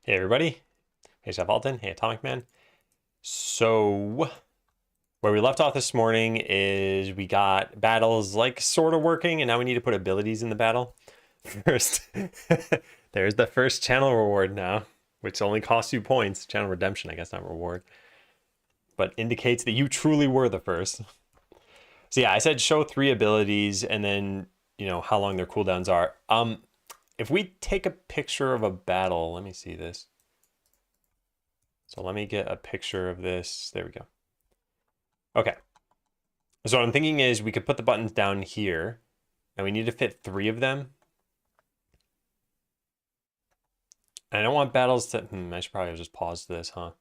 Hey everybody, hey Chef Alton, hey Atomic Man. So, where we left off this morning is we got battles like sort of working, and now we need to put abilities in the battle. First, there's the first channel reward now, which only costs you points. Channel redemption, I guess, not reward, but indicates that you truly were the first. So yeah, I said show 3 abilities and then, how long their cooldowns are. If we take a picture of a battle, let me see this. So let me get a picture of this. There we go. Okay. So what I'm thinking is we could put the buttons down here, and we need to fit 3 of them. And I don't want battles to... I should probably just pause this, huh?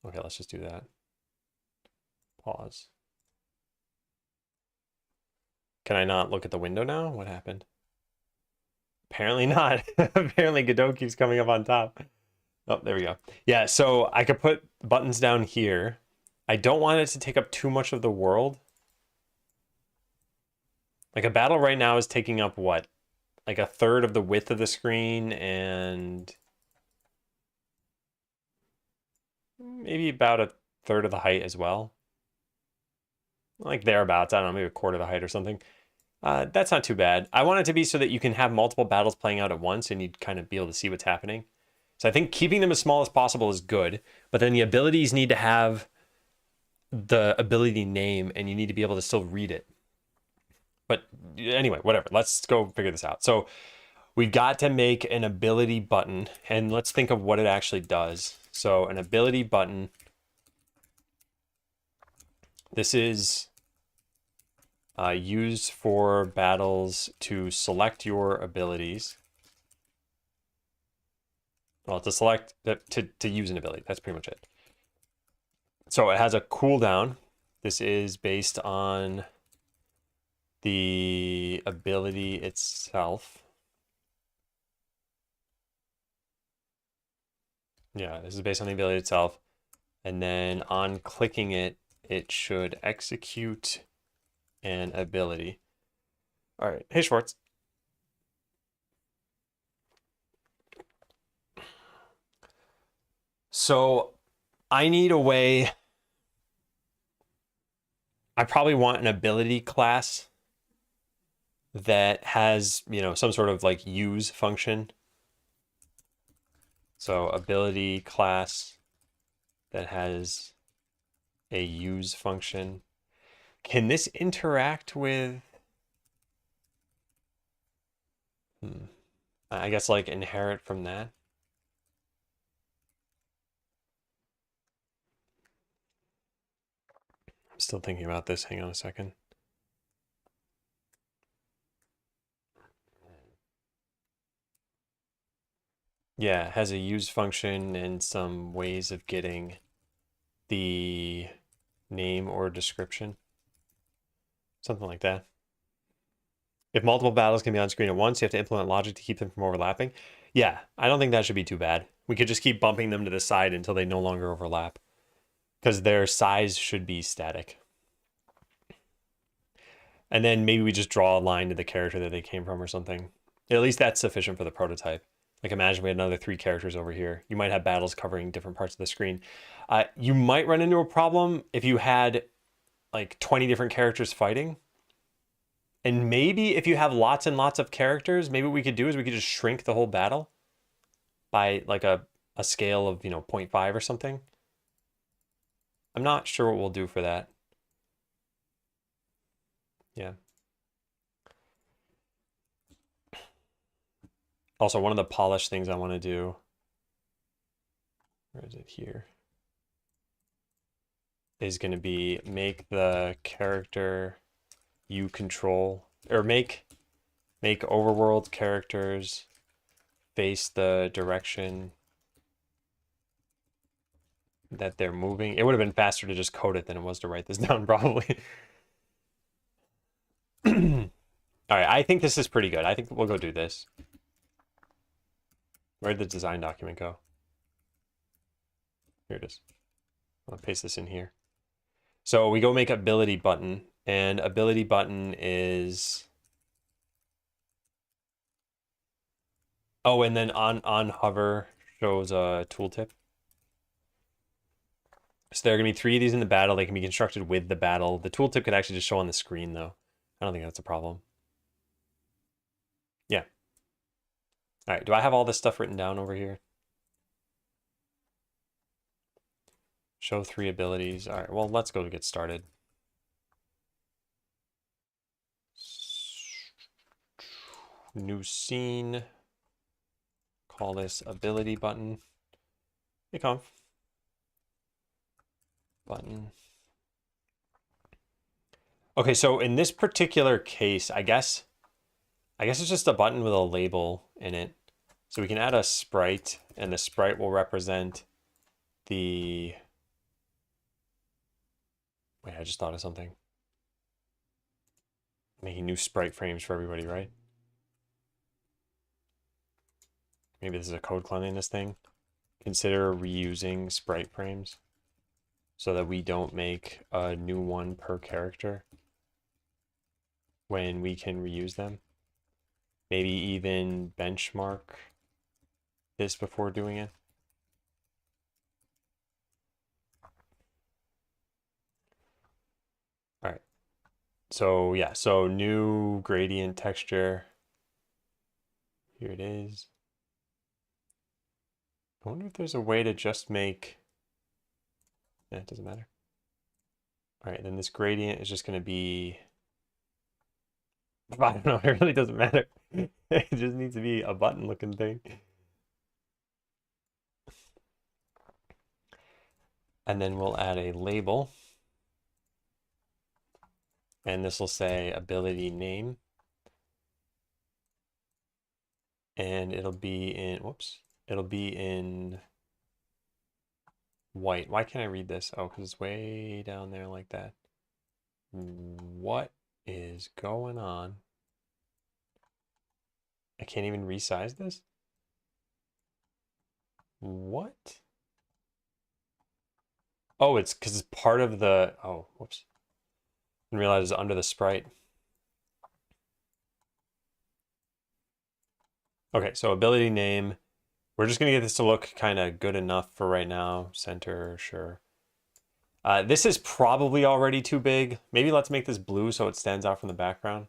Okay, let's just do that. Pause. Can I not look at the window now? What happened? Apparently not. Apparently Godot keeps coming up on top. Oh, there we go. Yeah, so I could put buttons down here. I don't want it to take up too much of the world. Like a battle right now is taking up what? Like a third of the width of the screen and maybe about a third of the height as well. Like thereabouts, I don't know, maybe a quarter of the height or something. That's not too bad. I want it to be so that you can have multiple battles playing out at once and you'd kind of be able to see what's happening. So I think keeping them as small as possible is good, but then the abilities need to have the ability name and you need to be able to still read it. But anyway, whatever, let's go figure this out. So we've got to make an ability button and let's think of what it actually does. So an ability button, this is used for battles to select your abilities. Well, to select, to use an ability, that's pretty much it. So it has a cooldown. This is based on the ability itself. Yeah, this is based on the ability itself. And then on clicking it, it should execute an ability. All right, hey Schwartz. So I need a way. I probably want an ability class that has, some sort of like use function. So ability class that has a use function. Can this interact with, I guess like inherit from that? I'm still thinking about this. Hang on a second. Yeah, it has a use function and some ways of getting the name or description. Something like that. If multiple battles can be on screen at once, you have to implement logic to keep them from overlapping. Yeah, I don't think that should be too bad. We could just keep bumping them to the side until they no longer overlap, because their size should be static. And then maybe we just draw a line to the character that they came from or something. At least that's sufficient for the prototype. Like imagine we had another 3 characters over here. You might have battles covering different parts of the screen. You might run into a problem if you had like 20 different characters fighting. And maybe if you have lots and lots of characters, maybe what we could do is we could just shrink the whole battle by like a scale of, 0.5 or something. I'm not sure what we'll do for that. Yeah. Also, one of the polish things I want to do, where is it here, is going to be make the character you control, or make overworld characters face the direction that they're moving. It would have been faster to just code it than it was to write this down, probably. All right, I think this is pretty good. I think we'll go do this. Where'd the design document go? Here it is. I'll paste this in here. So we go make ability button, and ability button is, oh, and then on hover shows a tooltip. So there are going to be 3 of these in the battle. They can be constructed with the battle. The tooltip could actually just show on the screen, though. I don't think that's a problem. Yeah. All right, do I have all this stuff written down over here? Show 3 abilities. All right, well, let's go to get started. New scene. Call this ability button. Hey, conf. Button. Okay, so in this particular case, I guess it's just a button with a label in it. So we can add a sprite, and the sprite will represent the... Wait, I just thought of something. Making new sprite frames for everybody, right? Maybe this is a code cleanliness thing. Consider reusing sprite frames so that we don't make a new one per character when we can reuse them. Maybe even benchmark this before doing it. All right. So yeah, so new gradient texture. Here it is. I wonder if there's a way to just make... Yeah, it doesn't matter. All right, then this gradient is just going to be... I don't know, it really doesn't matter. It just needs to be a button looking thing. And then we'll add a label. And this will say ability name. And it'll be in, whoops, it'll be in white. Why can't I read this? Oh, because it's way down there like that. What is going on? I can't even resize this? What? Oh, it's because it's part of the, oh, whoops. Didn't realize it's under the sprite. Okay, so ability name. We're just going to get this to look kind of good enough for right now. Center, sure. This is probably already too big. Maybe let's make this blue so it stands out from the background.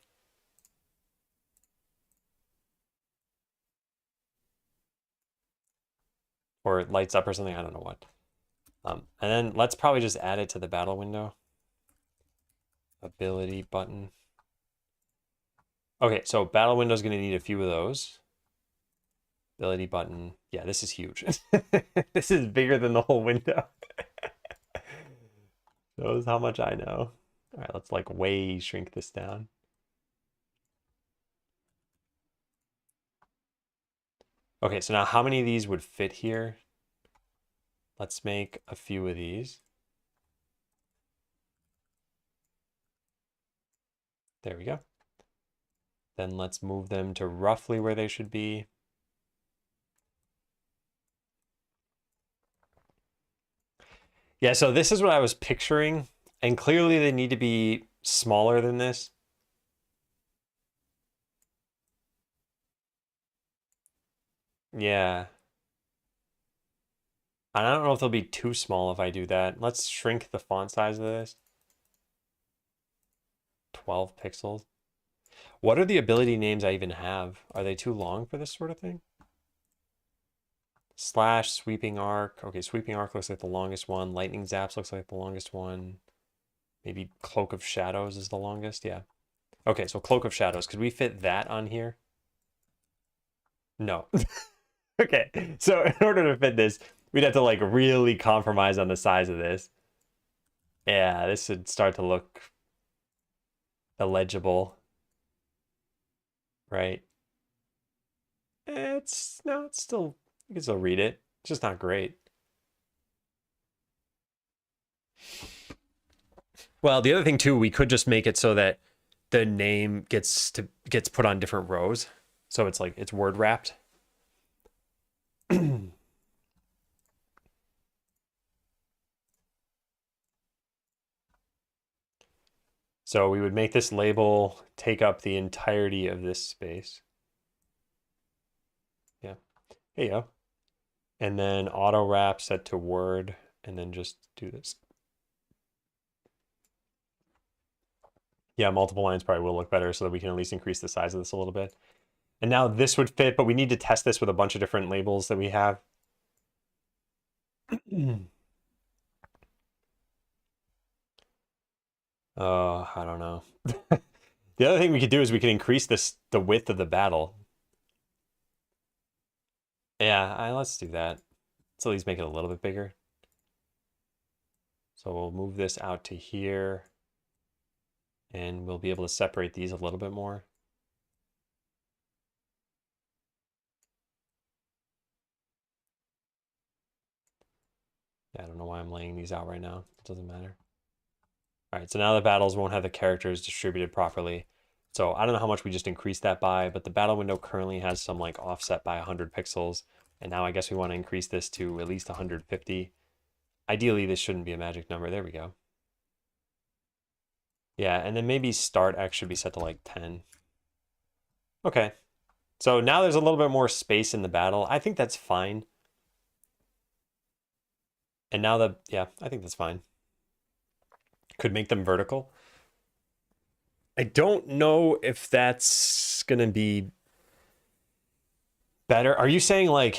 Or it lights up or something, I don't know what. And then let's probably just add it to the battle window. Ability button. Okay, so battle window is going to need a few of those. Ability button. Yeah, this is huge. This is bigger than the whole window. Shows how much I know. All right, let's like way shrink this down. Okay, so now how many of these would fit here? Let's make a few of these. There we go. Then let's move them to roughly where they should be. Yeah, so this is what I was picturing. And clearly they need to be smaller than this. Yeah. I don't know if they'll be too small if I do that. Let's shrink the font size of this. 12 pixels. What are the ability names I even have? Are they too long for this sort of thing? Slash, sweeping arc. Okay, sweeping arc looks like the longest one. Lightning zaps looks like the longest one. Maybe cloak of shadows is the longest. Yeah. Okay, so cloak of shadows. Could we fit that on here? No. Okay, so in order to fit this, we'd have to like really compromise on the size of this. Yeah, this should start to look illegible, right? It's no, it's still, you can still read it. It's just not great. Well, the other thing too, we could just make it so that the name gets put on different rows, so it's like it's word wrapped. So we would make this label take up the entirety of this space. Yeah, there you go. And then auto wrap set to word, and then just do this. Yeah, multiple lines probably will look better so that we can at least increase the size of this a little bit. And now this would fit, but we need to test this with a bunch of different labels that we have. Oh, I don't know. The other thing we could do is we could increase the width of the battle. Yeah, let's do that. Let's at least make it a little bit bigger. So we'll move this out to here, and we'll be able to separate these a little bit more. Yeah, I don't know why I'm laying these out right now. It doesn't matter. All right, so now the battles won't have the characters distributed properly. So I don't know how much we just increased that by, but the battle window currently has some like offset by 100 pixels. And now I guess we want to increase this to at least 150. Ideally, this shouldn't be a magic number. There we go. Yeah, and then maybe start X should be set to like 10. Okay. So now there's a little bit more space in the battle. I think that's fine. And now yeah, I think that's fine. Could make them vertical. I don't know if that's going to be better. Are you saying like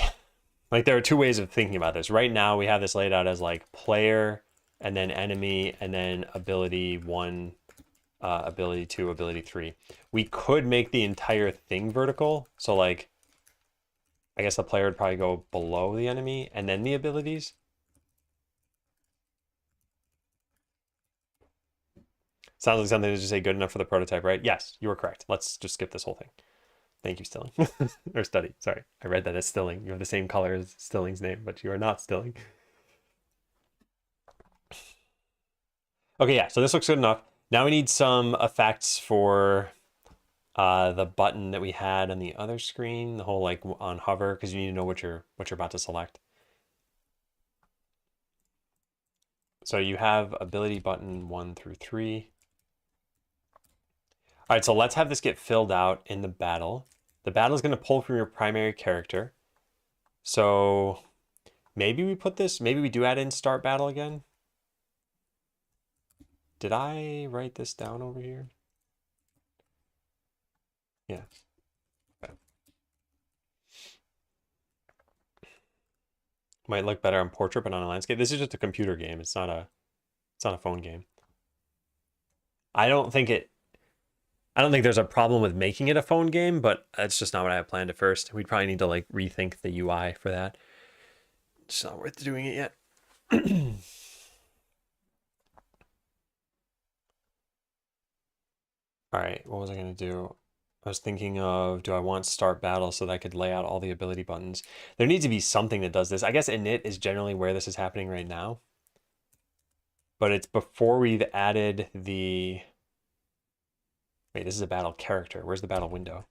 there are two ways of thinking about this. Right now we have this laid out as like player and then enemy and then ability 1, ability 2, ability 3. We could make the entire thing vertical. So like, I guess the player would probably go below the enemy and then the abilities. Sounds like something to just say good enough for the prototype, right? Yes, you were correct. Let's just skip this whole thing. Thank you, Stilling. Or Study, sorry. I read that as Stilling. You have the same color as Stilling's name, but you are not Stilling. Okay, yeah, so this looks good enough. Now we need some effects for the button that we had on the other screen, the whole like on hover, because you need to know what you're about to select. So you have ability button 1 through 3. All right, so let's have this get filled out in the battle. The battle is going to pull from your primary character. So maybe we put this, maybe we do add in start battle again. Did I write this down over here? Yeah. Okay. Might look better on portrait, but on a landscape. This is just a computer game. It's not a phone game. I don't think there's a problem with making it a phone game, but that's just not what I have planned at first. We'd probably need to like rethink the UI for that. It's not worth doing it yet. All right, what was I going to do? I was thinking of, do I want start battle so that I could lay out all the ability buttons? There needs to be something that does this. I guess init is generally where this is happening right now. But it's before we've added the... Wait, this is a battle character. Where's the battle window?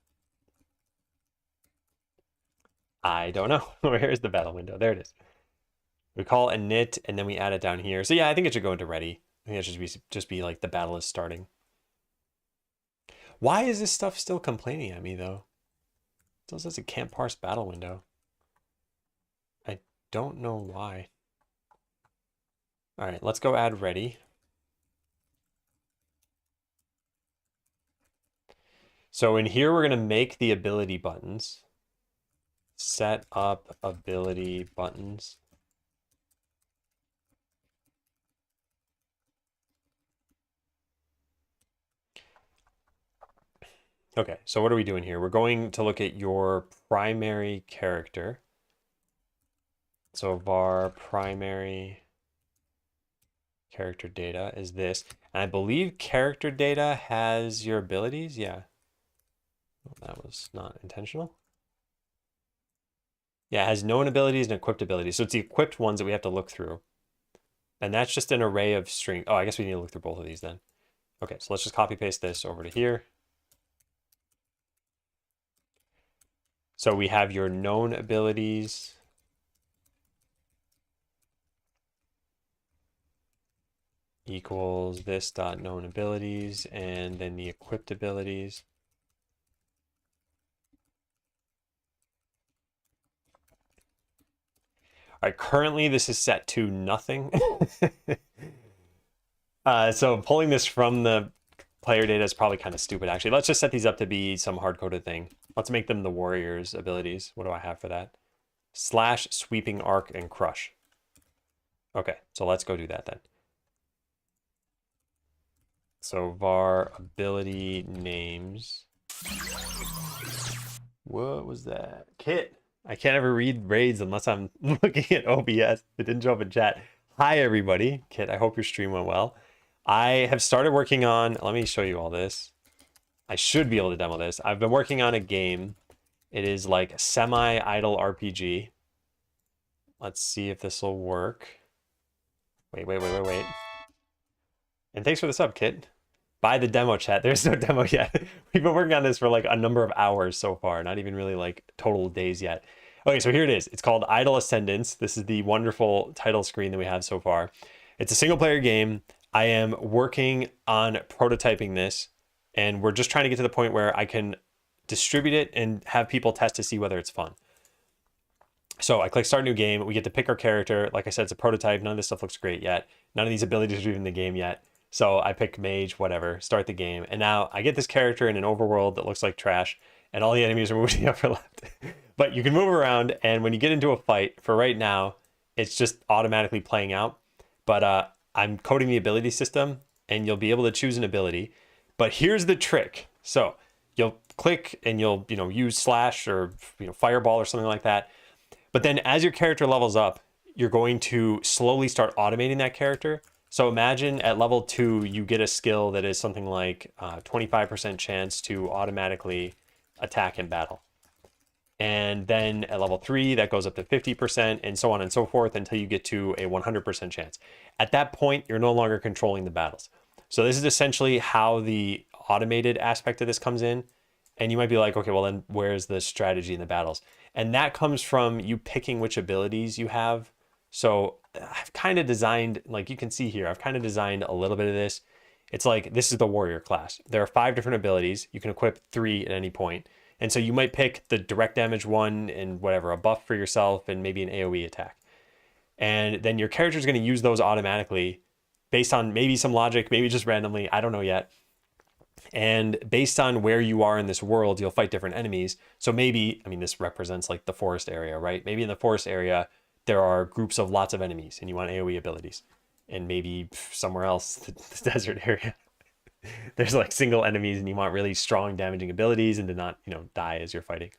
I don't know. Where is the battle window? There it is. We call init and then we add it down here. So yeah, I think it should go into ready. I think it should just be like the battle is starting. Why is this stuff still complaining at me though? It still says it can't parse battle window. I don't know why. All right, let's go add ready. So in here, we're going to make the ability buttons. Set up ability buttons. Okay, so what are we doing here? We're going to look at your primary character. So var primary character data is this. And I believe character data has your abilities. Yeah. Well, that was not intentional. Yeah, it has known abilities and equipped abilities. So it's the equipped ones that we have to look through. And that's just an array of string. Oh, I guess we need to look through both of these then. Okay, so let's just copy paste this over to here. So we have your known abilities. Equals this dot known abilities and then the equipped abilities. All right, currently this is set to nothing. So pulling this from the player data is probably kind of stupid, actually. Let's just set these up to be some hard-coded thing. Let's make them the warrior's abilities. What do I have for that? Slash, sweeping arc, and crush. Okay, so let's go do that then. So var ability names. What was that? Kit. I can't ever read raids unless I'm looking at OBS. It didn't show up in chat. Hi, everybody. Kit, I hope your stream went well. I have started working on, let me show you all this. I should be able to demo this. I've been working on a game. It is like a semi-idle RPG. Let's see if this will work. Wait. And thanks for the sub, Kit. Buy the demo, chat. There's no demo yet. We've been working on this for like a number of hours so far, not even really like total days yet. Okay, so here it is. It's called Idle Ascendants. This is the wonderful title screen that we have so far. It's a single player game. I am working on prototyping this, and we're just trying to get to the point where I can distribute it and have people test to see whether it's fun. So I click start new game. We get to pick our character. Like I said, it's a prototype. None of this stuff looks great yet. None of these abilities are even in the game yet. So I pick mage, whatever, start the game. And now I get this character in an overworld that looks like trash, and all the enemies are moving to the upper left. But you can move around, and when you get into a fight, for right now, it's just automatically playing out. But I'm coding the ability system, and you'll be able to choose an ability. But here's the trick. So you'll click, and you'll use slash or fireball or something like that. But then as your character levels up, you're going to slowly start automating that character. So imagine at level 2, you get a skill that is something like 25% chance to automatically attack in battle. And then at level 3, that goes up to 50% and so on and so forth until you get to a 100% chance. At that point, you're no longer controlling the battles. So this is essentially how the automated aspect of this comes in. And you might be like, okay, well then where's the strategy in the battles? And that comes from you picking which abilities you have. So I've kind of designed, like you can see here, I've kind of designed a little bit of this. It's like, this is the warrior class. There are 5 different abilities. You can equip 3 at any point. And so you might pick the direct damage one and whatever, a buff for yourself and maybe an AoE attack. And then your character is going to use those automatically based on maybe some logic, maybe just randomly, I don't know yet. And based on where you are in this world, you'll fight different enemies. So maybe, I mean, this represents like the forest area, right? Maybe in the forest area, there are groups of lots of enemies and you want AoE abilities. And maybe somewhere else, the desert area, there's like single enemies and you want really strong damaging abilities and to not, die as you're fighting.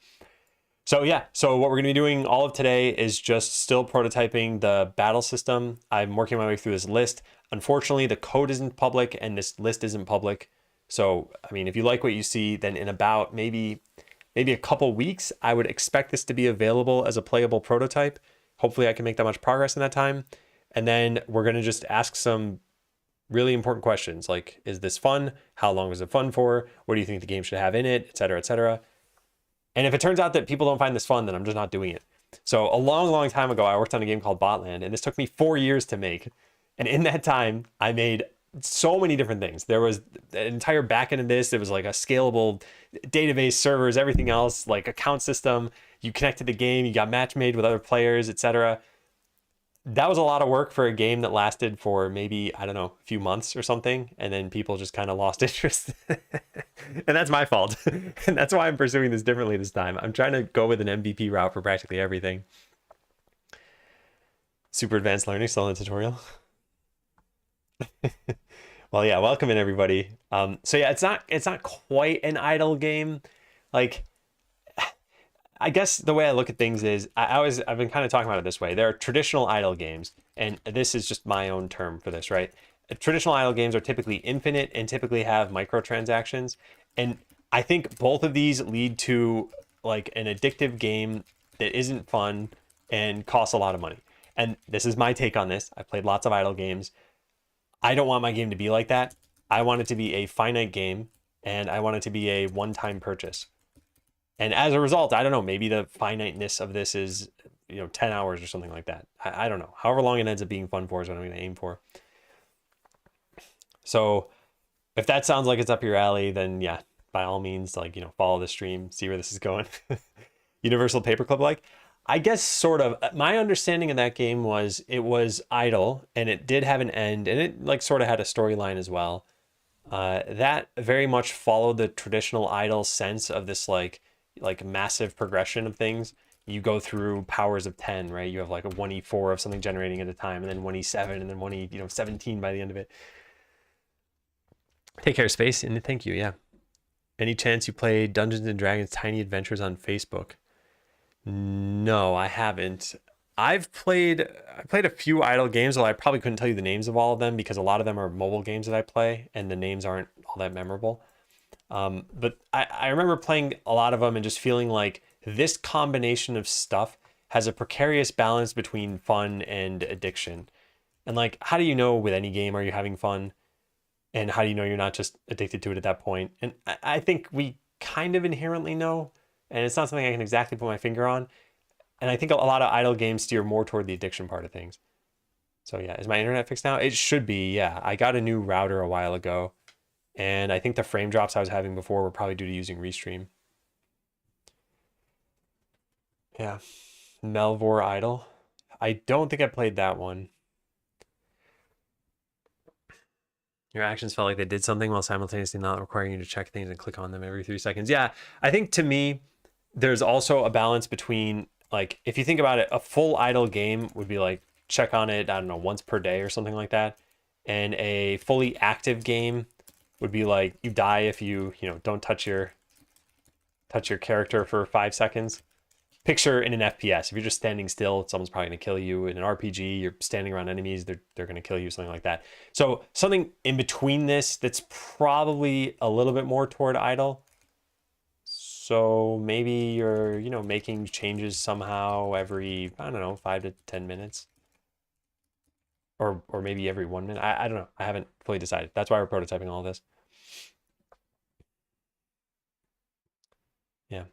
So yeah, so what we're gonna be doing all of today is just still prototyping the battle system. I'm working my way through this list. Unfortunately, the code isn't public and this list isn't public. So, I mean, if you like what you see, then in about maybe a couple weeks, I would expect this to be available as a playable prototype. Hopefully I can make that much progress in that time. And then we're going to just ask some really important questions like, is this fun? How long is it fun for? What do you think the game should have in it, et cetera, et cetera. And if it turns out that people don't find this fun, then I'm just not doing it. So a long, long time ago, I worked on a game called Botland, and this took me 4 years to make. And in that time, I made so many different things. There was an entire backend of this. It was like a scalable database, servers, everything else, like account system. You connected the game, you got match made with other players, etc. That was a lot of work for a game that lasted for maybe, I don't know, a few months or something. And then people just kind of lost interest. And that's my fault. And that's why I'm pursuing this differently this time. I'm trying to go with an MVP route for practically everything. Super advanced learning, still in the tutorial. Well, yeah, welcome in everybody. So yeah, it's not quite an idle game. Like, I guess the way I look at things is I've been kind of talking about it this way. There are traditional idle games, and this is just my own term for this, right? Traditional idle games are typically infinite and typically have microtransactions. And I think both of these lead to like an addictive game that isn't fun and costs a lot of money. And this is my take on this. I've played lots of idle games. I don't want my game to be like that. I want it to be a finite game, and I want it to be a one-time purchase. And as a result, I don't know, maybe the finiteness of this is, 10 hours or something like that. I don't know. However long it ends up being fun for is what I'm going to aim for. So if that sounds like it's up your alley, then yeah, by all means, follow the stream, see where this is going. Universal Paperclip like. I guess sort of. My understanding of that game was it was idle and it did have an end and it like sort of had a storyline as well. That very much followed the traditional idle sense of this like massive progression of things. You go through powers of 10, right? You have like a 1e4 of something generating at a time, and then 1e7, and then 17 by the end of it. Take care, Space, and thank you, yeah. Any chance you play Dungeons and Dragons Tiny Adventures on Facebook? No, I haven't. I played a few idle games, although I probably couldn't tell you the names of all of them because a lot of them are mobile games that I play, and the names aren't all that memorable. But I remember playing a lot of them and just feeling like this combination of stuff has a precarious balance between fun and addiction. And like, how do you know with any game are you having fun? And how do you know you're not just addicted to it at that point? And I think we kind of inherently know, and it's not something I can exactly put my finger on. And I think a lot of idle games steer more toward the addiction part of things. So yeah, is my internet fixed now? It should be, yeah. I got a new router a while ago, and I think the frame drops I was having before were probably due to using Restream. Yeah. Melvor Idle. I don't think I played that one. Your actions felt like they did something while simultaneously not requiring you to check things and click on them every 3 seconds. Yeah, I think to me, there's also a balance between, like, if you think about it, a full idle game would be like, check on it, I don't know, once per day or something like that. And a fully active game would be like, you die if you don't touch your character for 5 seconds. Picture in an FPS, if you're just standing still, someone's probably going to kill you. In an RPG, you're standing around enemies, they're going to kill you, something like that. So something in between this that's probably a little bit more toward idle. So maybe you're, making changes somehow every, I don't know, 5 to 10 minutes. Or maybe every 1 minute. I don't know. I haven't fully decided. That's why we're prototyping all of this. Yeah.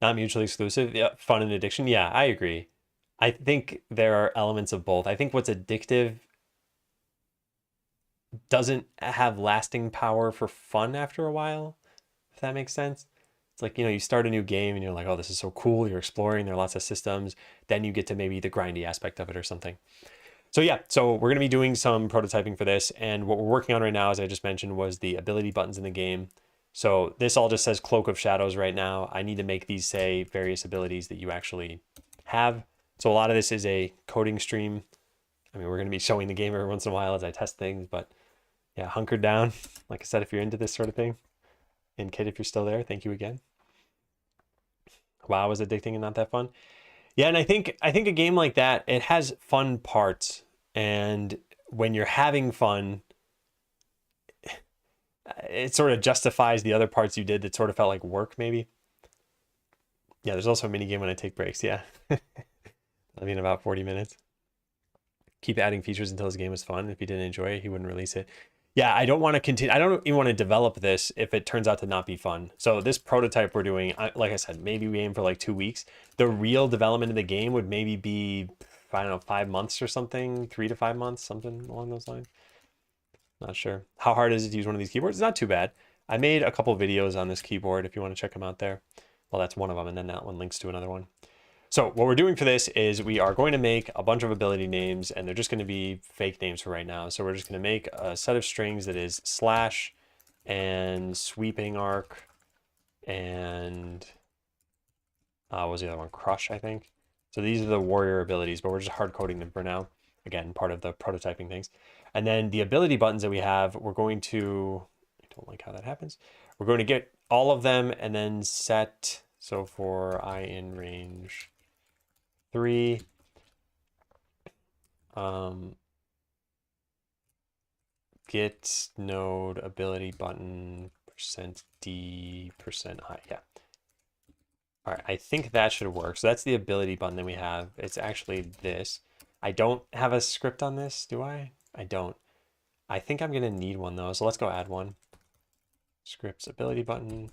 Not mutually exclusive. Yeah, fun and addiction. Yeah, I agree. I think there are elements of both. I think what's addictive doesn't have lasting power for fun after a while, if that makes sense. It's like, you start a new game and you're like, oh, this is so cool. You're exploring. There are lots of systems. Then you get to maybe the grindy aspect of it or something. So yeah, so we're going to be doing some prototyping for this. And what we're working on right now, as I just mentioned, was the ability buttons in the game. So this all just says Cloak of Shadows right now. I need to make these say various abilities that you actually have. So a lot of this is a coding stream. I mean, we're going to be showing the game every once in a while as I test things, but yeah, hunkered down. Like I said, if you're into this sort of thing. And Kid, if you're still there, thank you again. WoW is addicting and not that fun. Yeah, and I think a game like that, it has fun parts. And when you're having fun, it sort of justifies the other parts you did that sort of felt like work, maybe. Yeah, there's also a mini game when I take breaks. Yeah. I mean, about 40 minutes. Keep adding features until his game is fun. If he didn't enjoy it, he wouldn't release it. Yeah, I don't want to continue. I don't even want to develop this if it turns out to not be fun. So this prototype we're doing, like I said, maybe we aim for like 2 weeks. The real development of the game would maybe be, I don't know, 5 months or something, 3 to 5 months, something along those lines. Not sure. How hard is it to use one of these keyboards? It's not too bad. I made a couple videos on this keyboard if you want to check them out there. Well, that's one of them, and then that one links to another one. So what we're doing for this is we are going to make a bunch of ability names, and they're just going to be fake names for right now. So we're just going to make a set of strings that is slash and sweeping arc and what was the other one? Crush, I think. So these are the warrior abilities, but we're just hard coding them for now. Again, part of the prototyping things. And then the ability buttons that we have, we're going to, I don't like how that happens. We're going to get all of them and then set, so for I in range 3, get node ability button %d %i, yeah. All right, I think that should work. So that's the ability button that we have. It's actually this. I don't have a script on this, do I? I don't. I think I'm gonna need one though, so let's go add one. Scripts ability button.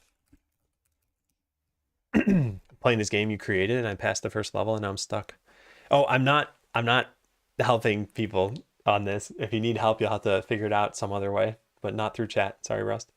Playing this game you created and I passed the first level and now I'm stuck. Oh, I'm not helping people on this. If you need help, you'll have to figure it out some other way, but not through chat. Sorry, Rust.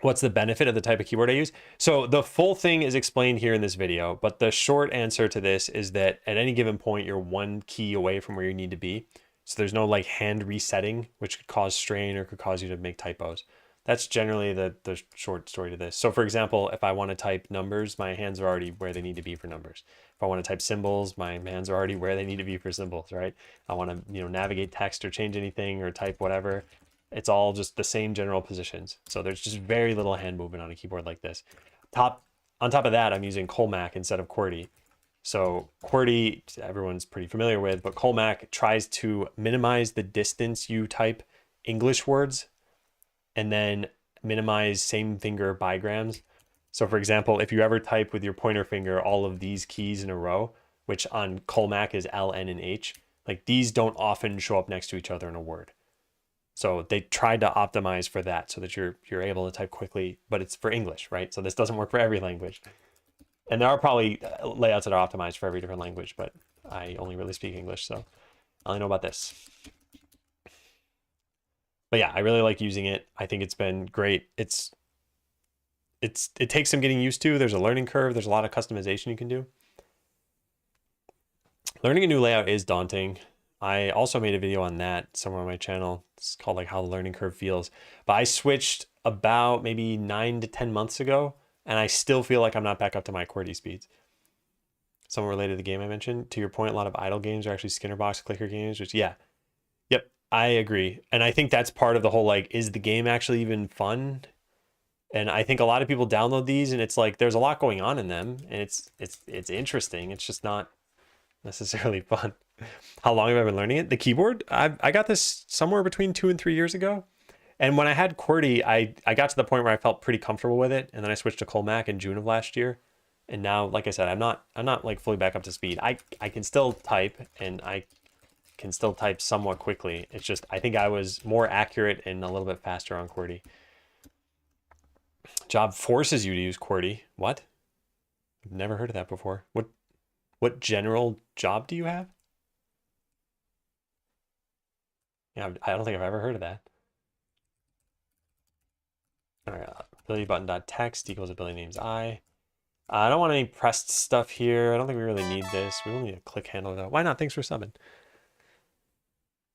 what's the benefit of the type of keyboard I use? So the full thing is explained here in this video, but the short answer to this is that at any given point, you're one key away from where you need to be. So there's no like hand resetting, which could cause strain or could cause you to make typos. That's generally the short story to this. So for example, if I want to type numbers, my hands are already where they need to be for numbers. If I want to type symbols, my hands are already where they need to be for symbols, right? I want to, navigate text or change anything or type whatever. It's all just the same general positions. So there's just very little hand movement on a keyboard like this. On top of that, I'm using Colmac instead of QWERTY. So QWERTY, everyone's pretty familiar with, but Colmac tries to minimize the distance you type English words and then minimize same finger bigrams. So for example, if you ever type with your pointer finger all of these keys in a row, which on Colmac is L, N, and H, like these don't often show up next to each other in a word. So they tried to optimize for that so that you're able to type quickly, but it's for English, right? So this doesn't work for every language. And there are probably layouts that are optimized for every different language, but I only really speak English, so I only know about this. But yeah, I really like using it. I think it's been great. It takes some getting used to. There's a learning curve. There's a lot of customization you can do. Learning a new layout is daunting. I also made a video on that somewhere on my channel. It's called like how the learning curve feels. But I switched about maybe 9 to 10 months ago, and I still feel like I'm not back up to my QWERTY speeds. Somewhat related to the game I mentioned. To your point, a lot of idle games are actually Skinner box clicker games, which yep, I agree. And I think that's part of the whole like, is the game actually even fun? And I think a lot of people download these and it's like there's a lot going on in them and it's interesting. It's just not necessarily fun. How long have I been learning it? The keyboard? I got this somewhere between 2 and 3 years ago. And when I had QWERTY, I got to the point where I felt pretty comfortable with it. And then I switched to Colmac in June of last year. And now, like I said, I'm not like fully back up to speed. I can still type and I can still type somewhat quickly. It's just, I think I was more accurate and a little bit faster on QWERTY. Job forces you to use QWERTY. What? I've never heard of that before. What general job do you have? Yeah, I don't think I've ever heard of that. All right, ability button dot text equals ability names I. I don't want any pressed stuff here. I don't think we really need this. We only need a click handle though. Why not? Thanks for subbing.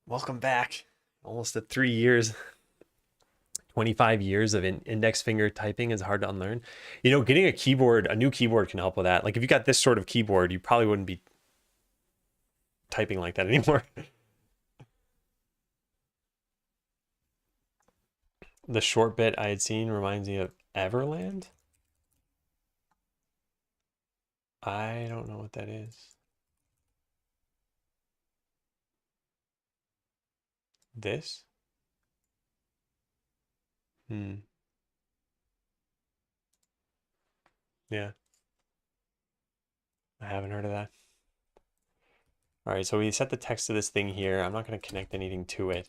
Welcome back. Almost at 3 years. 25 years of index finger typing is hard to unlearn. Getting a new keyboard can help with that. Like if you got this sort of keyboard, you probably wouldn't be typing like that anymore. The short bit I had seen reminds me of Everland. I don't know what that is. This? Yeah. I haven't heard of that. All right, so we set the text to this thing here. I'm not going to connect anything to it.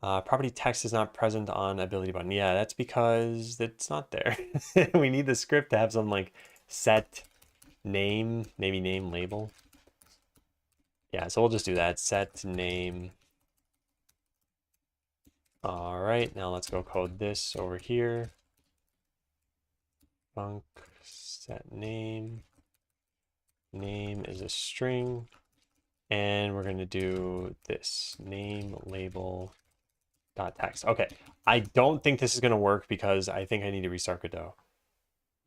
Property text is not present on ability button. Yeah, that's because it's not there. We need the script to have some like set name, maybe name label. Yeah, so we'll just do that. Set name. All right, now let's go code this over here. Func set name. Name is a string. And we're going to do this name label dot text. Okay, I don't think this is going to work because I think I need to restart Godot.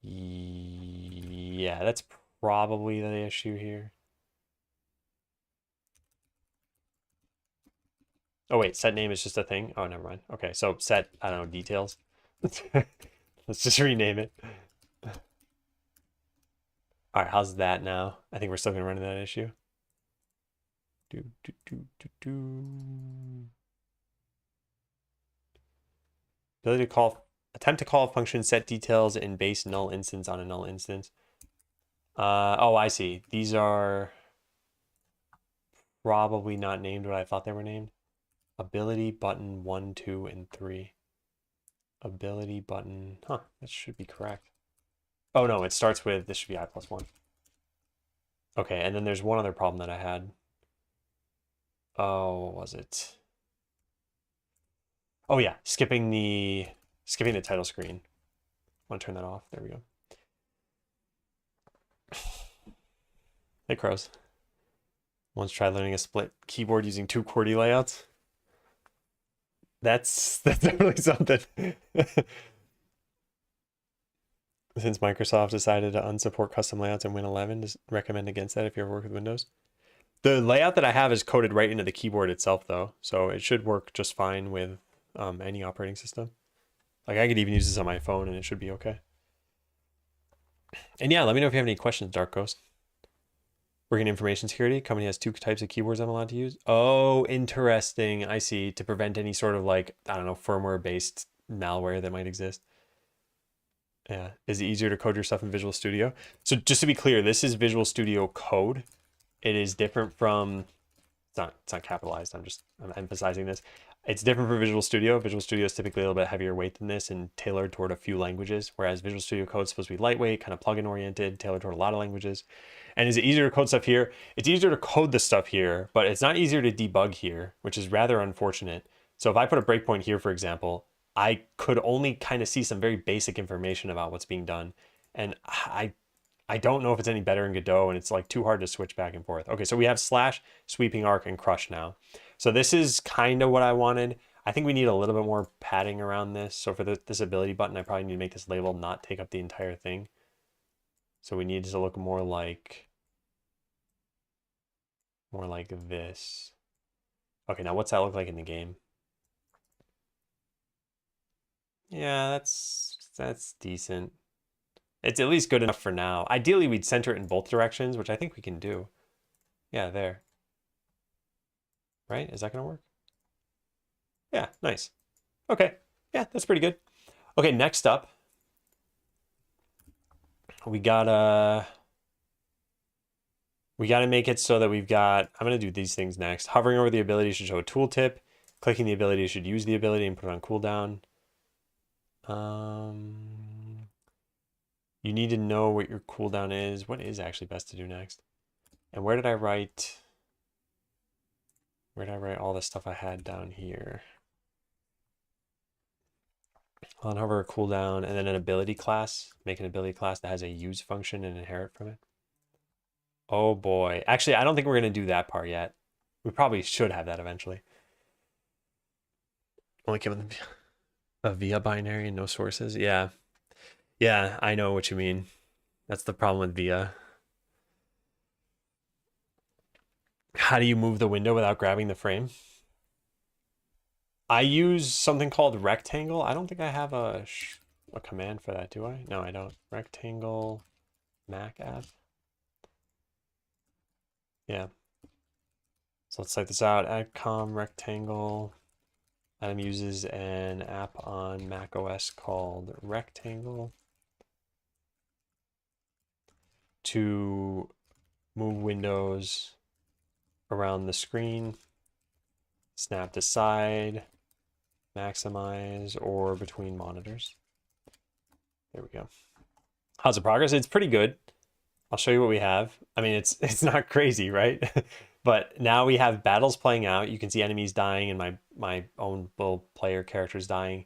Yeah, that's probably the issue here. Oh wait, set name is just a thing. Oh, never mind. Okay, so set, I don't know, details. Let's just rename it. All right, how's that now? I think we're still gonna run into that issue. Ability to attempt to call a function set details in base null instance on a null instance. Oh, I see. These are probably not named what I thought they were named. Ability button 1, 2, and 3. Ability button, that should be correct. Oh no, it starts with, this should be I+1. Okay, and then there's one other problem that I had. Oh, what was it? Oh yeah, skipping the Skipping the title screen. I want to turn that off. There we go. Hey, Crows. Once tried learning a split keyboard using 2 QWERTY layouts. That's definitely something. Since Microsoft decided to unsupport custom layouts in Win 11, just recommend against that if you ever work with Windows. The layout that I have is coded right into the keyboard itself, though, so it should work just fine with any operating system. Like, I could even use this on my phone, and it should be okay. And yeah, let me know if you have any questions, Dark Ghost. Working information security, company has 2 types of keyboards I'm allowed to use. Oh, interesting. I see. To prevent any sort of, like, I don't know, firmware-based malware that might exist. Yeah. Is it easier to code your stuff in Visual Studio? So just to be clear, this is Visual Studio Code. It is different from, it's not capitalized. I'm emphasizing this. It's different from Visual Studio. Visual Studio is typically a little bit heavier weight than this and tailored toward a few languages, whereas Visual Studio Code is supposed to be lightweight, kind of plugin oriented, tailored toward a lot of languages. And is it easier to code stuff here? It's easier to code the stuff here, but it's not easier to debug here, which is rather unfortunate. So if I put a breakpoint here, for example, I could only kind of see some very basic information about what's being done. And I don't know if it's any better in Godot, and it's like too hard to switch back and forth. Okay, so we have slash, sweeping arc, and crush now. So this is kind of what I wanted. I think we need a little bit more padding around this. So for this ability button, I probably need to make this label not take up the entire thing. So we need to look more like this. Okay, now what's that look like in the game? Yeah, that's decent. It's at least good enough for now. Ideally, we'd center it in both directions, which I think we can do. Yeah, there. Right? Is that going to work? Yeah, nice. Okay. Yeah, that's pretty good. Okay, next up, we gotta make it so that we've got, I'm going to do these things next. Hovering over the ability should show a tooltip. Clicking the ability should use the ability and put it on cooldown. You need to know what your cooldown is. What is actually best to do next? And where did I write all the stuff I had down here? On hover, cooldown, and then an ability class. Make an ability class that has a use function and inherit from it. Oh boy. Actually, I don't think we're going to do that part yet. We probably should have that eventually. Only give them a via binary and no sources. Yeah. Yeah, I know what you mean. That's the problem with via. How do you move the window without grabbing the frame? I use something called rectangle. I don't think I have a command for that, do I? No, I don't. Rectangle Mac app. Yeah. So let's type this out. Adcom rectangle. Adam uses an app on Mac OS called Rectangle to move windows around the screen, snap to side, maximize, or between monitors. There we go. How's the progress? It's pretty good. I'll show you what we have. I mean, it's not crazy, right? But now we have battles playing out. You can see enemies dying and my own little player characters dying.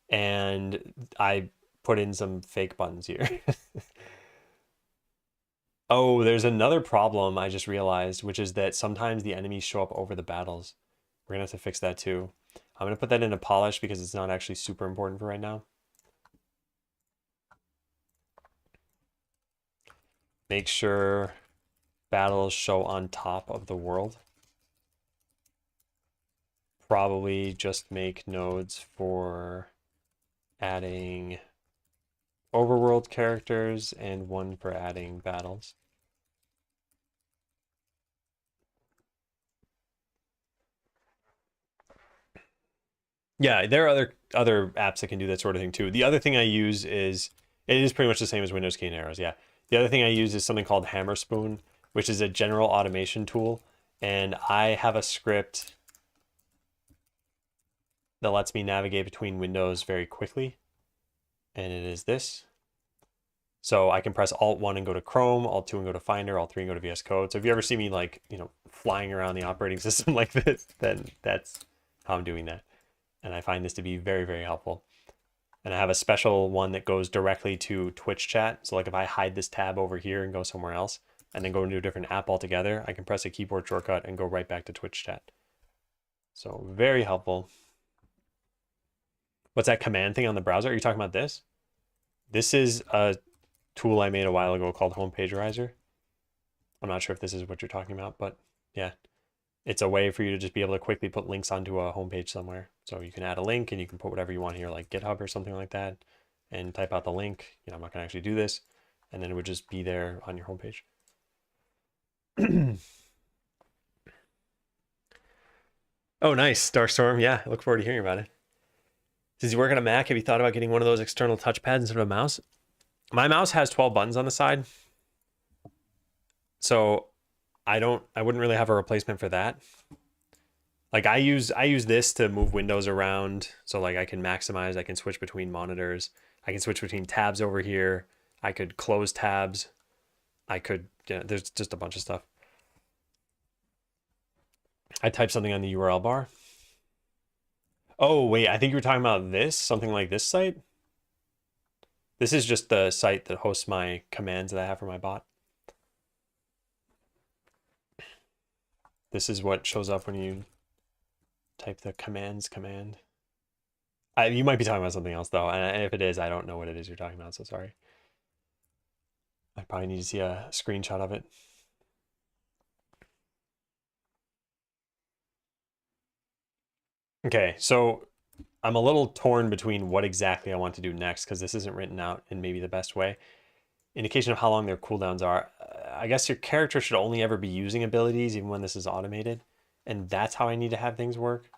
And I put in some fake buttons here. Oh, there's another problem I just realized, which is that sometimes the enemies show up over the battles. We're gonna have to fix that too. I'm gonna put that into polish because it's not actually super important for right now. Make sure battles show on top of the world. Probably just make nodes for adding overworld characters and one for adding battles. Yeah, there are other apps that can do that sort of thing too. The other thing I use is, it is pretty much the same as Windows key and arrows, yeah. The other thing I use is something called Hammer Spoon, which is a general automation tool. And I have a script that lets me navigate between windows very quickly. And it is this. So I can press Alt-1 and go to Chrome, Alt-2 and go to Finder, Alt-3 and go to VS Code. So if you ever see me like, flying around the operating system like this, then that's how I'm doing that. And I find this to be very, very helpful. And I have a special one that goes directly to Twitch chat. So like if I hide this tab over here and go somewhere else and then go into a different app altogether, I can press a keyboard shortcut and go right back to Twitch chat. So very helpful. What's that command thing on the browser? Are you talking about this? This is a tool I made a while ago called Homepagerizer. I'm not sure if this is what you're talking about, but yeah. It's a way for you to just be able to quickly put links onto a homepage somewhere. So you can add a link and you can put whatever you want here, like GitHub or something like that, and type out the link. You know, I'm not going to actually do this. And then it would just be there on your homepage. Oh, nice. Starstorm. Yeah, I look forward to hearing about it. Since you work on a Mac, have you thought about getting one of those external touchpads instead of a mouse? My mouse has 12 buttons on the side. So I wouldn't really have a replacement for that. Like I use this to move windows around. So like I can maximize, I can switch between monitors. I can switch between tabs over here. I could close tabs. I could, there's just a bunch of stuff. I typed something on the URL bar. Oh, wait, I think you were talking about this, something like this site. This is just the site that hosts my commands that I have for my bot. This is what shows up when you type the commands command. You might be talking about something else though, and if it is, I don't know what it is you're talking about, so sorry. I probably need to see a screenshot of it. Okay, so I'm a little torn between what exactly I want to do next because this isn't written out in maybe the best way. Indication of how long their cooldowns are. I guess your character should only ever be using abilities even when this is automated, and that's how I need to have things work.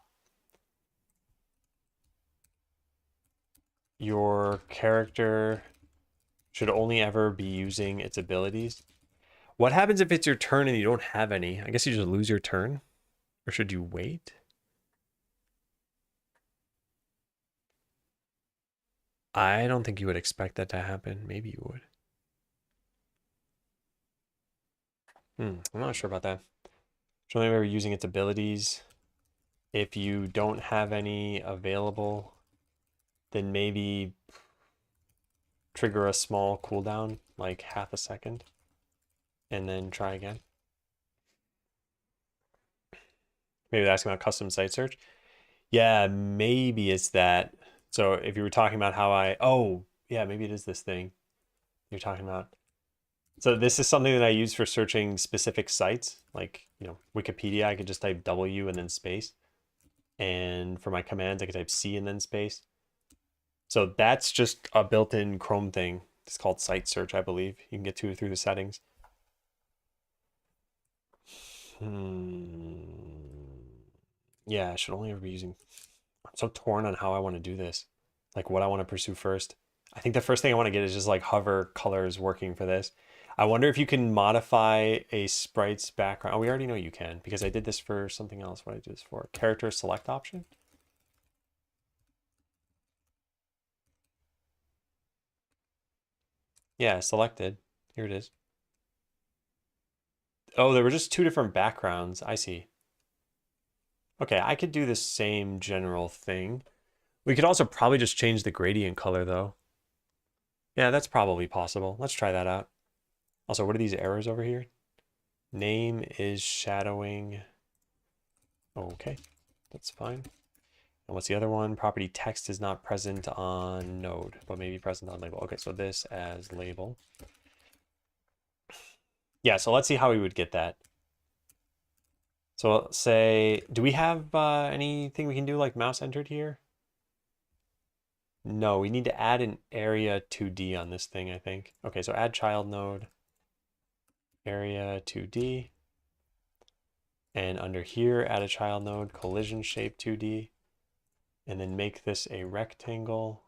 Your character should only ever be using its abilities. What happens if it's your turn and you don't have any? I guess you just lose your turn, or should you wait? I don't think you would expect that to happen. Maybe you would. I'm not sure about that. Should only ever using its abilities. If you don't have any available, then maybe trigger a small cooldown, like half a second, and then try again. Maybe they're asking about custom site search. Yeah, maybe it's that. So if you were talking about how oh, yeah, maybe it is this thing you're talking about. So this is something that I use for searching specific sites, like, Wikipedia. I could just type W and then space. And for my commands, I could type C and then space. So that's just a built-in Chrome thing. It's called site search, I believe. You can get to it through the settings. Yeah, I should only ever be using... I'm so torn on how I want to do this. Like what I want to pursue first. I think the first thing I want to get is just like hover colors working for this. I wonder if you can modify a sprite's background. Oh, we already know you can because I did this for something else. What did I do this for? Character select option. Yeah, selected. Here it is. Oh, there were just two different backgrounds. I see. Okay, I could do the same general thing. We could also probably just change the gradient color though. Yeah, that's probably possible. Let's try that out. Also, what are these errors over here? Name is shadowing. Okay, that's fine. And what's the other one? Property text is not present on node, but maybe present on label. Okay, so this as label. Yeah, so let's see how we would get that. So say, do we have anything we can do like mouse entered here? No, we need to add an area 2D on this thing, I think. Okay, so add child node, area 2D. And under here, add a child node, collision shape 2D. And then make this a rectangle.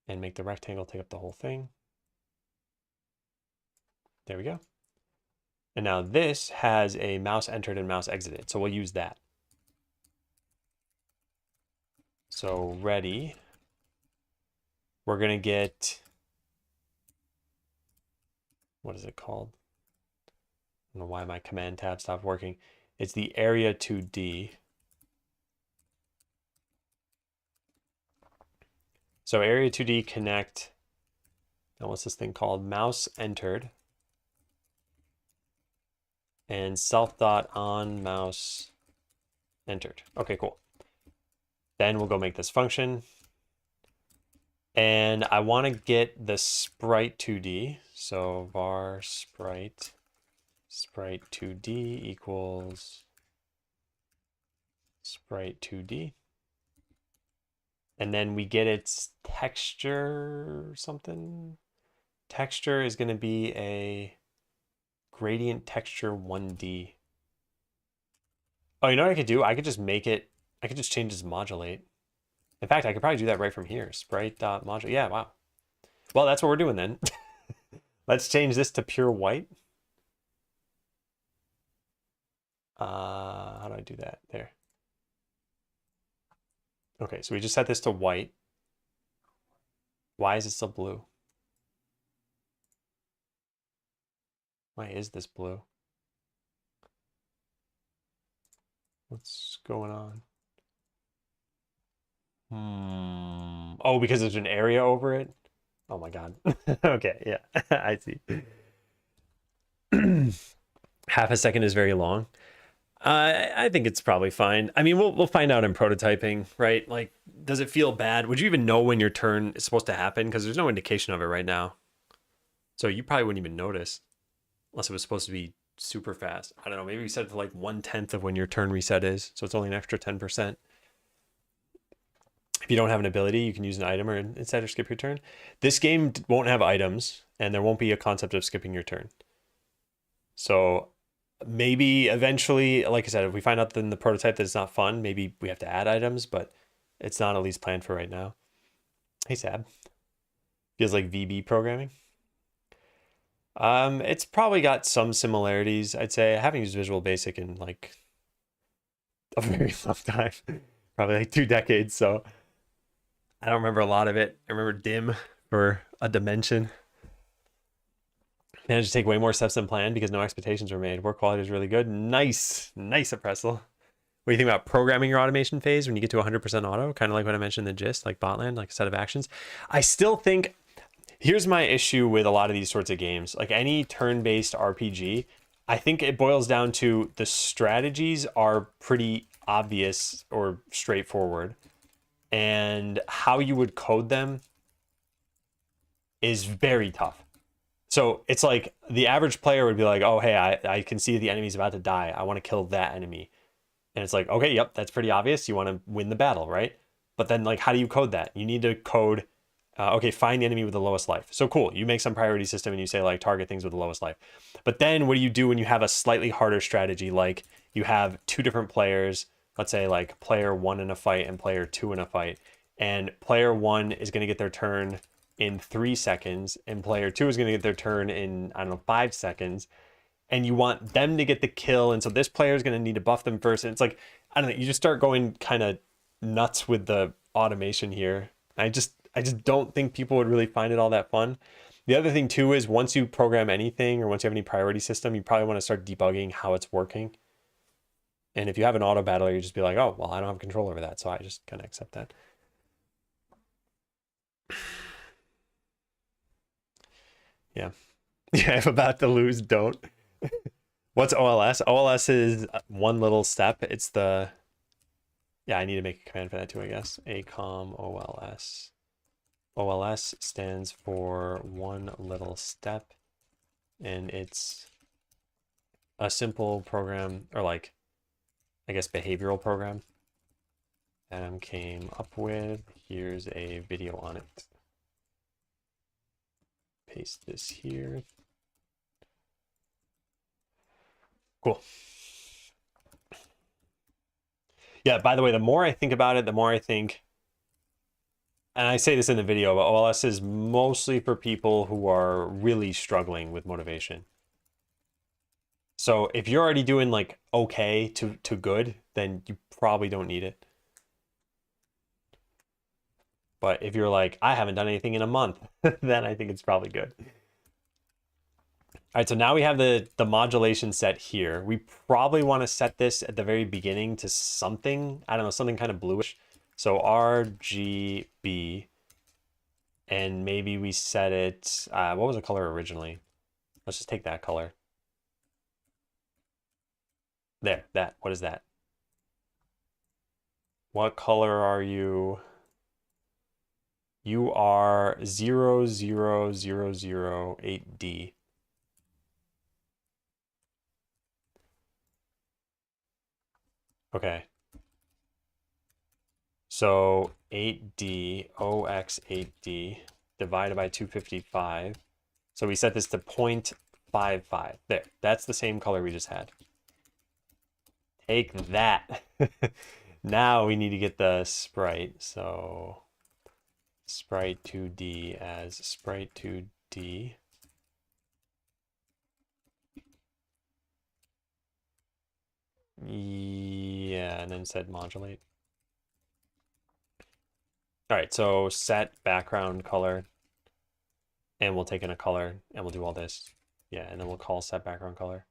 And make the rectangle take up the whole thing. There we go. And now this has a mouse entered and mouse exited. So we'll use that. So ready. We're going to get, what is it called? I don't know why my command tab stopped working. It's the area 2D. So area 2D connect, now what's this thing called? Mouse entered. And self dot on mouse entered. Okay, cool. Then we'll go make this function. And I want to get the sprite 2D. So var sprite 2D equals sprite 2D. And then we get its texture something. Texture is going to be a gradient texture 1D. Oh, you know what I could do? I could just make it, I could just change this modulate. In fact, I could probably do that right from here. Sprite.modulate. Yeah, wow. Well, that's what we're doing then. Let's change this to pure white. How do I do that? There. Okay, so we just set this to white. Why is it still blue? Why is this blue? What's going on? Oh, because there's an area over it? Oh my God. Okay, yeah, I see. Half a second is very long. I think it's probably fine. I mean, we'll find out in prototyping, right? Like, does it feel bad? Would you even know when your turn is supposed to happen? Because there's no indication of it right now. So you probably wouldn't even notice unless it was supposed to be super fast. I don't know. Maybe we set it to like 1/10 of when your turn reset is. So it's only an extra 10%. If you don't have an ability, you can use an item or instead or skip your turn. This game won't have items and there won't be a concept of skipping your turn. So maybe eventually, like I said, if we find out in the prototype that it's not fun, maybe we have to add items, but it's not at least planned for right now. Hey, Sab. Feels like VB programming. It's probably got some similarities. I'd say I haven't used Visual Basic in like a very long time, probably like 2 decades. So I don't remember a lot of it. I remember dim for a dimension. Managed to take way more steps than planned because no expectations were made. Work quality is really good. Nice Appraisal. What do you think about programming your automation phase when you get to 100% auto? Kind of like what I mentioned in the gist, like Botland, like a set of actions. I still think, here's my issue with a lot of these sorts of games. Like any turn-based RPG, I think it boils down to the strategies are pretty obvious or straightforward. And how you would code them is very tough. So it's like the average player would be like, oh, hey, I can see the enemy's about to die. I want to kill that enemy. And it's like, okay, yep, that's pretty obvious. You want to win the battle, right? But then like, how do you code that? You need to code, okay, find the enemy with the lowest life. So cool, you make some priority system and you say like target things with the lowest life. But then what do you do when you have a slightly harder strategy? Like you have 2 different players, let's say like player 1 in a fight and player 2 in a fight. And player 1 is going to get their turn in 3 seconds and player 2 is going to get their turn in, I don't know, 5 seconds. And you want them to get the kill. And so this player is going to need to buff them first. And it's like, I don't know, you just start going kind of nuts with the automation here. I just don't think people would really find it all that fun. The other thing too is once you program anything or once you have any priority system, you probably want to start debugging how it's working. And if you have an auto battler, you just be like, oh, well, I don't have control over that. So I just kind of accept that. Yeah. Yeah, if about to lose, don't. What's OLS? OLS is one little step. It's the, yeah, I need to make a command for that too, I guess. ACOM OLS. OLS stands for one little step. And it's a simple program, or like, I guess, behavioral program Adam came up with. Here's a video on it. Paste this here. Cool. Yeah, by the way, the more I think about it, the more I think, and I say this in the video, but OLS is mostly for people who are really struggling with motivation. So if you're already doing like okay to good, then you probably don't need it. But if you're like, I haven't done anything in a month, then I think it's probably good. All right, so now we have the modulation set here. We probably want to set this at the very beginning to something, I don't know, something kind of bluish. So RGB, And maybe we set it, what was the color originally? Let's just take that color. There, that, what is that? What color are you? You are 00008D. Okay. So 8D, OX8D divided by 255. So we set this to 0.55. There, that's the same color we just had. Take that. Now we need to get the sprite. So sprite 2D as sprite 2D. Yeah, and then set modulate. All right, so set background color, and we'll take in a color, and we'll do all this. Yeah, and then we'll call set background color.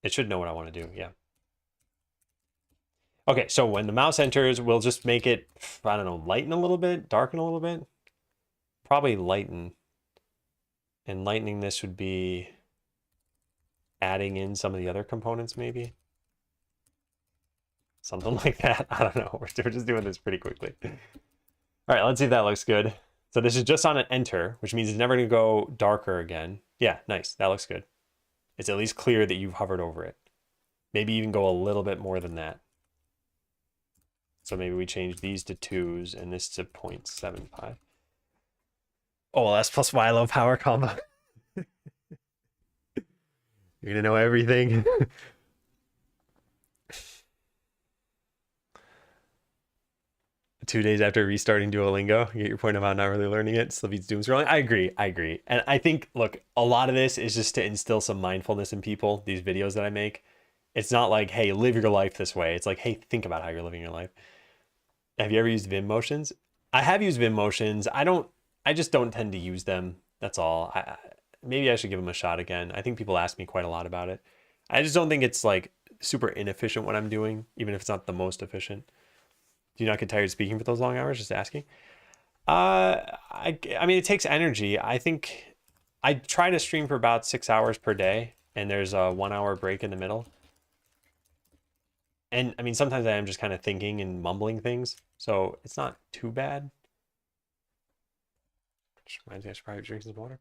It should know what I want to do, yeah. Okay, so when the mouse enters, we'll just make it, I don't know, lighten a little bit, darken a little bit. Probably lighten. And lightening this would be adding in some of the other components, maybe. Something like that. I don't know. We're just doing this pretty quickly. All right, let's see if that looks good. So this is just on an enter, which means it's never going to go darker again. Yeah, nice. That looks good. It's at least clear that you've hovered over it. Maybe even go a little bit more than that. So maybe we change these to 2s and this to 0.75. Oh, well, S plus Y low power combo. You're going to know everything. 2 days after restarting Duolingo, you get your point about not really learning it. Still beats doom scrolling. I agree. And I think, look, a lot of this is just to instill some mindfulness in people, these videos that I make. It's not like, hey, live your life this way. It's like, hey, think about how you're living your life. Have you ever used Vim motions? I have used Vim motions. I just don't tend to use them. That's all. Maybe I should give them a shot again. I think people ask me quite a lot about it. I just don't think it's like super inefficient what I'm doing, even if it's not the most efficient. Do you not get tired of speaking for those long hours? Just asking. I mean, it takes energy. I think I try to stream for about 6 hours per day, and there's a 1 hour break in the middle. And I mean, sometimes I am just kind of thinking and mumbling things, so it's not too bad. Which reminds me, I should probably drink some water.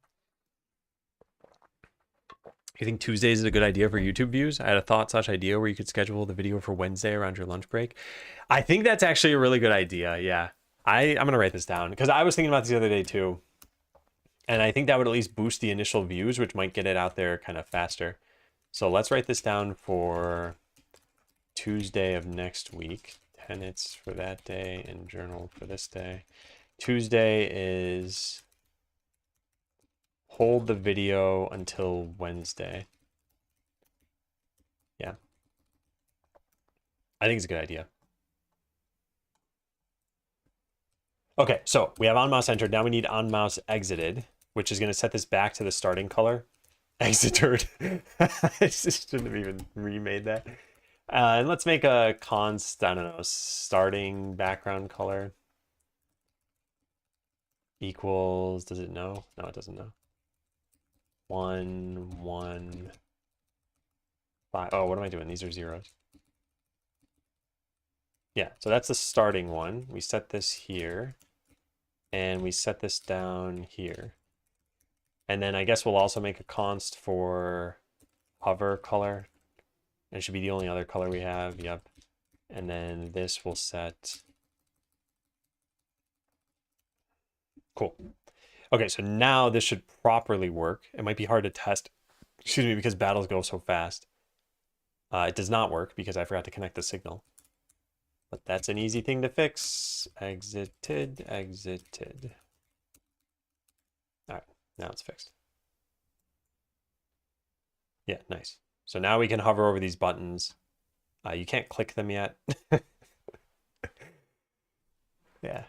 You think Tuesdays is a good idea for YouTube views? I had a thought/idea where you could schedule the video for Wednesday around your lunch break. I think that's actually a really good idea. Yeah, I'm gonna write this down because I was thinking about this the other day too, and I think that would at least boost the initial views, which might get it out there kind of faster. So let's write this down for Tuesday of next week. Tenets for that day and journal for this day. Tuesday is hold the video until Wednesday. Yeah. I think it's a good idea. Okay, so we have on mouse entered. Now we need on mouse exited, which is going to set this back to the starting color. Exited. I just shouldn't have even remade that. And let's make a const, I don't know, starting background color equals, does it know? No, it doesn't know. 1, 1, 5. Oh, what am I doing? These are zeros. Yeah, so that's the starting one. We set this here, and we set this down here. And then I guess we'll also make a const for hover color. It should be the only other color we have. Yep. And then this will set. Cool. Okay, so now this should properly work. It might be hard to test, excuse me, because battles go so fast. It does not work because I forgot to connect the signal. But that's an easy thing to fix. Exited, exited. All right, now it's fixed. Yeah, nice. So now we can hover over these buttons. You can't click them yet. Yeah.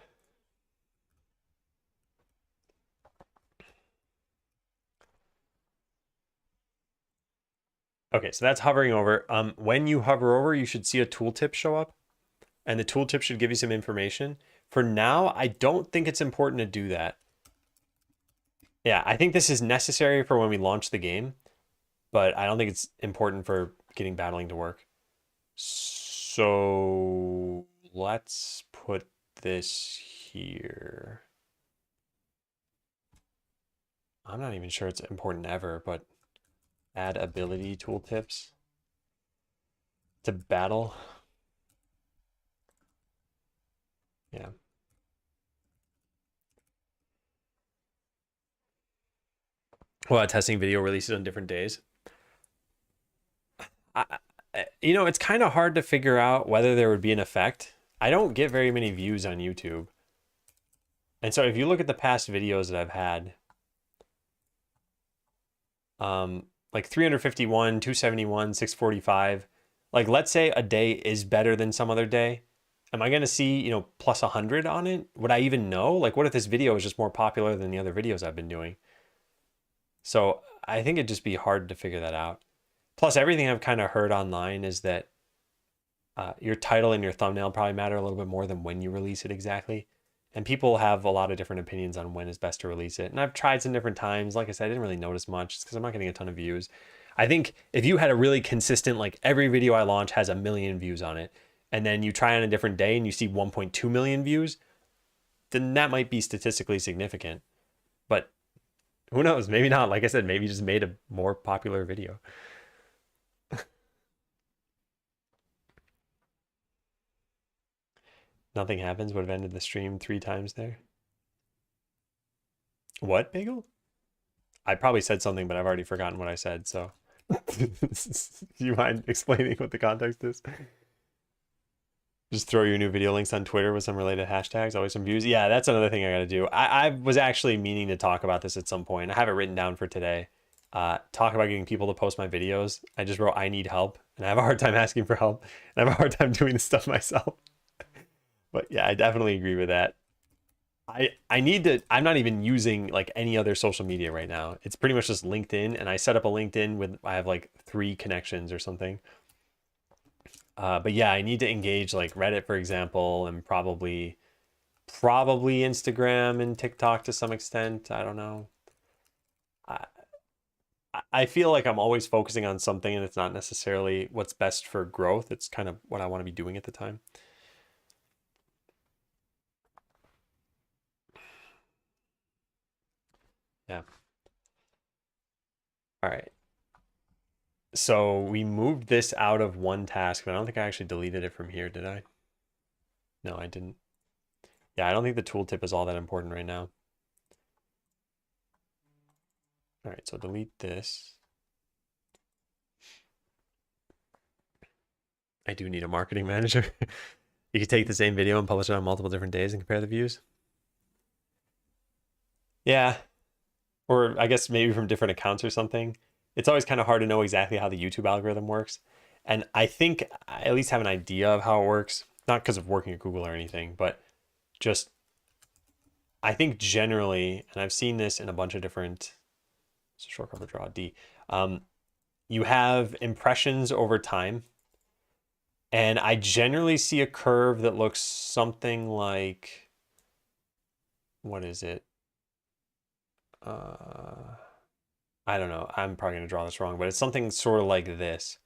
Okay, so that's hovering over. When you hover over, you should see a tooltip show up. And the tooltip should give you some information. for now, I don't think it's important to do that. Yeah, I think this is necessary for when we launch the game, but I don't think it's important for getting battling to work. So let's put this here. I'm not even sure it's important ever, but add ability tooltips to battle. Yeah. Well, testing video releases on different days. You know, it's kind of hard to figure out whether there would be an effect. I don't get very many views on YouTube. And so if you look at the past videos that I've had, like 351, 271, 645, like let's say a day is better than some other day. Am I going to see, you know, plus 100 on it? Would I even know? Like, what if this video is just more popular than the other videos I've been doing? So I think it'd just be hard to figure that out. Plus, everything I've kind of heard online is that your title and your thumbnail probably matter a little bit more than when you release it exactly. And people have a lot of different opinions on when is best to release it. And I've tried some different times. Like I said, I didn't really notice much because I'm not getting a ton of views. I think if you had a really consistent, like every video I launch has 1 million views on it, and then you try on a different day and you see 1.2 million views, then that might be statistically significant. But who knows? Maybe not. Like I said, maybe you just made a more popular video. Nothing happens. Would have ended the stream 3 times there. What, Bagel? I probably said something, but I've already forgotten what I said, so. Do you mind explaining what the context is? Just throw your new video links on Twitter with some related hashtags, always some views. Yeah, that's another thing I gotta do. I was actually meaning to talk about this at some point. I have it written down for today. Talk about getting people to post my videos. I just wrote, I need help, and I have a hard time asking for help, and I have a hard time doing this stuff myself. But yeah, I definitely agree with that. I need to, I'm not even using like any other social media right now. It's pretty much just LinkedIn, and I set up a LinkedIn with, I have like 3 connections or something. But yeah, I need to engage like Reddit, for example, and probably Instagram and TikTok to some extent. I don't know. I, I feel like I'm always focusing on something and it's not necessarily what's best for growth. It's kind of what I want to be doing at the time. Yeah. All right. So we moved this out of one task, but I don't think I actually deleted it from here, did I? No, I didn't. Yeah, I don't think the tooltip is all that important right now. All right, so delete this. I do need a marketing manager. You could take the same video and publish it on multiple different days and compare the views. Yeah. Or I guess maybe from different accounts or something. It's always kind of hard to know exactly how the YouTube algorithm works. And I think I at least have an idea of how it works, not because of working at Google or anything, but just I think generally, and I've seen this in a bunch of different, it's a shortcut for draw D. You have impressions over time. And I generally see a curve that looks something like, what is it? I don't know. I'm probably going to draw this wrong, but it's something sort of like this,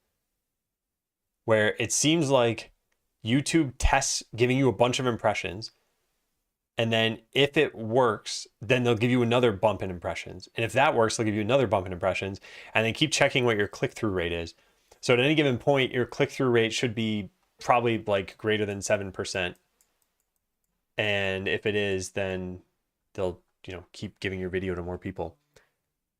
where it seems like YouTube tests giving you a bunch of impressions. And then if it works, then they'll give you another bump in impressions. And if that works, they'll give you another bump in impressions. And then keep checking what your click-through rate is. So at any given point, your click-through rate should be probably like greater than 7%. And if it is, then they'll, you know, keep giving your video to more people.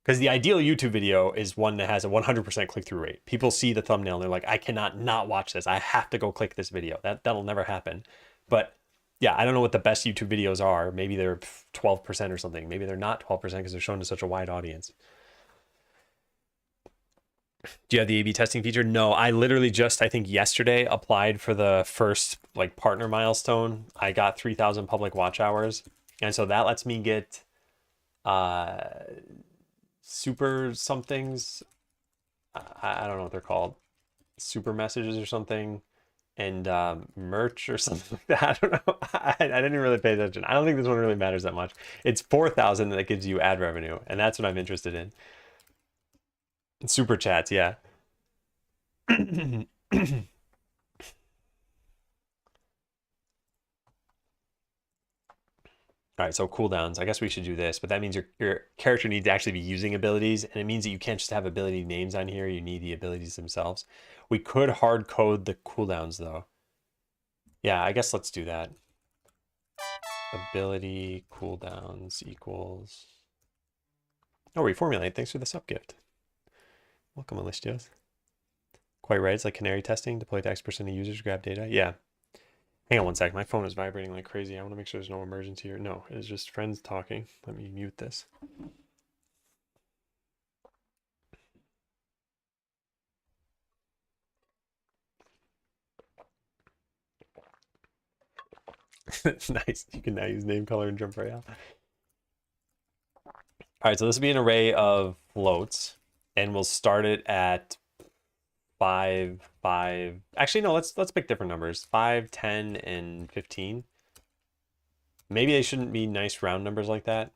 Because the ideal YouTube video is one that has a 100% click-through rate. People see the thumbnail and they're like, I cannot not watch this. I have to go click this video. That'll never happen. But yeah, I don't know what the best YouTube videos are. Maybe they're 12% or something. Maybe they're not 12% because they're shown to such a wide audience. Do you have the A/B testing feature? No, I literally just, I think yesterday, applied for the first like partner milestone. I got 3,000 public watch hours. And so that lets me get super somethings. I don't know what they're called. Super messages or something and merch or something like that. I don't know. I didn't really pay attention. I don't think this one really matters that much. It's 4,000 that gives you ad revenue, and that's what I'm interested in. Super chats, yeah. All right, so cooldowns. I guess we should do this, but that means your character needs to actually be using abilities, and it means that you can't just have ability names on here. You need the abilities themselves. We could hard code the cooldowns though. Yeah, I guess let's do that. Ability cooldowns equals. Oh, reformulate. Thanks for the sub gift. Welcome, Alicios. Quite right. It's like canary testing. Deploy to X% of users, grab data. Yeah. Hang on one sec. My phone is vibrating like crazy. I want to make sure there's no emergency here. No, it's just friends talking. Let me mute this. Nice. You can now use name, color, and jump right out. All right, so this will be an array of floats, and we'll start it at 5, 5. Actually, no, let's pick different numbers. 5, 10, and 15. Maybe they shouldn't be nice round numbers like that.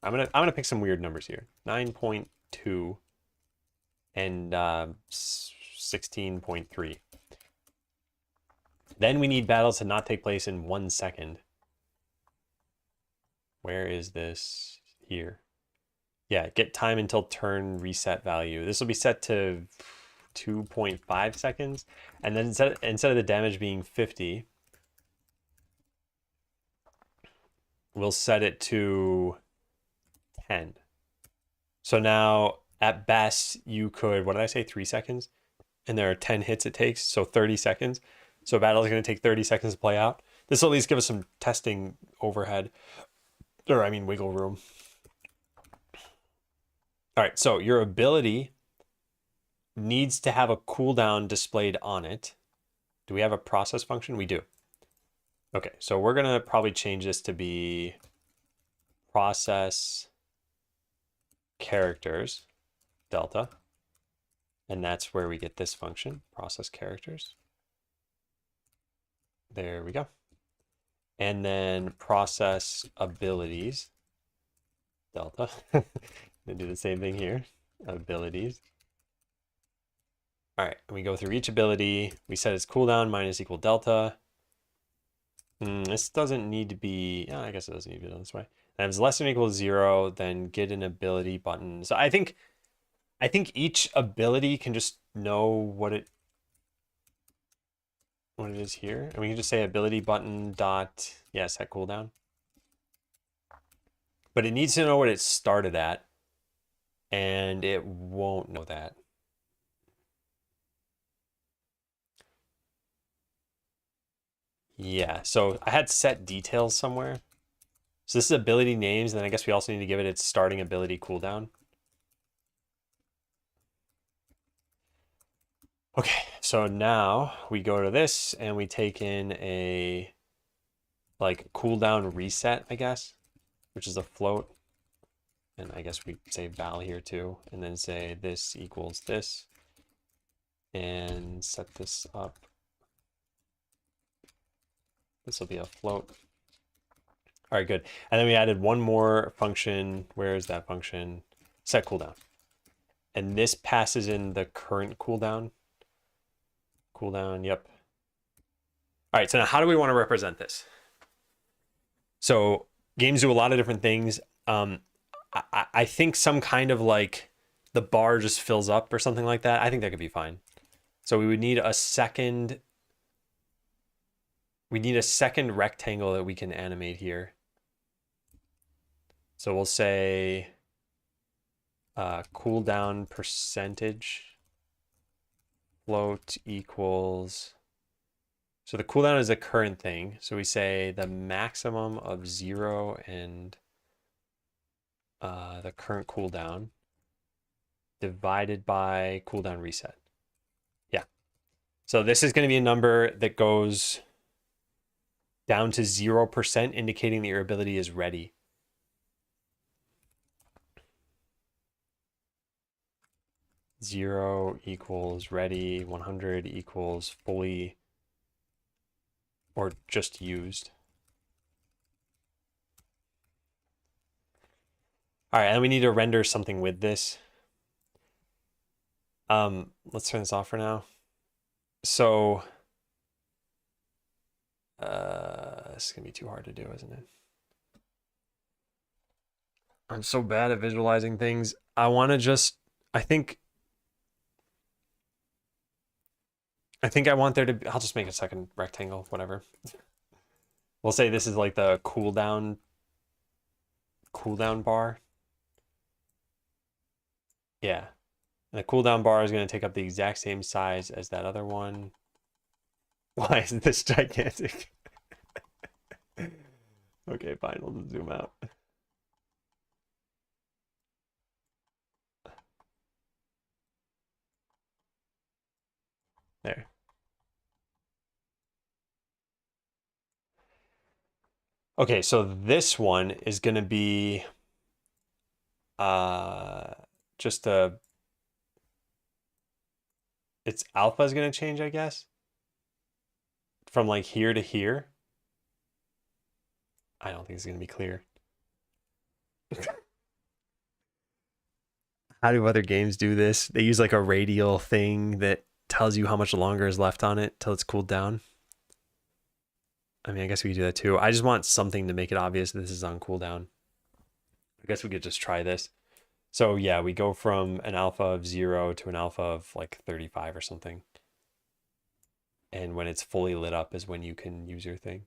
I'm gonna pick some weird numbers here. 9.2 and 16.3. Then we need battles to not take place in 1 second. Where is this? Here. Yeah, get time until turn reset value. This will be set to 2.5 seconds. And then instead of the damage being 50, we'll set it to 10. So now at best you could, what did I say, 3 seconds? And there are 10 hits it takes, so 30 seconds. So a battle is going to take 30 seconds to play out. This will at least give us some testing overhead, or I mean wiggle room. All right, so your ability needs to have a cooldown displayed on it. Do we have a process function? We do. Okay, so we're going to probably change this to be process characters delta. And that's where we get this function, process characters. There we go. And then process abilities delta. They do the same thing here, abilities. All right, and we go through each ability. We set its cooldown minus equal delta. This doesn't need to be, I guess it doesn't need to be done this way. And if it's less than or equal to 0, then get an ability button. So I think each ability can just know what it is here. And we can just say ability button dot, set cooldown. But it needs to know what it started at. And it won't know that. Yeah, so I had set details somewhere. So this is ability names, and then I guess we also need to give it its starting ability cooldown. Okay, so now we go to this and we take in a like cooldown reset, I guess, which is a float. And I guess we say val here too, and then say this equals this, and set this up. This will be a float. All right, good. And then we added one more function. Where is that function? Set cooldown. And this passes in the current cooldown. Cooldown, yep. All right, so now how do we want to represent this? So games do a lot of different things. I think some kind of like the bar just fills up or something like that. I think that could be fine. So we would need a second. We need a second rectangle that we can animate here. So we'll say cooldown percentage float equals. So the cooldown is the current thing. So we say the maximum of 0 and the current cooldown divided by cooldown reset. Yeah. So this is going to be a number that goes down to 0%, indicating that your ability is ready. Zero equals ready, 100 equals fully or just used. All right, and we need to render something with this. Let's turn this off for now. So, this is gonna be too hard to do, isn't it? I'm so bad at visualizing things. I want to just, I think I want there to be, I'll just make a second rectangle, whatever. We'll say this is like the cooldown bar. Yeah. And the cooldown bar is going to take up the exact same size as that other one. Why is this gigantic? Okay, fine. We'll just zoom out. There. Okay, so this one is going to be just its alpha is going to change, I guess, from like here to here. I don't think it's going to be clear. How do other games do this? They use like a radial thing that tells you how much longer is left on it till it's cooled down. I mean, I guess we could do that too. I just want something to make it obvious this is on cooldown. I guess we could just try this. So yeah, we go from an alpha of 0 to an alpha of like 35 or something. And when it's fully lit up is when you can use your thing.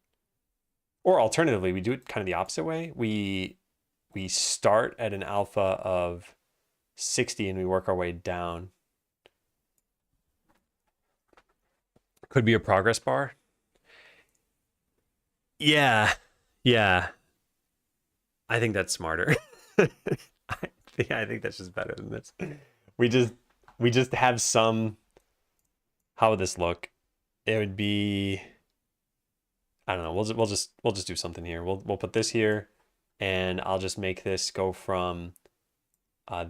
Or alternatively, we do it kind of the opposite way. We start at an alpha of 60 and we work our way down. Could be a progress bar. Yeah. Yeah. I think that's smarter. I think that's just better than this. We just have some. How would this look? It would be, I don't know. We'll just do something here. We'll put this here, and I'll just make this go from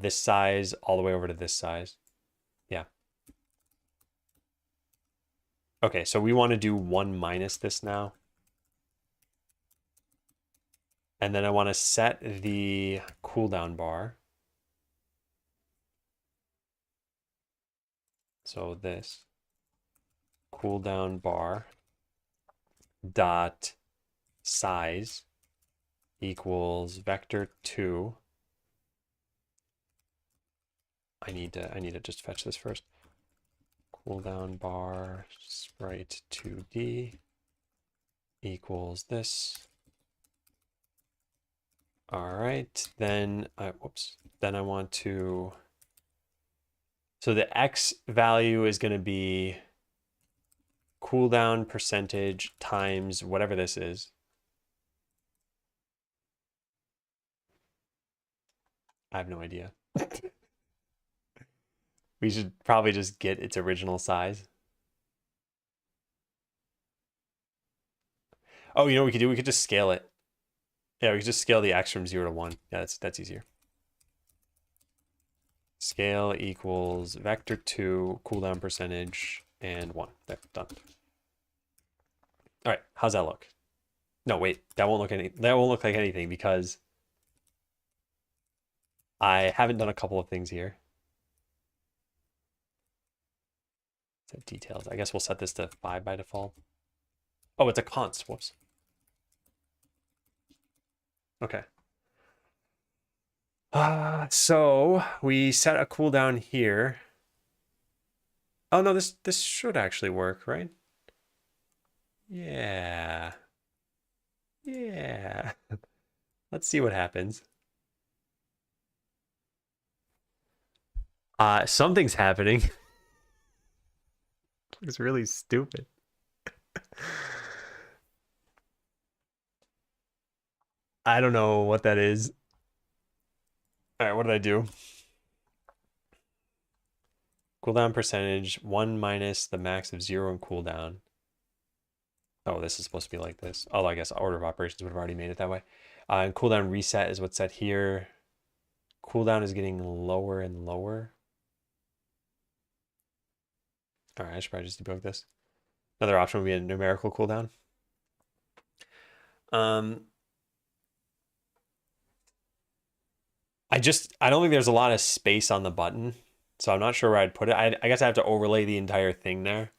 this size all the way over to this size. Yeah. Okay, so we want to do 1 minus this now. And then I want to set the cooldown bar. So this cooldown bar dot size equals vector 2. I need to just fetch this first. Cooldown bar sprite 2D equals this. All right, then then I want to, so the X value is going to be cooldown percentage times whatever this is. I have no idea. We should probably just get its original size. Oh, you know what we could do? We could just scale it. Yeah, we could just scale the X from 0 to 1. Yeah, that's easier. Scale equals vector 2, cooldown percentage, and 1. There, done. All right, how's that look? No, wait, that won't look like anything because I haven't done a couple of things here. Set details. I guess we'll set this to 5 by default. Oh, it's a const. Whoops. Okay. So we set a cooldown here. Oh no, this should actually work, right? Yeah. Yeah. Let's see what happens. Something's happening. Looks really stupid. I don't know what that is. All right, what did I do? Cooldown percentage, 1 minus the max of 0 in cooldown. Oh, this is supposed to be like this. Oh, I guess order of operations would have already made it that way. And cooldown reset is what's set here. Cooldown is getting lower and lower. All right, I should probably just debug this. Another option would be a numerical cooldown. I don't think there's a lot of space on the button, so I'm not sure where I'd put it. I guess I have to overlay the entire thing there.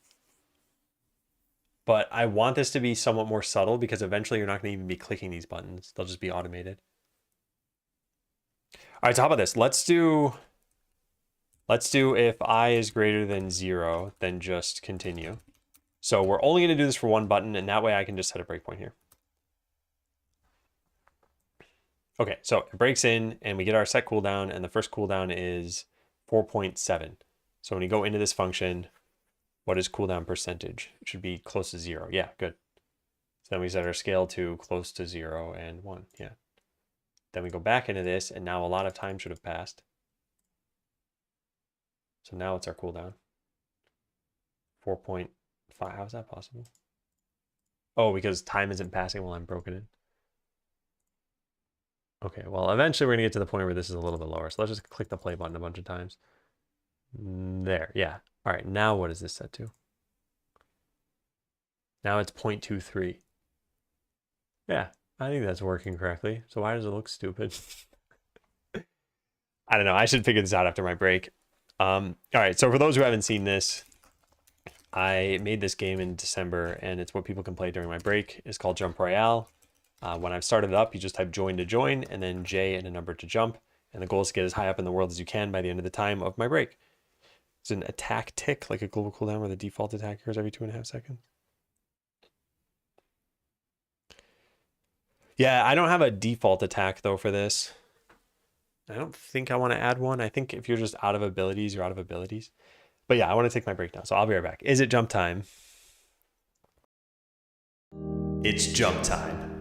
But I want this to be somewhat more subtle because eventually you're not going to even be clicking these buttons. They'll just be automated. All right, so how about this? Let's do if I is greater than 0, then just continue. So we're only going to do this for one button, and that way I can just set a breakpoint here. Okay, so it breaks in, and we get our set cooldown, and the first cooldown is 4.7. So when you go into this function, what is cooldown percentage? It should be close to 0. Yeah, good. So then we set our scale to close to 0 and 1. Yeah. Then we go back into this, and now a lot of time should have passed. So now it's our cooldown. 4.5. How is that possible? Oh, because time isn't passing while I'm broken in. Okay, well, eventually we're going to get to the point where this is a little bit lower. So let's just click the play button a bunch of times. There, yeah. All right, now what is this set to? Now it's 0.23. Yeah, I think that's working correctly. So why does it look stupid? I don't know. I should figure this out after my break. All right, so for those who haven't seen this, I made this game in December, and it's what people can play during my break. It's called Jump Royale. When I've started it up, you just type join to join, and then J and a number to jump. And the goal is to get as high up in the world as you can by the end of the time of my break. It's an attack tick, like a global cooldown where the default attack occurs every 2.5 seconds. Yeah, I don't have a default attack, though, for this. I don't think I want to add one. I think if you're just out of abilities, you're out of abilities. But yeah, I want to take my break now, so I'll be right back. Is it jump time? It's jump time.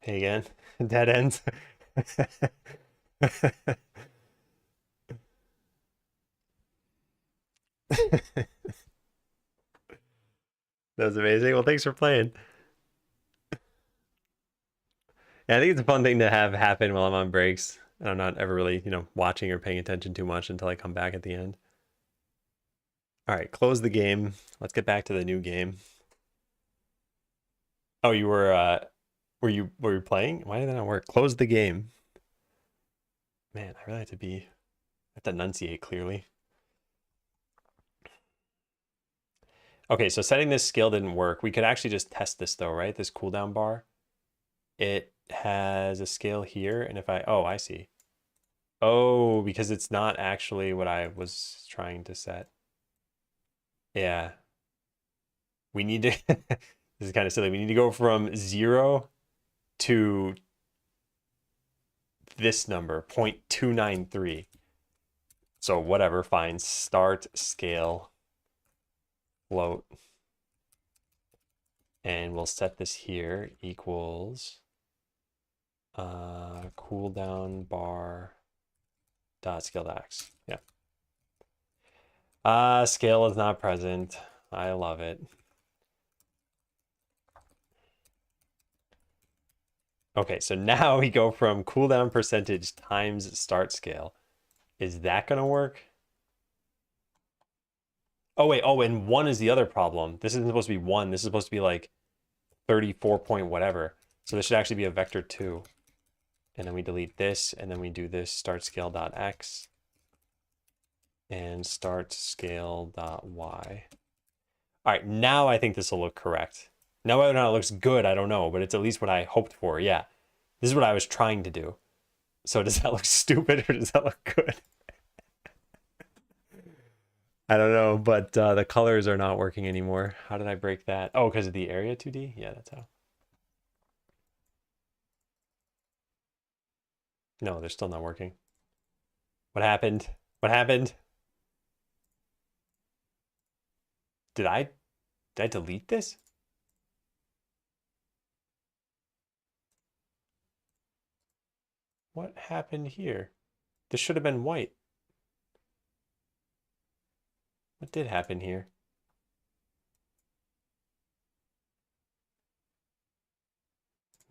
Hey again. Dead ends. That was amazing. Well, thanks for playing. Yeah, I think it's a fun thing to have happen while I'm on breaks. And I'm not ever really, watching or paying attention too much until I come back at the end. All right, close the game. Let's get back to the new game. Oh, you were you playing? Why did that not work? Close the game. Man, I really have to enunciate clearly. Okay, so setting this skill didn't work. We could actually just test this though, right? This cooldown bar. It has a scale here, and oh, I see. Oh, because it's not actually what I was trying to set. Yeah. We need to, this is kind of silly. We need to go from 0 to this number, 0.293. So whatever, fine. Start scale float. And we'll set this here equals cooldown bar dot scale x. Yeah. Scale is not present. I love it. Okay, so now we go from cooldown percentage times start scale. Is that gonna work? Oh wait, oh, and 1 is the other problem. This isn't supposed to be 1. This is supposed to be like 34 point whatever. So this should actually be a vector 2. And then we delete this, and then we do this start scale dot x and start scale dot y. All right, now I think this will look correct. Now whether or not it looks good, I don't know, but it's at least what I hoped for. Yeah, this is what I was trying to do. So does that look stupid or does that look good? I don't know, but the colors are not working anymore. How did I break that? Oh, because of the area 2D? Yeah, that's how. No, they're still not working. What happened? What happened? Did I delete this? What happened here? This should have been white. What did happen here?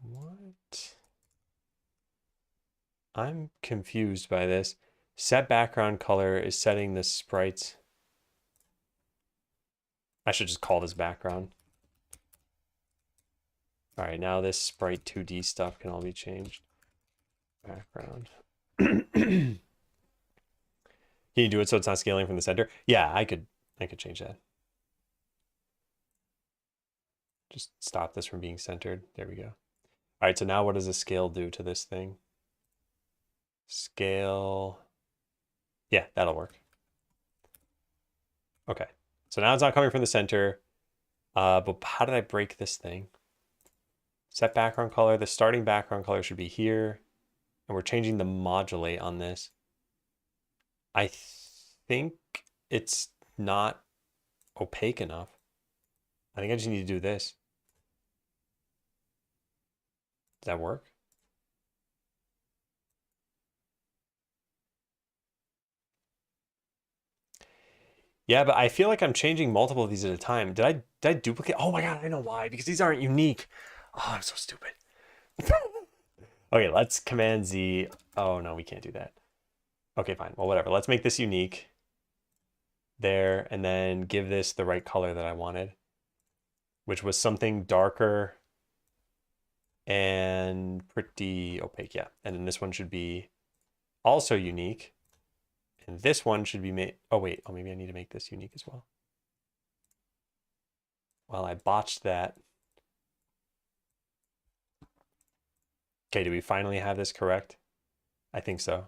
What? I'm confused by this. Set background color is setting the sprites. I should just call this background. All right, now this sprite 2D stuff can all be changed. Background. Can you do it so it's not scaling from the center? Yeah, I could change that. Just stop this from being centered. There we go. All right, so now what does the scale do to this thing? Scale. Yeah, that'll work. Okay, so now it's not coming from the center. But how did I break this thing? Set background color. The starting background color should be here. And we're changing the modulate on this. I think it's not opaque enough. I think I just need to do this. Does that work? Yeah, but I feel like I'm changing multiple of these at a time. Did I duplicate? Oh my God, I know why. Because these aren't unique. Oh, I'm so stupid. Okay, let's Command Z. Oh no, we can't do that. Okay, fine. Well, whatever. Let's make this unique. There, and then give this the right color that I wanted, which was something darker and pretty opaque. Yeah, and then this one should be also unique. And this one should be made. Oh, wait. Oh, maybe I need to make this unique as well. Well, I botched that. Okay, do we finally have this correct? I think so.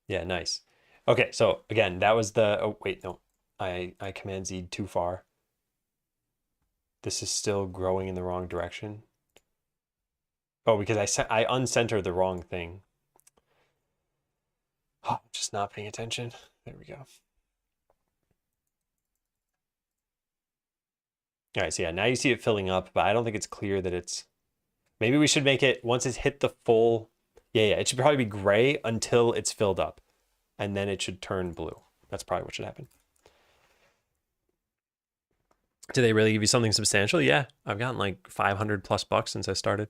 Yeah, nice. Okay, so again, that was the. Oh, wait, no. I Command Z too far. This is still growing in the wrong direction. Oh, because I uncentered the wrong thing. Oh, just not paying attention. There we go. All right, so yeah, now you see it filling up, but I don't think it's clear that it's, maybe we should make it, once it's hit the full, yeah, it should probably be gray until it's filled up, and then it should turn blue. That's probably what should happen. Do they really give you something substantial? Yeah, I've gotten like 500 plus bucks since I started.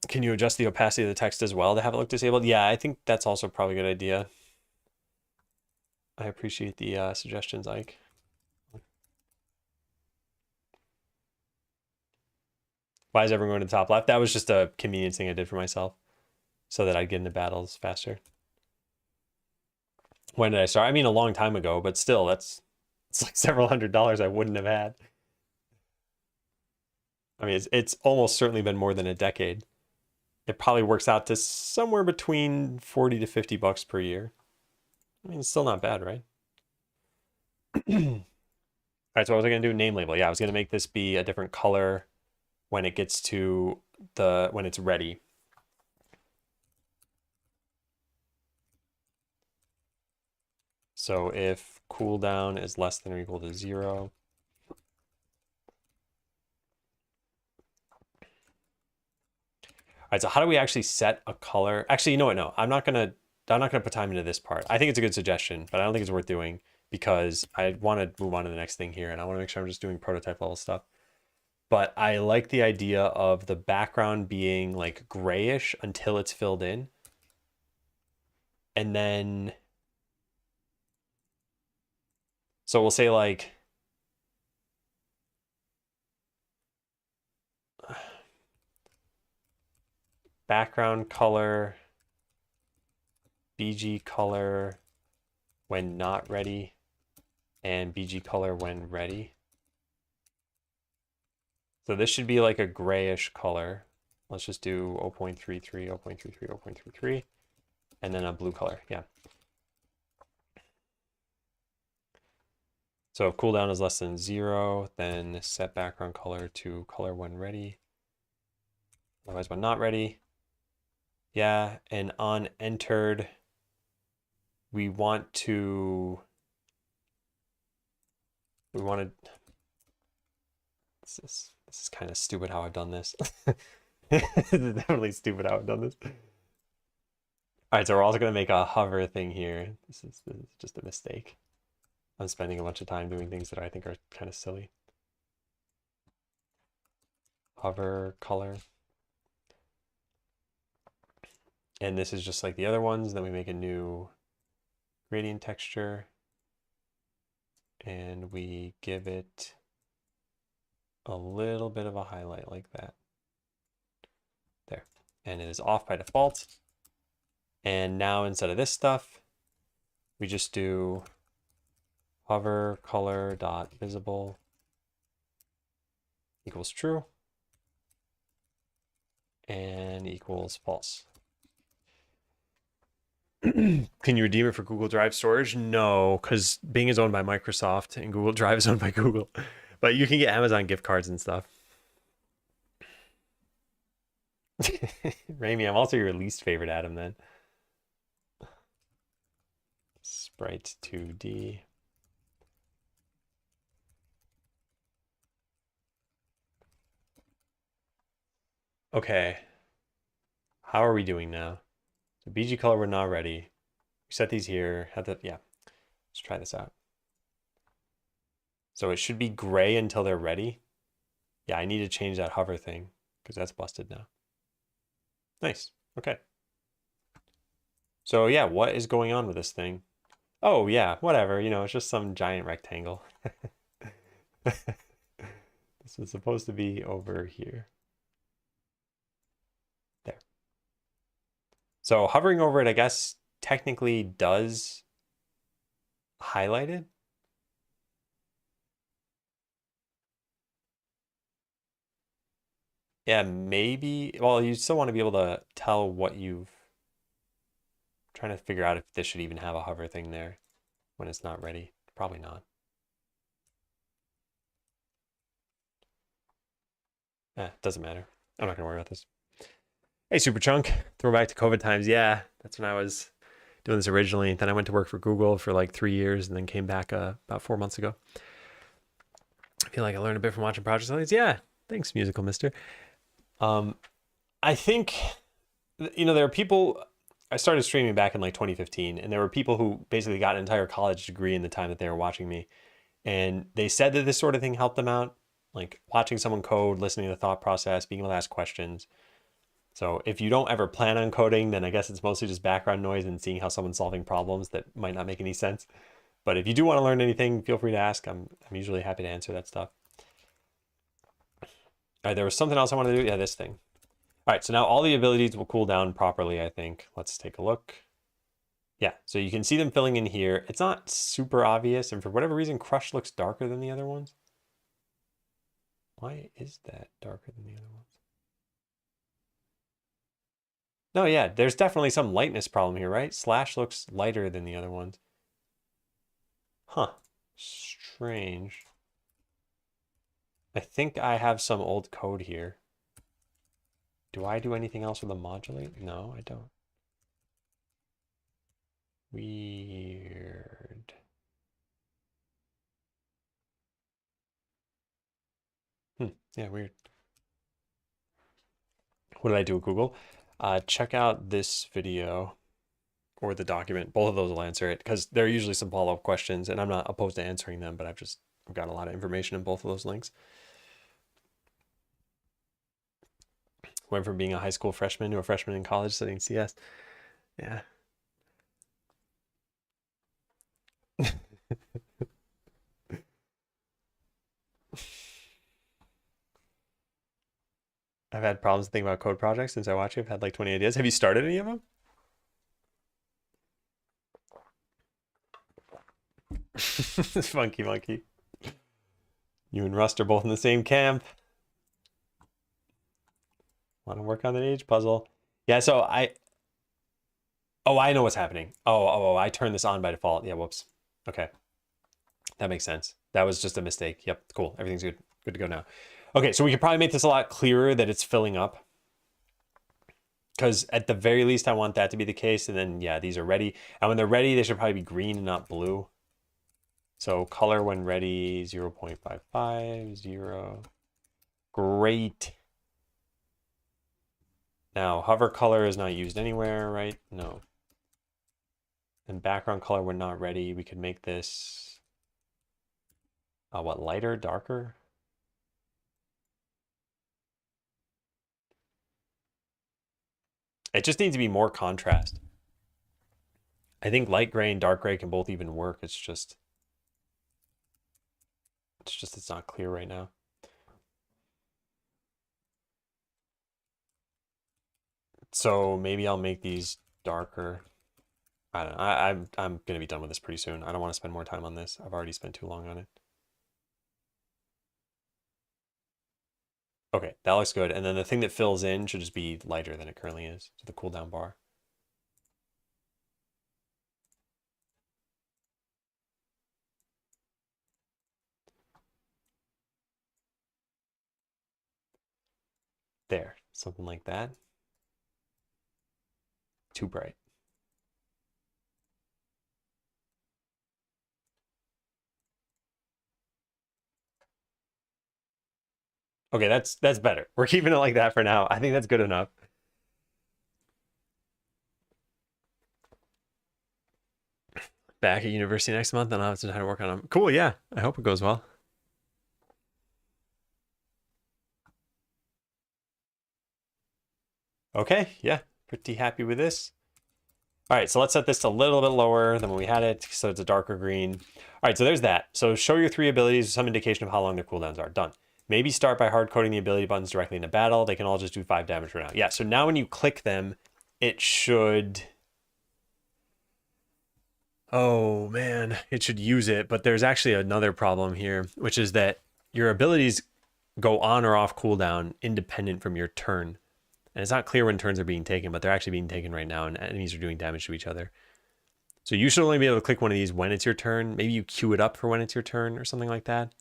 Can you adjust the opacity of the text as well to have it look disabled? Yeah, I think that's also probably a good idea. I appreciate the suggestions, Ike. Why is everyone going to the top left? That was just a convenience thing I did for myself so that I'd get into battles faster. When did I start? I mean, a long time ago, but still, it's like several $100s I wouldn't have had. I mean, it's almost certainly been more than a decade. It probably works out to somewhere between 40 to 50 bucks per year. I mean, it's still not bad, right? All right, so what was I going to do? Name label. Yeah, I was going to make this be a different color when it gets to when it's ready. So if cooldown is less than or equal to 0, all right, so how do we actually set a color? Actually, you know what? No, I'm not gonna put time into this part. I think it's a good suggestion, but I don't think it's worth doing because I want to move on to the next thing here, and I want to make sure I'm just doing prototype level stuff. But I like the idea of the background being like grayish until it's filled in. And then, so we'll say like, background color, BG color when not ready, and BG color when ready. So this should be like a grayish color. Let's just do 0.33, 0.33, 0.33, and then a blue color. Yeah. So if cooldown is less than 0, then set background color to color when ready. Otherwise, when not ready. Yeah, and on entered, we want to, this is kind of stupid how I've done this. This is definitely stupid how I've done this. All right, so we're also going to make a hover thing here. This is just a mistake. I'm spending a bunch of time doing things that I think are kind of silly. Hover color. And this is just like the other ones. Then we make a new gradient texture. And we give it a little bit of a highlight like that. There. And it is off by default. And now instead of this stuff, we just do hover color dot visible equals true and equals false. Can you redeem it for Google Drive storage? No, because Bing is owned by Microsoft and Google Drive is owned by Google. But you can get Amazon gift cards and stuff. Rami, I'm also your least favorite Adam then. Sprite 2D. Okay. How are we doing now? So BG color, we're not ready. We set these here. Yeah. Let's try this out. So it should be gray until they're ready. Yeah, I need to change that hover thing because that's busted now. Nice. Okay. So yeah, what is going on with this thing? Oh yeah, whatever. You know, it's just some giant rectangle. This was supposed to be over here. There. So hovering over it, I guess, technically does highlight it. Yeah, maybe. Well, you still want to be able to tell what you've... I'm trying to figure out if this should even have a hover thing there when it's not ready. Probably not. Doesn't matter. I'm not gonna worry about this. Hey, Super Chunk. Throwback to COVID times. Yeah, that's when I was doing this originally. Then I went to work for Google for like 3 years and then came back about 4 months ago. I feel like I learned a bit from watching Project Ascendants. Yeah, thanks, musical mister. I think, there are people, I started streaming back in like 2015, and there were people who basically got an entire college degree in the time that they were watching me. And they said that this sort of thing helped them out, like watching someone code, listening to the thought process, being able to ask questions. So if you don't ever plan on coding, then I guess it's mostly just background noise and seeing how someone's solving problems that might not make any sense. But if you do want to learn anything, feel free to ask. I'm usually happy to answer that stuff. All right, there was something else I wanted to do. Yeah, this thing. All right, so now all the abilities will cool down properly, I think. Let's take a look. Yeah, so you can see them filling in here. It's not super obvious, and for whatever reason, Crush looks darker than the other ones. Why is that darker than the other ones? No, yeah, there's definitely some lightness problem here, right? Slash looks lighter than the other ones. Huh, strange. I think I have some old code here. Do I do anything else with the modulate? No, I don't. Weird. Yeah, weird. What did I do with Google? Check out this video or the document. Both of those will answer it because there are usually some follow-up questions, and I'm not opposed to answering them, but I've got a lot of information in both of those links. Went from being a high school freshman to a freshman in college studying CS. Yeah. I've had problems thinking about code projects since I watched you. I've had like 20 ideas. Have you started any of them? Funky monkey. You and Rust are both in the same camp. Want to work on the age puzzle? Yeah, so Oh, I know what's happening. Oh, I turned this on by default. Yeah, whoops. Okay. That makes sense. That was just a mistake. Yep, cool. Everything's good. Good to go now. Okay, so we could probably make this a lot clearer that it's filling up. Because at the very least, I want that to be the case. And then, yeah, these are ready. And when they're ready, they should probably be green and not blue. So color when ready, 0.55, 0. Great. Now, hover color is not used anywhere, right? No. And background color when not ready, we could make this, what, lighter, darker? It just needs to be more contrast. I think light gray and dark gray can both even work. It's not clear right now. So maybe I'll make these darker. I don't know. I'm gonna be done with this pretty soon. I don't want to spend more time on this. I've already spent too long on it. Okay, that looks good. And then the thing that fills in should just be lighter than it currently is. So the cooldown bar. There, something like that. Too bright. Okay, that's better. We're keeping it like that for now. I think that's good enough. Back at university next month, and I'll have to try to work on them. Cool, yeah. I hope it goes well. Okay, yeah. Pretty happy with this. All right, so let's set this a little bit lower than when we had it, so it's a darker green. All right, so there's that. So show your 3 abilities with some indication of how long their cooldowns are. Done. Maybe start by hard coding the ability buttons directly into battle. They can all just do 5 damage for now. Yeah, so now when you click them, it should... Oh, man, it should use it, but there's actually another problem here, which is that your abilities go on or off cooldown independent from your turn. And it's not clear when turns are being taken, but they're actually being taken right now, and enemies are doing damage to each other. So you should only be able to click one of these when it's your turn. Maybe you queue it up for when it's your turn or something like that.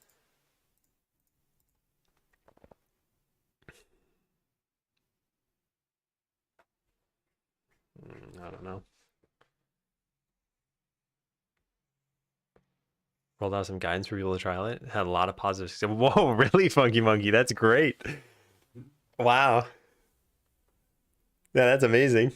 I don't know. Rolled out some guidance for people to trial it. Had a lot of positive success. Whoa, really, Funky Monkey? That's great. Wow. Yeah, that's amazing.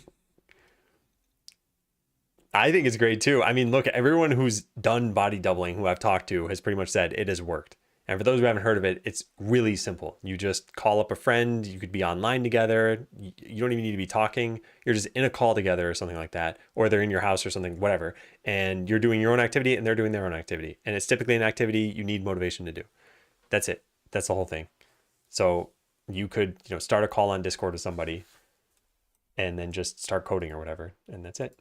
I think it's great too. I mean, look, everyone who's done body doubling who I've talked to has pretty much said it has worked. And for those who haven't heard of it, it's really simple. You just call up a friend. You could be online together. You don't even need to be talking. You're just in a call together or something like that, or they're in your house or something, whatever. And you're doing your own activity and they're doing their own activity. And it's typically an activity you need motivation to do. That's it. That's the whole thing. So you could, start a call on Discord with somebody and then just start coding or whatever. And that's it.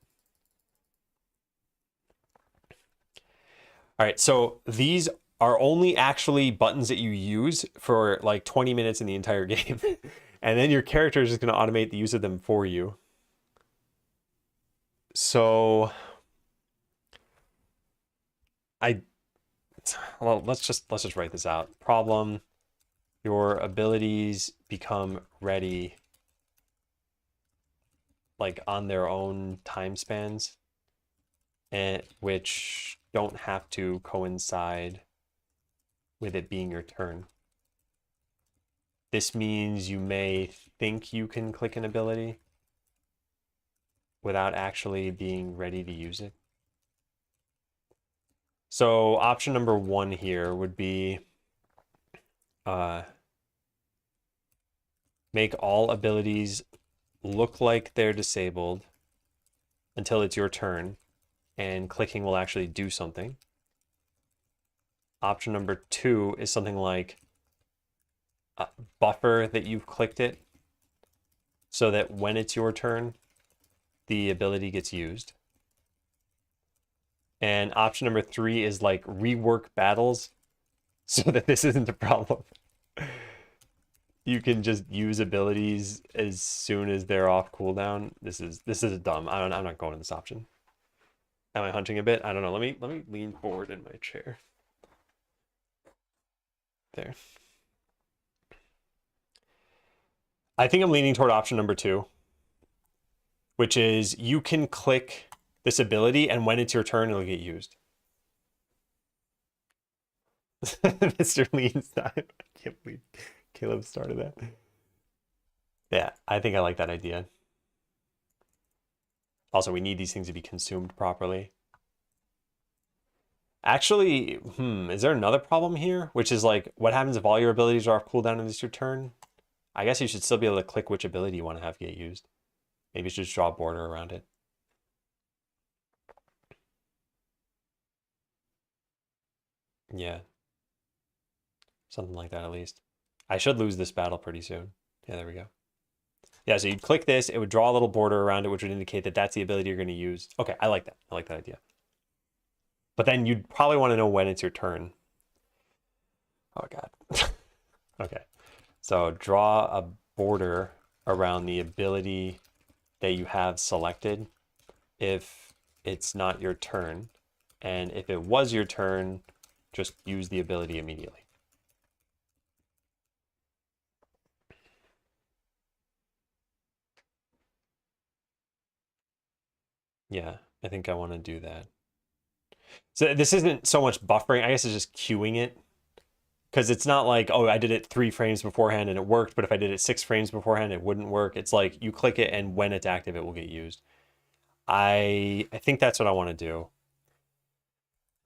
All right. So these are only actually buttons that you use for like 20 minutes in the entire game. And then your character is just going to automate the use of them for you. So let's just write this out. Problem, your abilities become ready like on their own time spans, and which don't have to coincide with it being your turn. This means you may think you can click an ability without actually being ready to use it. So option number 1 here would be make all abilities look like they're disabled until it's your turn, and clicking will actually do something. Option number 2 is something like buffer that you've clicked it so that when it's your turn, the ability gets used. And option number 3 is like rework battles so that this isn't a problem. You can just use abilities as soon as they're off cooldown. This is dumb. I'm not going to this option. Am I hunching a bit? I don't know. Let me lean forward in my chair. There. I think I'm leaning toward option number 2, which is you can click this ability and when it's your turn, it'll get used. Mr. Leanstein. I can't believe Caleb started that. Yeah, I think I like that idea. Also, we need these things to be consumed properly. Actually, is there another problem here? Which is like, what happens if all your abilities are off cooldown and it's your turn? I guess you should still be able to click which ability you want to have get used. Maybe you should just draw a border around it. Yeah. Something like that at least. I should lose this battle pretty soon. Yeah, there we go. Yeah, so you'd click this, it would draw a little border around it, which would indicate that that's the ability you're going to use. Okay, I like that. I like that idea. But then you'd probably want to know when it's your turn. Oh, God. Okay. So draw a border around the ability that you have selected if it's not your turn. And if it was your turn, just use the ability immediately. Yeah, I think I want to do that. So this isn't so much buffering. I guess it's just queuing it. Because it's not like, oh, I did it 3 frames beforehand and it worked, but if I did it 6 frames beforehand, it wouldn't work. It's like you click it and when it's active, it will get used. I think that's what I want to do.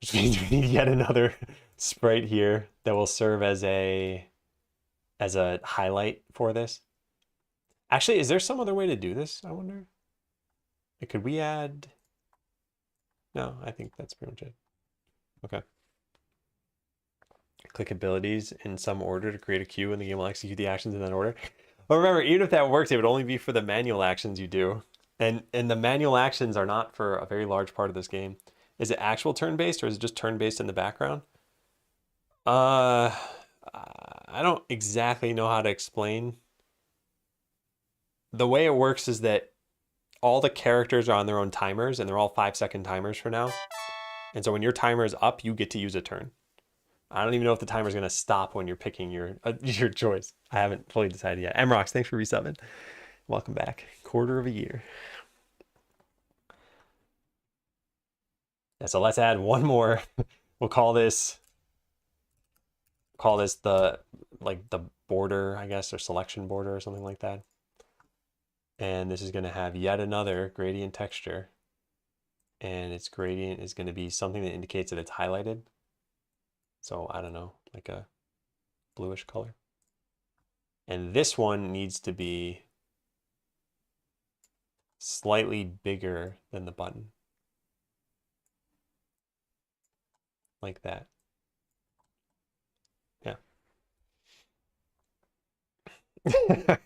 Which means we need yet another sprite here that will serve as a highlight for this. Actually, is there some other way to do this, I wonder? Could we add... No, I think that's pretty much it. Okay. Click abilities in some order to create a queue, and the game will execute the actions in that order. But remember, even if that works, it would only be for the manual actions you do. And the manual actions are not for a very large part of this game. Is it actual turn-based, or is it just turn-based in the background? I don't exactly know how to explain. The way it works is that all the characters are on their own timers, and they're all 5-second timers for now. And so when your timer is up, you get to use a turn. I don't even know if the timer is going to stop when you're picking your choice. I haven't fully decided yet. Mrox, thanks for resubbing. Welcome back. Quarter of a year. Yeah, so let's add one more We'll call this the border, I guess, or selection border or something like that. And this is going to have yet another gradient texture. And its gradient is going to be something that indicates that it's highlighted. So I don't know, like a bluish color. And this one needs to be slightly bigger than the button. Like that. Yeah.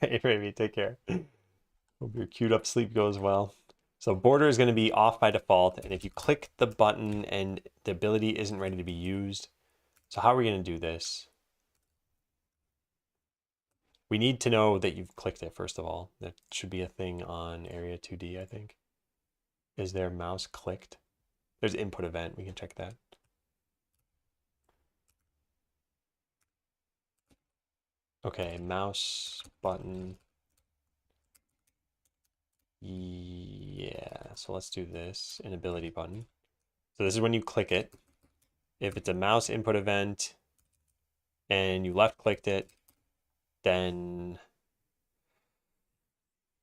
Hey, baby, take care. Hope your queued up sleep goes well. So border is going to be off by default. And if you click the button and the ability isn't ready to be used, so how are we going to do this? We need to know that you've clicked it, first of all. That should be a thing on Area 2D, I think. Is there mouse clicked? There's input event. We can check that. Okay, mouse button. Yeah, so let's do this, an ability button. So this is when you click it. If it's a mouse input event and you left clicked it, then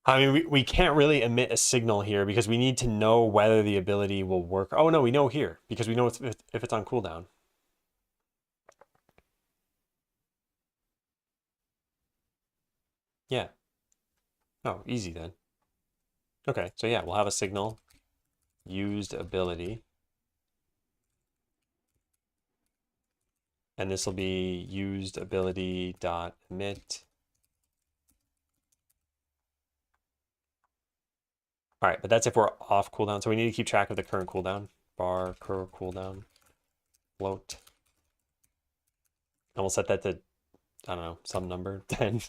I mean, we can't really emit a signal here because we need to know whether the ability will work. Oh no, we know here because we know if it's on cooldown. Yeah. Oh, easy then. Okay, so yeah, we'll have a signal, used ability. And this will be used ability dot emit. All right, but that's if we're off cooldown. So we need to keep track of the current cooldown. Bar current cooldown float. And we'll set that to, I don't know, some number, 10.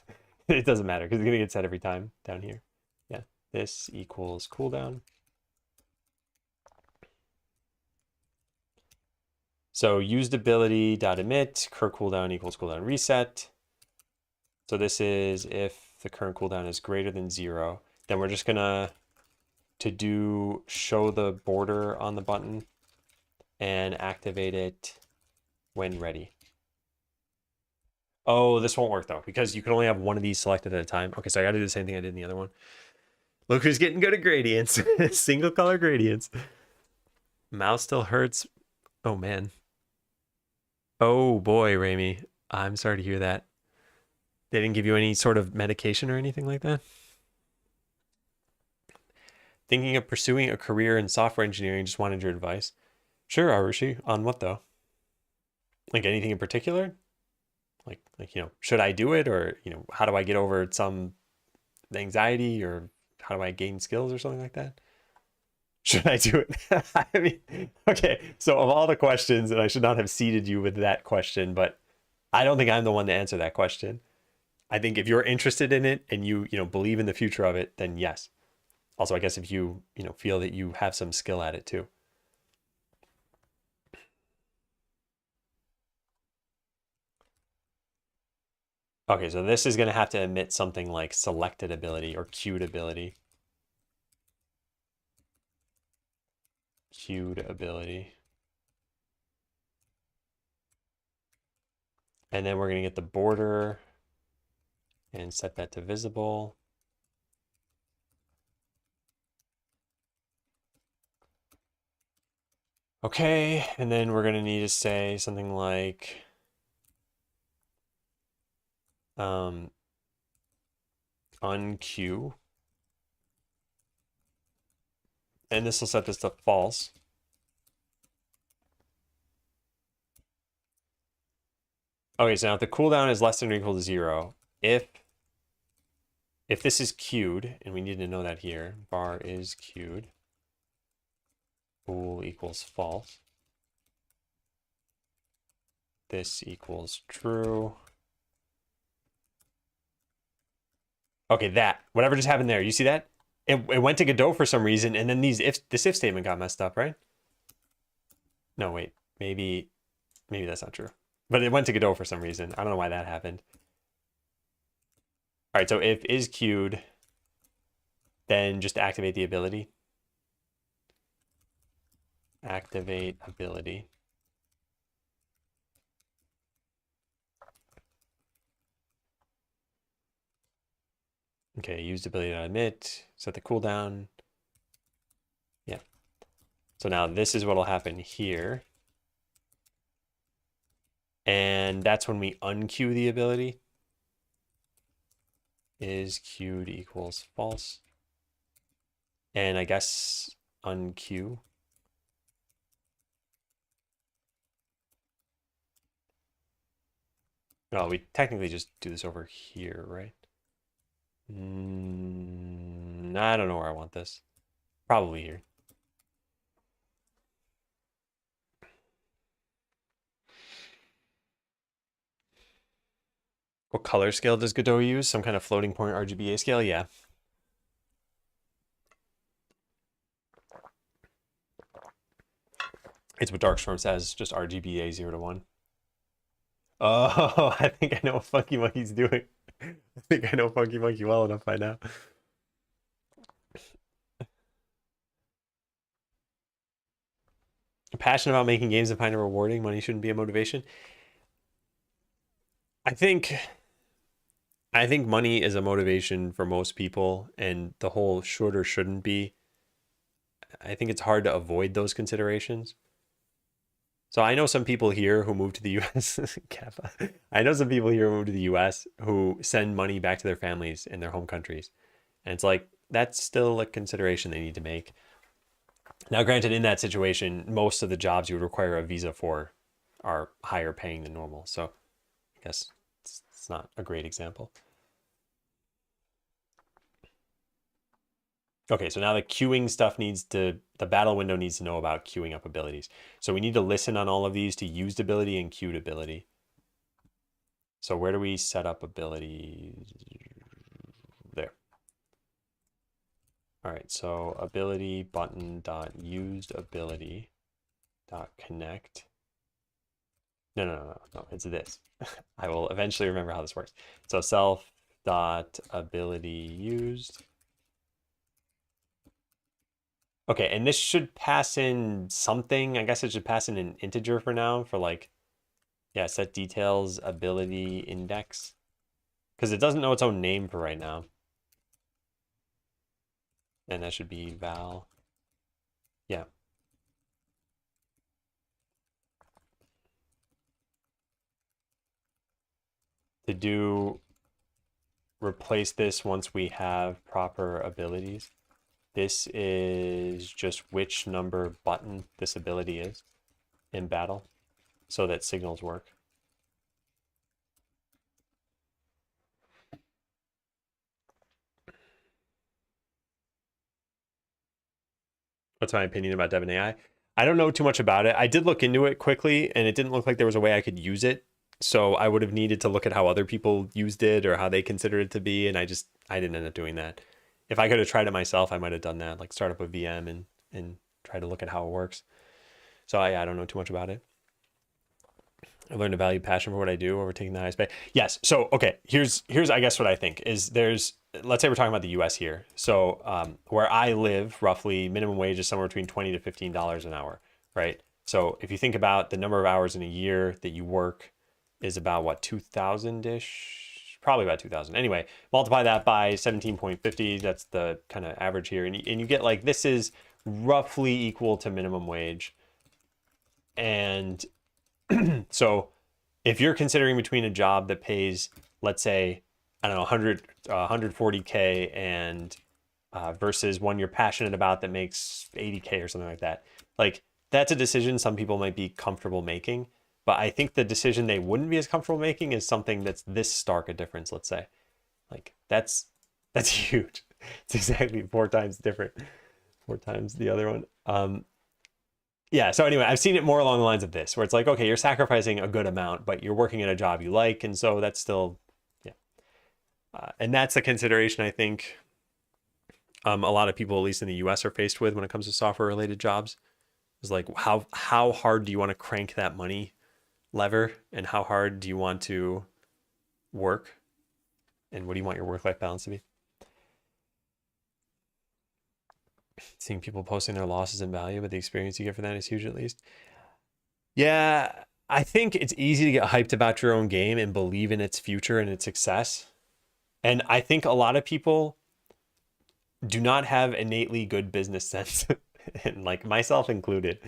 It doesn't matter because it's going to get set every time down here. Yeah, this equals cooldown. So used ability dot emit, current cooldown equals cooldown reset. So this is if the current cooldown is greater than 0, then we're just gonna do show the border on the button and activate it when ready. Oh, this won't work though, because you can only have one of these selected at a time. Okay, so I gotta do the same thing I did in the other one. Look who's getting good at gradients. Single color gradients. Mouse still hurts. Oh man. Oh boy, Rami. I'm sorry to hear that. They didn't give you any sort of medication or anything like that? Thinking of pursuing a career in software engineering, just wanted your advice. Sure, Arushi. On what though? Like anything in particular? Like, should I do it, or, how do I get over some anxiety, or how do I gain skills or something like that? Should I do it? I mean, okay, so of all the questions, and I should not have seeded you with that question, but I don't think I'm the one to answer that question. I think if you're interested in it and you believe in the future of it, then yes. Also, I guess if you feel that you have some skill at it too. Okay, so this is going to have to emit something like selected ability or queued ability. Queued ability. And then we're going to get the border and set that to visible. Okay, and then we're going to need to say something like unqueue. And this will set this to false. Okay, so now if the cooldown is less than or equal to 0, if this is queued, and we need to know that here, bar is queued, bool equals false, this equals true. Okay, that, whatever just happened there, you see that? It went to Godot for some reason, and then this if statement got messed up, right? No, wait, maybe that's not true. But it went to Godot for some reason. I don't know why that happened. All right, so if is queued, then just activate the ability. Activate ability. Okay, used ability to emit, set the cooldown. Yeah. So now this is what'll happen here. And that's when we unqueue the ability. Is queued equals false. And I guess unqueue. No, we technically just do this over here, right? I don't know where I want this. Probably here. What color scale does Godot use? Some kind of floating point RGBA scale? Yeah. It's what Darkstorm says, just RGBA 0 to 1. Oh, I think I know what Funky Monkey's doing. I think I know Funky Monkey well enough by now. Passionate about making games and find it rewarding. Money shouldn't be a motivation. I think money is a motivation for most people, and the whole should or shouldn't be. I think it's hard to avoid those considerations. So I know some people here who move to the US. I know some people here who move to the US who send money back to their families in their home countries. And it's like, that's still a consideration they need to make. Now, granted, in that situation, most of the jobs you would require a visa for are higher paying than normal. So I guess it's not a great example. Okay, so now the queuing stuff the battle window needs to know about queuing up abilities. So we need to listen on all of these to used ability and queued ability. So where do we set up abilities? There. All right, so ability button dot used ability dot connect. No, it's this. I will eventually remember how this works. So self dot ability used. Okay, and this should pass in something. I guess it should pass in an integer for now for like, yeah, set details ability index. Because it doesn't know its own name for right now. And that should be val. Yeah. To do replace this once we have proper abilities. This is just which number button this ability is in battle so that signals work. What's my opinion about Devon AI? I don't know too much about it. I did look into it quickly and it didn't look like there was a way I could use it. So I would have needed to look at how other people used it or how they considered it to be. And I didn't end up doing that. If I could have tried it myself, I might have done that, like start up a VM and try to look at how it works. So I don't know too much about it. I learned to value passion for what I do over taking the highest pay. Yes. So, okay, here's I guess what I think is let's say we're talking about the US here. So where I live, roughly minimum wage is somewhere between $20 to $15 an hour, right? So if you think about the number of hours in a year that you work is about what, 2,000-ish? Probably about 2,000. Anyway, multiply that by 17.50. That's the kind of average here. And you get like, this is roughly equal to minimum wage. And so if you're considering between a job that pays, let's say, I don't know, 140K and versus one you're passionate about that makes 80K or something like that, like that's a decision some people might be comfortable making. But I think the decision they wouldn't be as comfortable making is something that's this stark a difference, let's say. Like that's huge. It's exactly 4 times different. 4 times the other one. Yeah, so anyway, I've seen it more along the lines of this, where it's like, okay, you're sacrificing a good amount, but you're working at a job you like, and so that's still, yeah. And that's a consideration I think a lot of people, at least in the US, are faced with when it comes to software-related jobs. Is like, how hard do you want to crank that money lever, and how hard do you want to work, and what do you want your work-life balance to be? Seeing people posting their losses in value, but the experience you get for that is huge, at least. Yeah, I think it's easy to get hyped about your own game and believe in its future and its success. And I think a lot of people do not have innately good business sense, and like myself included.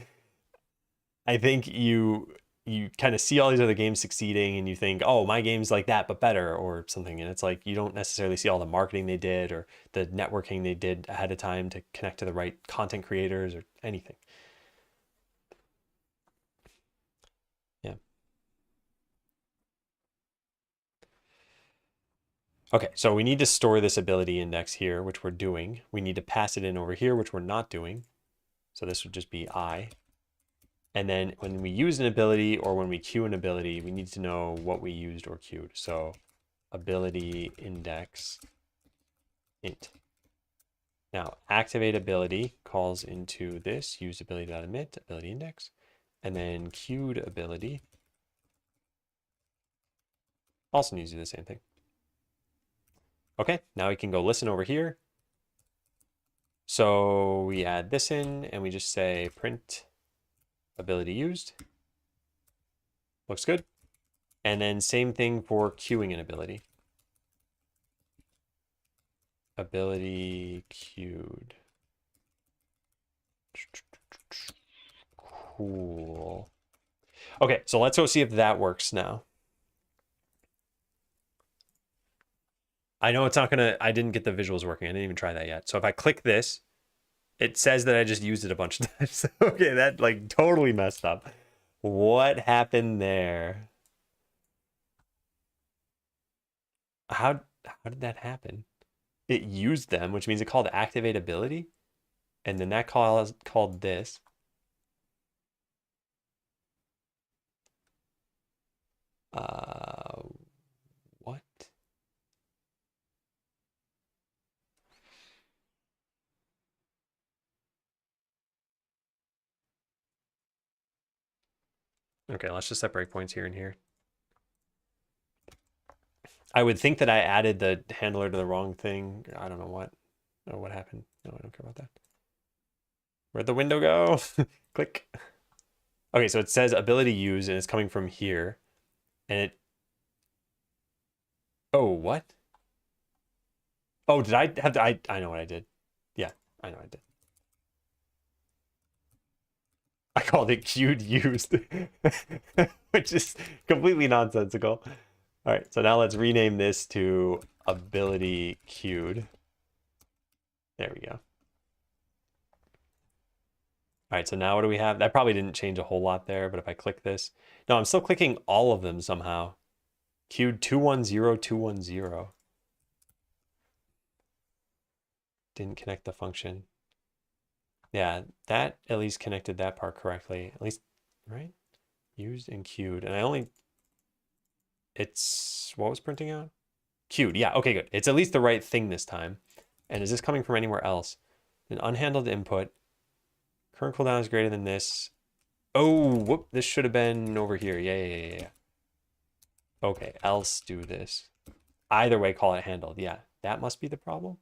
I think you kind of see all these other games succeeding and you think, oh, my game's like that but better or something. And it's like you don't necessarily see all the marketing they did or the networking they did ahead of time to connect to the right content creators or anything. Yeah. Okay, so we need to store this ability index here, which we're doing. We need to pass it in over here, which we're not doing. So this would just be I. And then when we use an ability or when we queue an ability, we need to know what we used or queued. So ability index int. Now activate ability calls into this use ability.emit ability index, and then queued ability also needs to do the same thing. Okay, now we can go listen over here. So we add this in and we just say print ability used. Looks good. And then same thing for queuing an ability. Ability queued. Cool. Okay, so let's go see if that works now. I know it's not gonna, I didn't get the visuals working. I didn't even try that yet. So if I click this, it says that I just used it a bunch of times. Okay, that like totally messed up. What happened there? How did that happen? It used them, which means it called activate ability. And then that call is called this. What? Okay, let's just separate points here and here. I would think that I added the handler to the wrong thing. I don't know what. Oh, what happened? No, I don't care about that. Where'd the window go? Click. Okay, so it says ability use and it's coming from here. And it... Oh, what? Oh, did I have to... I know what I did. Yeah, I know I did. I called it queued used, which is completely nonsensical. All right, so now let's rename this to ability queued. There we go. All right, so now what do we have? That probably didn't change a whole lot there, but if I click this, no, I'm still clicking all of them somehow. Queued 210210. Didn't connect the function. Yeah, that at least connected that part correctly. At least, right? Used and queued. And I only, it's, what was printing out? Queued, yeah, okay, good. It's at least the right thing this time. And is this coming from anywhere else? An unhandled input. Current cooldown is greater than this. Oh, whoop, this should have been over here. Yeah. Okay, else do this. Either way, call it handled. Yeah, that must be the problem.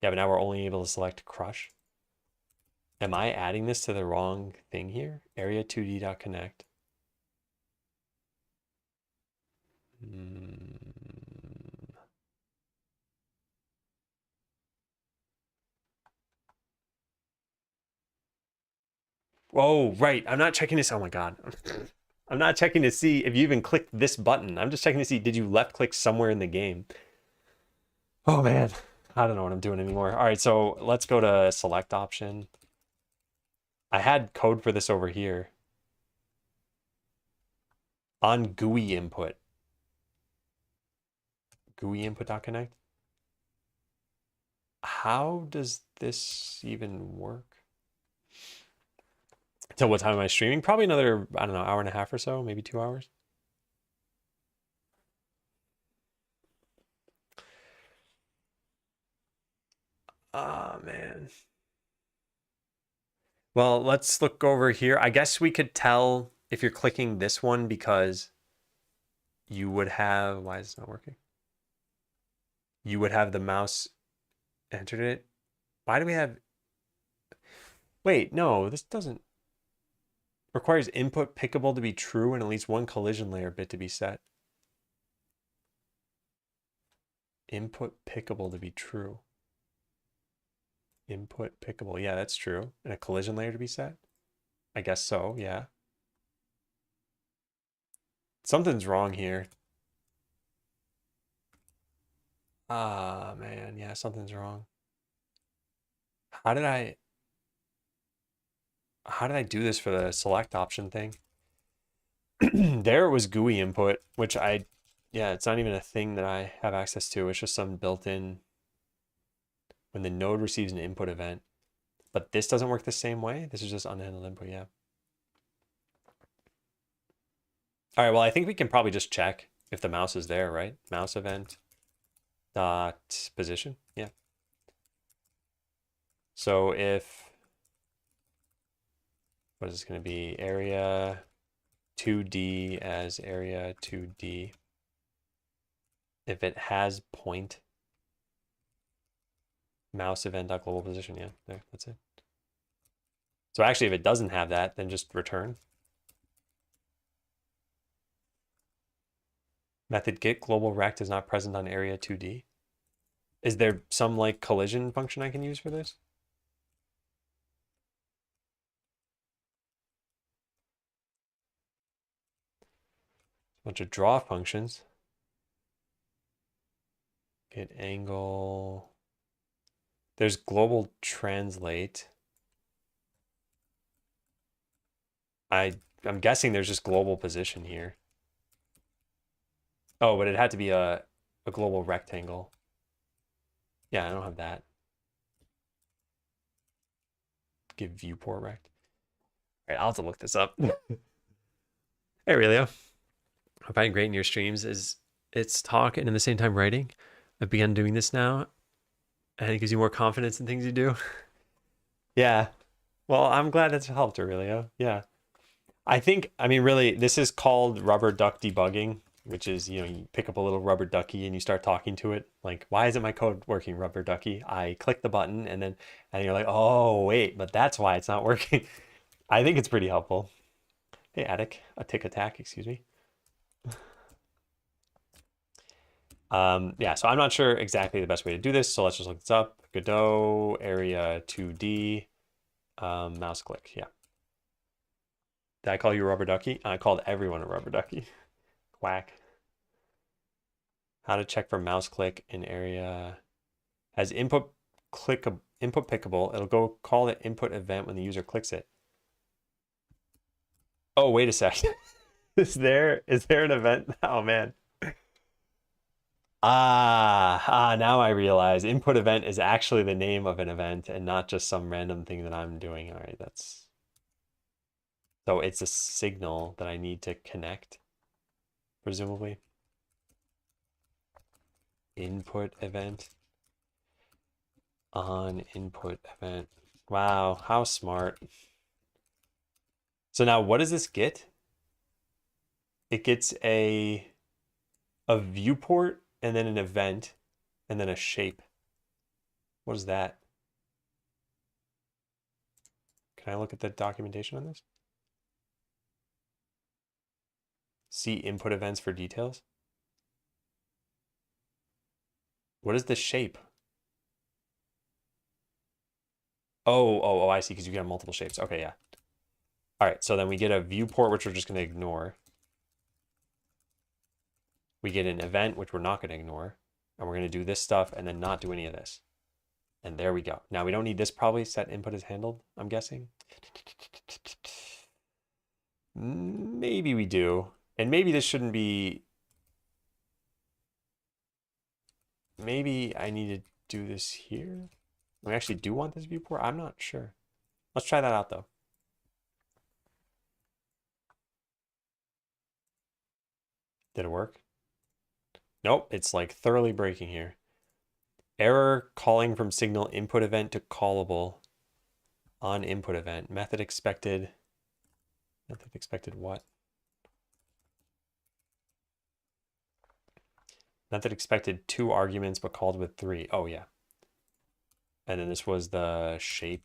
Yeah, but now we're only able to select crush. Am I adding this to the wrong thing here? Area2d.connect. Whoa, right. I'm not checking this. Oh my God. I'm not checking to see if you even clicked this button. I'm just checking to see, did you left click somewhere in the game? Oh man, I don't know what I'm doing anymore. All right, so let's go to select option. I had code for this over here. On GUI input. GUI input.connect. How does this even work? Till what time am I streaming? Probably another, I don't know, hour and a half or so, maybe 2 hours. Oh man. Well, let's look over here. I guess we could tell if you're clicking this one because you would have, why is it not working? You would have the mouse entered it. Why do we have, wait, no, this doesn't, requires input pickable to be true and at least one collision layer bit to be set. Input pickable to be true. Input pickable. Yeah, that's true. And a collision layer to be set? I guess so, yeah. Something's wrong here. Ah, man. Yeah, something's wrong. How did I do this for the select option thing? There it was GUI input, which yeah, it's not even a thing that I have access to. It's just some built-in when the node receives an input event. But this doesn't work the same way. This is just unhandled input, yeah. All right, well, I think we can probably just check if the mouse is there, right? Mouse event dot position, yeah. So if, what is this going to be? Area 2D as area 2D. If it has point, mouse event dot global position, yeah, there, that's it. So actually, if it doesn't have that, then just return. Method get global rect is not present on area 2D. Is there some like collision function I can use for this? Bunch of draw functions. Get angle. There's global translate. I'm guessing there's just global position here. Oh, but it had to be a global rectangle. Yeah, I don't have that. Give viewport rect. All right, I'll have to look this up. Hey, Aurelio. I find great in your streams is it's talk and at the same time writing. I've begun doing this now, and it gives you more confidence in things you do. Yeah. Well, I'm glad it's helped, Aurelio. Yeah. I mean, really, this is called rubber duck debugging, which is, you pick up a little rubber ducky and you start talking to it. Like, why isn't my code working, rubber ducky? I click the button and you're like, oh, wait, but that's why it's not working. I think it's pretty helpful. Hey, Attic, a tick attack, excuse me. Yeah, so I'm not sure exactly the best way to do this, so let's just look this up. Godot, area 2D, mouse click, yeah. Did I call you a rubber ducky? I called everyone a rubber ducky. Quack. How to check for mouse click in area. As input pickable, it'll go call the input event when the user clicks it. Oh, wait a second. Is there an event? Oh man. Now I realize input event is actually the name of an event and not just some random thing that I'm doing. All right, so it's a signal that I need to connect, presumably. Input event on input event. Wow, how smart. So now what does this get? It gets a viewport and then an event and then a shape. What is that? Can I look at the documentation on this? See input events for details. What is the shape? Oh, I see, because you get multiple shapes. Okay, yeah. All right, so then we get a viewport, which we're just going to ignore. We get an event, which we're not going to ignore. And we're going to do this stuff and then not do any of this. And there we go. Now we don't need this probably. Set input is handled, I'm guessing. Maybe we do. And maybe this shouldn't be... Maybe I need to do this here. We actually do want this viewport? I'm not sure. Let's try that out though. Did it work? Nope, it's like thoroughly breaking here. Error calling from signal input event to callable on input event. Method expected. Method expected what? Method expected 2 arguments but called with 3. Oh yeah. And then this was the shape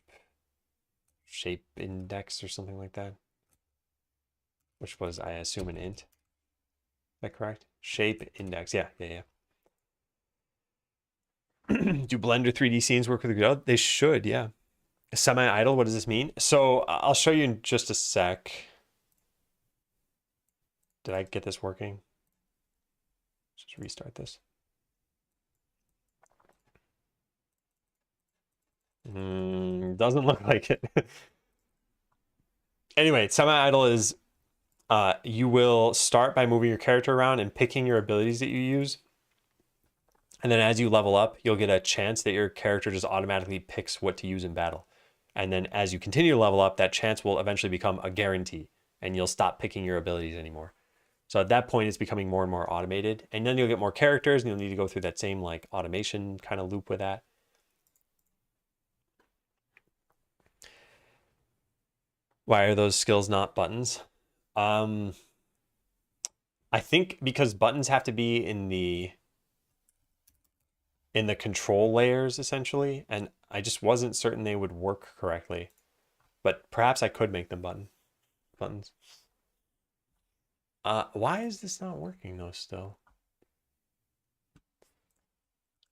index or something like that, which was, I assume, an int. Is that correct? Shape index. Yeah. Do Blender 3D scenes work with Godot? They should, yeah. Semi-idle, what does this mean? So I'll show you in just a sec. Did I get this working? Just restart this. Doesn't look like it. Anyway, semi-idle is you will start by moving your character around and picking your abilities that you use. And then as you level up, you'll get a chance that your character just automatically picks what to use in battle. And then as you continue to level up, that chance will eventually become a guarantee and you'll stop picking your abilities anymore. So at that point, it's becoming more and more automated. And then you'll get more characters and you'll need to go through that same like automation kind of loop with that. Why are those skills not buttons? I think because buttons have to be in the control layers essentially, and I just wasn't certain they would work correctly. But perhaps I could make them buttons. Why is this not working though still?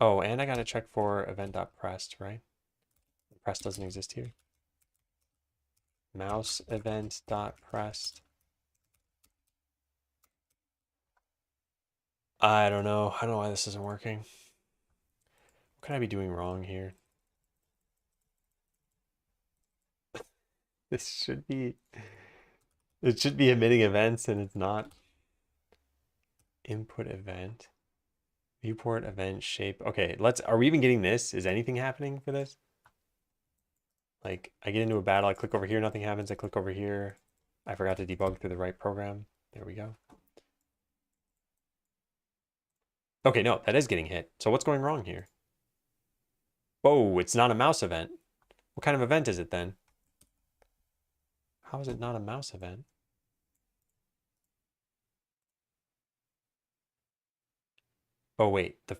Oh, and I gotta check for event.pressed, right? Press doesn't exist here. Mouse event.pressed. I don't know. I don't know why this isn't working. What could I be doing wrong here? This should be, it should be emitting events and it's not. Input event. Viewport event shape. Okay, are we even getting this? Is anything happening for this? Like I get into a battle, I click over here, nothing happens. I click over here. I forgot to debug through the right program. There we go. Okay, no, that is getting hit. So what's going wrong here? Whoa, it's not a mouse event. What kind of event is it then? How is it not a mouse event? Oh, wait, the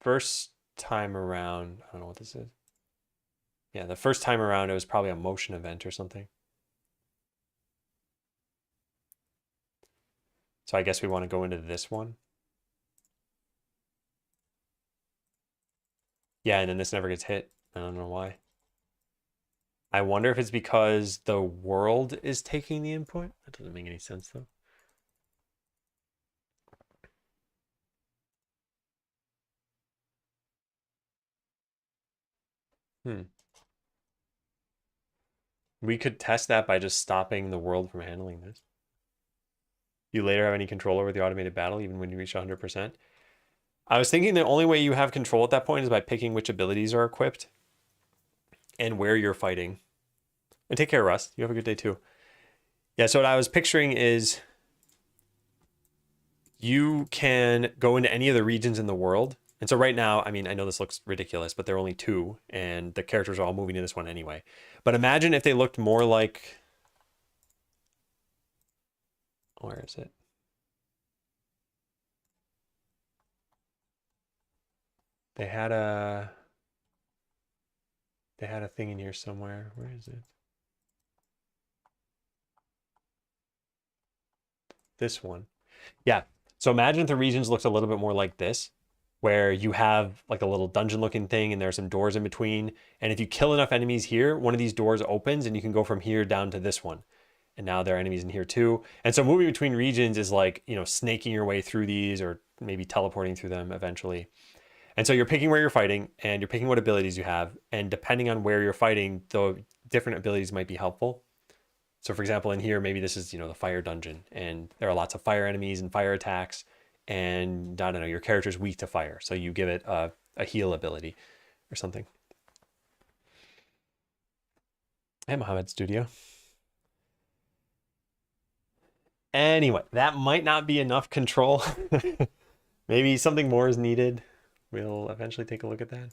first time around, I don't know what this is. Yeah, the first time around, it was probably a motion event or something. So I guess we want to go into this one. Yeah, and then this never gets hit. I don't know why. I wonder if it's because the world is taking the input. That doesn't make any sense though. We could test that by just stopping the world from handling this. You later have any control over the automated battle, even when you reach 100%. I was thinking the only way you have control at that point is by picking which abilities are equipped and where you're fighting. And take care, Russ. You have a good day too. Yeah, so what I was picturing is you can go into any of the regions in the world. And so right now, I mean, I know this looks ridiculous, but there are only two, and the characters are all moving to this one anyway. But imagine if they looked more like... Where is it? They had a thing in here somewhere. Where is it? This one. Yeah. So imagine if the regions looked a little bit more like this, where you have like a little dungeon looking thing and there's some doors in between. And if you kill enough enemies here, one of these doors opens and you can go from here down to this one. And now there are enemies in here too. And so moving between regions is like, you know, snaking your way through these or maybe teleporting through them eventually. And so you're picking where you're fighting and you're picking what abilities you have. And depending on where you're fighting, the different abilities might be helpful. So for example, in here, maybe this is, you know, the fire dungeon and there are lots of fire enemies and fire attacks. And I don't know, your character's weak to fire. So you give it a heal ability or something. Hey, Mohammed Studio. Anyway, that might not be enough control. Maybe something more is needed. We'll eventually take a look at that.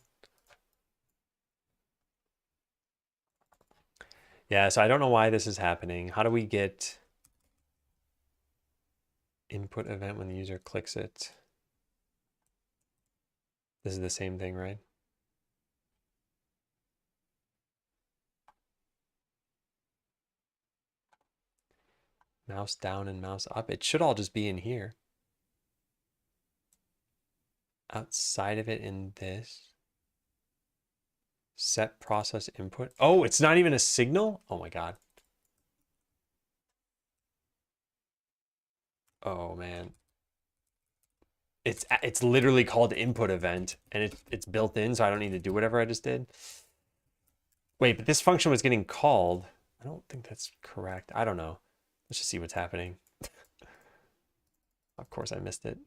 Yeah, so I don't know why this is happening. How do we get input event when the user clicks it? This is the same thing, right? Mouse down and mouse up. It should all just be in here. outside of it in this. Set process input. Oh, it's not even a signal? Oh my God. Oh man. It's literally called input event and it's built in, so I don't need to do whatever I just did. Wait, but this function was getting called. I don't think that's correct. I don't know. Let's just see what's happening. Of course I missed it.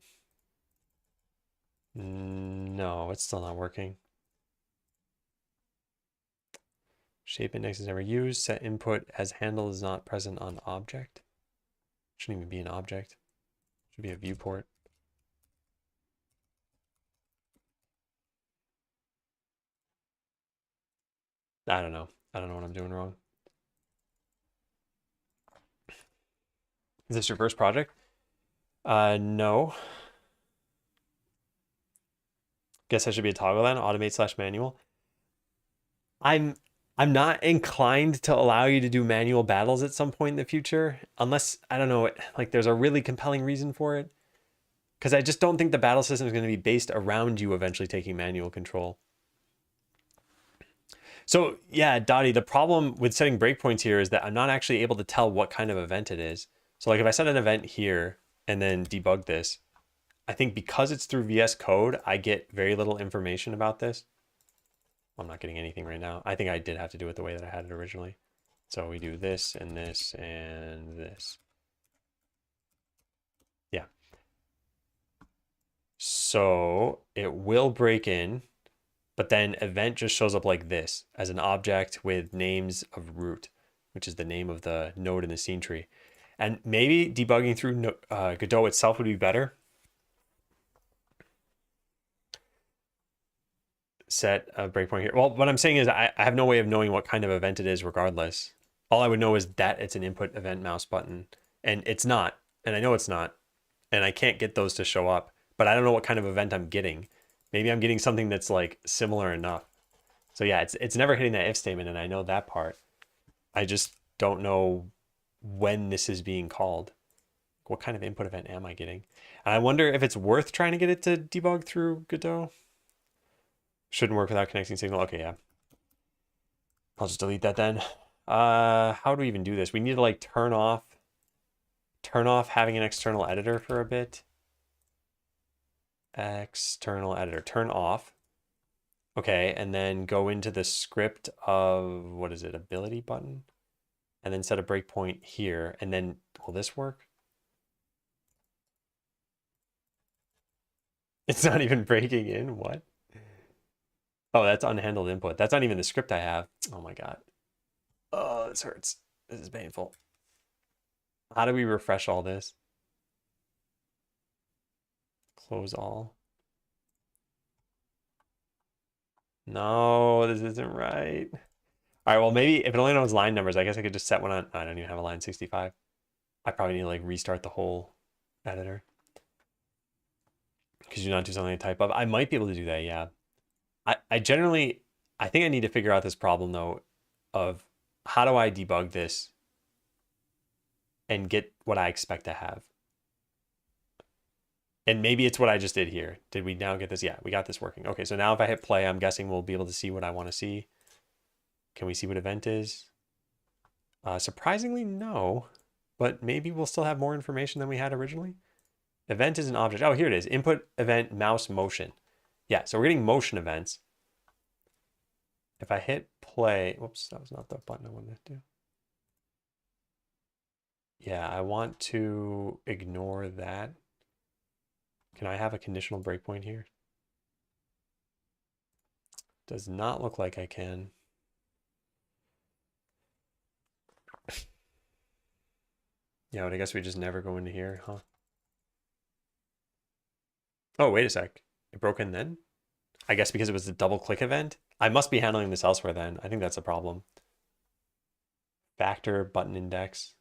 No, it's still not working. Shape index is never used. Set input as handle is not present on object. Shouldn't even be an object. Should be a viewport. I don't know. I don't know what I'm doing wrong. Is this your first project? No. Guess I should be a toggle then. Automate / manual. I'm not inclined to allow you to do manual battles at some point in the future, unless, I don't know, like there's a really compelling reason for it. Because I just don't think the battle system is going to be based around you eventually taking manual control. So yeah, Dottie, the problem with setting breakpoints here is that I'm not actually able to tell what kind of event it is. So like if I set an event here and then debug this, I think because it's through VS Code, I get very little information about this. I'm not getting anything right now. I think I did have to do it the way that I had it originally. So we do this and this and this. Yeah. So it will break in, but then event just shows up like this as an object with names of root, which is the name of the node in the scene tree. And maybe debugging through Godot itself would be better. Set a breakpoint here. Well, what I'm saying is I have no way of knowing what kind of event it is regardless. All I would know is that it's an input event mouse button, and it's not, and I know it's not, and I can't get those to show up, but I don't know what kind of event I'm getting. Maybe I'm getting something that's like similar enough. So yeah, it's never hitting that if statement, and I know that part. I just don't know when this is being called. What kind of input event am I getting? And I wonder if it's worth trying to get it to debug through Godot. Shouldn't work without connecting signal. Okay, yeah. I'll just delete that then. How do we even do this? We need to like turn off having an external editor for a bit. External editor, turn off. Okay, and then go into the script of, what is it, ability button? And then set a breakpoint here, and then, will this work? It's not even breaking in, what? Oh, that's unhandled input. That's not even the script I have. Oh my God. Oh, this hurts. This is painful. How do we refresh all this? Close all. No, this isn't right. All right, well, maybe if it only knows line numbers, I guess I could just set one on. I don't even have a line 65. I probably need to like restart the whole editor because you're not doing something to type up. I might be able to do that, yeah. I generally, I think I need to figure out this problem though of how do I debug this and get what I expect to have. And maybe it's what I just did here. Did we now get this? Yeah, we got this working. Okay, so now if I hit play, I'm guessing we'll be able to see what I want to see. Can we see what event is? Surprisingly, no, but maybe we'll still have more information than we had originally. Event is an object. Oh, here it is. Input event mouse motion. Yeah, so we're getting motion events. If I hit play, whoops, that was not the button I wanted to do. Yeah, I want to ignore that. Can I have a conditional breakpoint here? Does not look like I can. Yeah, but I guess we just never go into here, huh? Oh, wait a sec. It broke in then? I guess because it was a double click event? I must be handling this elsewhere then. I think that's a problem. Factor button index.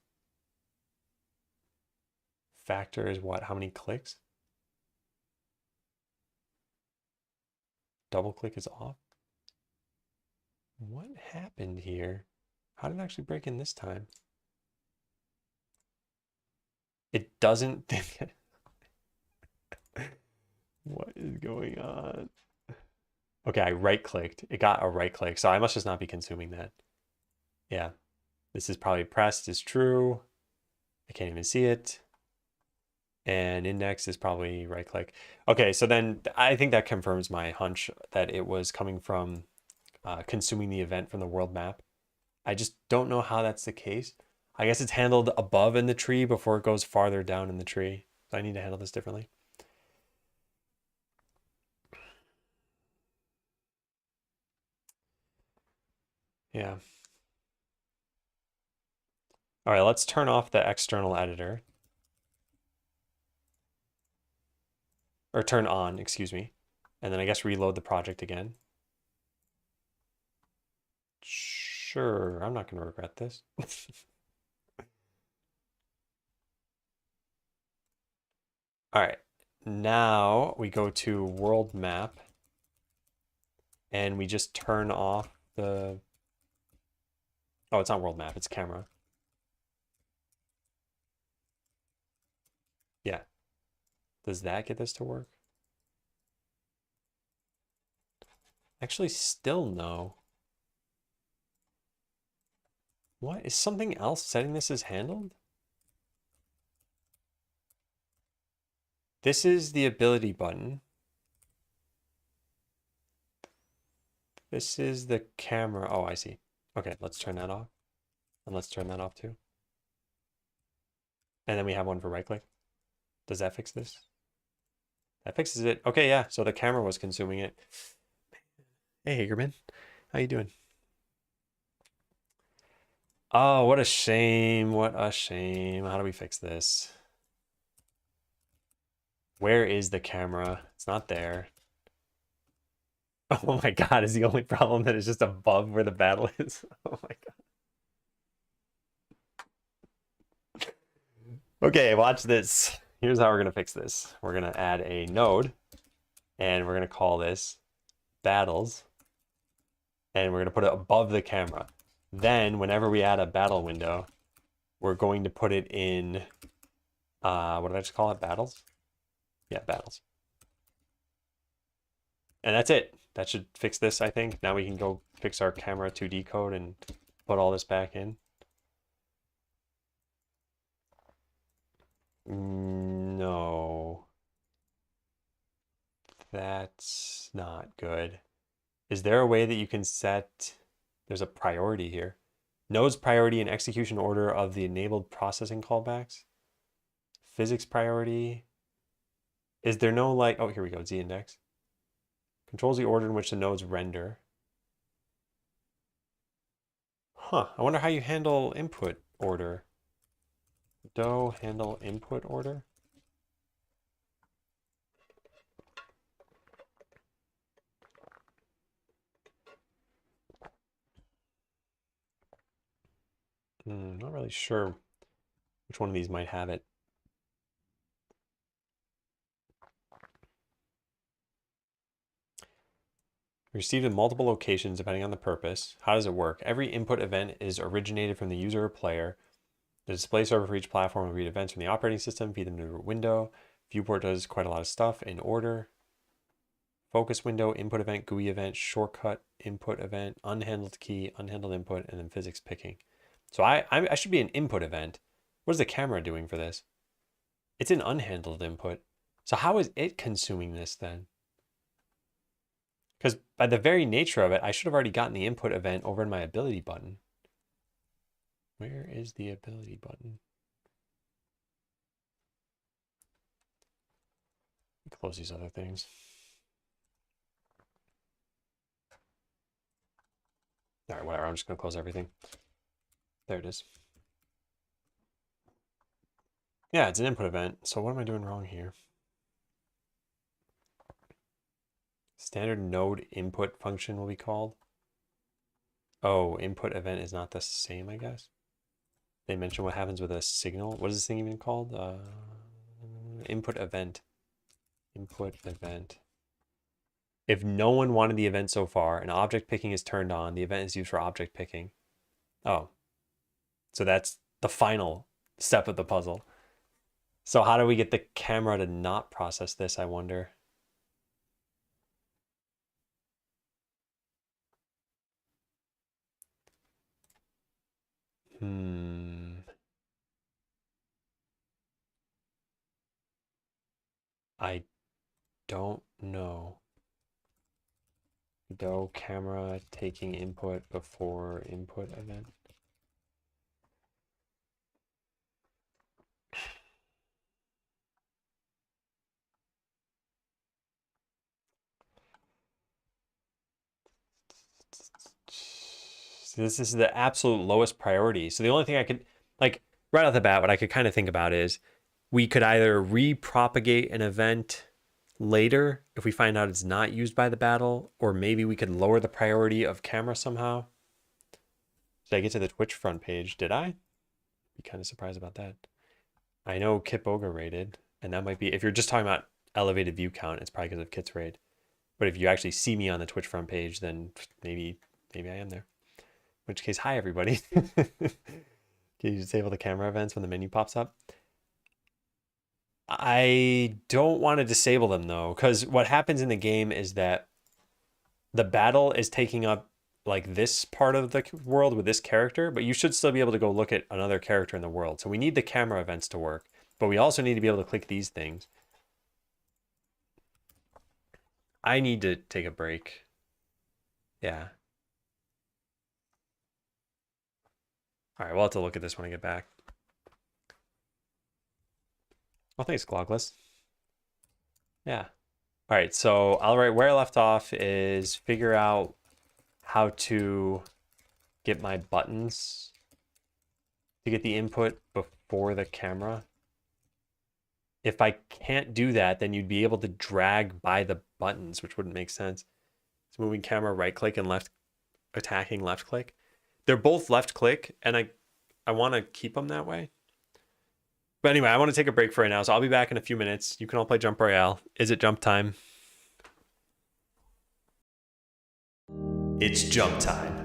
Factor is what? How many clicks? Double click is off. What happened here? How did it actually break in this time? It doesn't think What is going on? Okay, I right-clicked. It got a right-click, so I must just not be consuming that. Yeah, this is probably pressed is true. I can't even see it. And index is probably right-click. Okay, so then I think that confirms my hunch that it was coming from consuming the event from the world map. I just don't know how that's the case. I guess it's handled above in the tree before it goes farther down in the tree. So I need to handle this differently. Yeah. All right, let's turn off the external editor. Or turn on, excuse me. And then I guess reload the project again. Sure, I'm not going to regret this. All right, now we go to world map and we just turn off the, oh, it's not world map, it's camera. Yeah. Does that get this to work? Actually, still no. What? Is something else setting this as handled? This is the ability button. This is the camera. Oh, I see. Okay, let's turn that off. And let's turn that off too. And then we have one for right click. Does that fix this? That fixes it. Okay, yeah. So the camera was consuming it. Hey, Hagerman. How you doing? Oh, what a shame. What a shame. How do we fix this? Where is the camera? It's not there. Oh my God, is the only problem that it's just above where the battle is? Oh my God. Okay, watch this. Here's how we're gonna fix this. We're gonna add a node and we're gonna call this battles and we're gonna put it above the camera. Then whenever we add a battle window, we're going to put it in, what did I just call it? Battles? Yeah, battles. And that's it. That should fix this, I think. Now we can go fix our camera 2D code and put all this back in. No. That's not good. Is there a way that you can set, there's a priority here. Nodes priority and execution order of the enabled processing callbacks. Physics priority. Is there no like, oh, here we go, Z index. Controls the order in which the nodes render. Huh, I wonder how you handle input order. Godot handle input order? Not really sure which one of these might have it. Received in multiple locations depending on the purpose. How does it work? Every input event is originated from the user or player. The display server for each platform will read events from the operating system, feed them to a window. Viewport does quite a lot of stuff in order. Focus window, input event, GUI event, shortcut, input event, unhandled key, unhandled input, and then physics picking. So I should be an input event. What is the camera doing for this? It's an unhandled input. So how is it consuming this then? Because by the very nature of it, I should have already gotten the input event over in my ability button. Where is the ability button? Close these other things. All right, whatever. I'm just going to close everything. There it is. Yeah, it's an input event. So what am I doing wrong here? Standard node input function will be called. Oh, input event is not the same, I guess. They mention what happens with a signal. What is this thing even called? Input event. Input event. If no one wanted the event so far and object picking is turned on, the event is used for object picking. Oh, so that's the final step of the puzzle. So how do we get the camera to not process this, I wonder? I don't know. Godot camera taking input before input event. So this is the absolute lowest priority. So the only thing I could, like, right off the bat, what I could kind of think about is we could either repropagate an event later if we find out it's not used by the battle, or maybe we could lower the priority of camera somehow. Did I get to the Twitch front page? Did I? Be kind of surprised about that. I know Kip Ogre rated, and that might be, if you're just talking about elevated view count, it's probably because of Kit's raid. But if you actually see me on the Twitch front page, then maybe I am there. In which case, hi everybody. Can you disable the camera events when the menu pops up? I don't want to disable them though, because what happens in the game is that the battle is taking up like this part of the world with this character, but you should still be able to go look at another character in the world. So we need the camera events to work, but we also need to be able to click these things. I need to take a break. Yeah. All right, we'll have to look at this when I get back. Oh, thanks, Glogless. Yeah. All right, so I'll write where I left off is figure out how to get my buttons to get the input before the camera. If I can't do that, then you'd be able to drag by the buttons, which wouldn't make sense. It's moving camera, right click, and left attacking left click. They're both left click, and I want to keep them that way. But anyway, I want to take a break for right now, so I'll be back in a few minutes. You can all play Jump Royale. Is it jump time? It's jump time.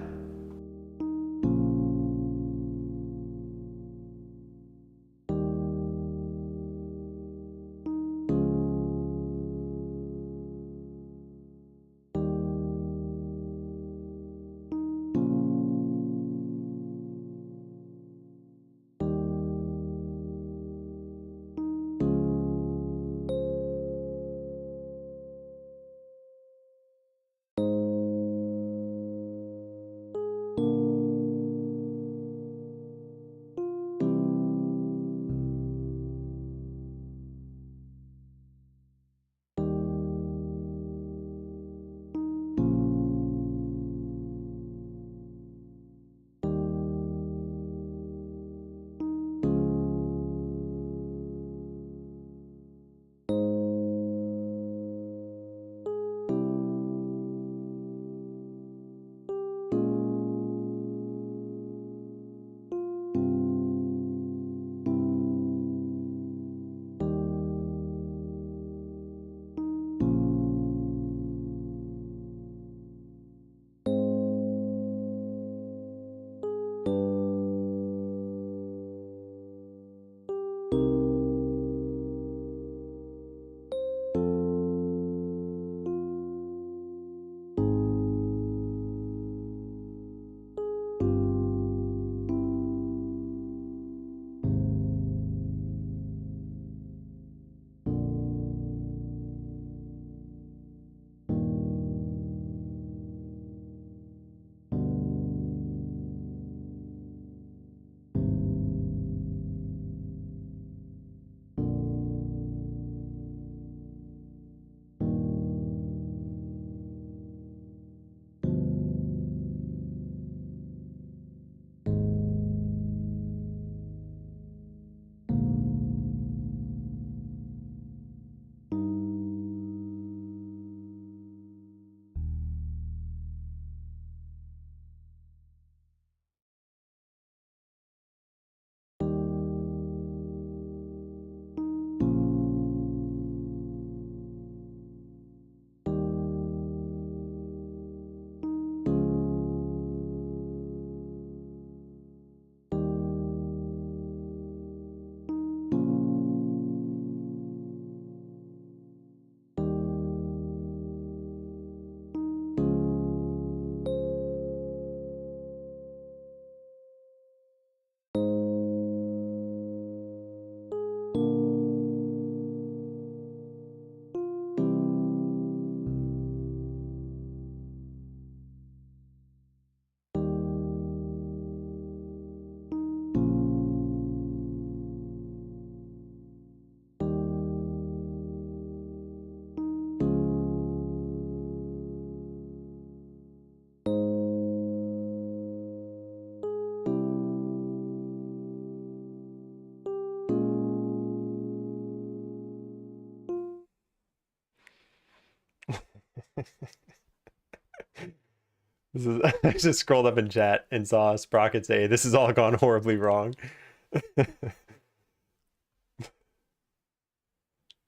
This is, I just scrolled up in chat and saw Sprocket say, "This has all gone horribly wrong."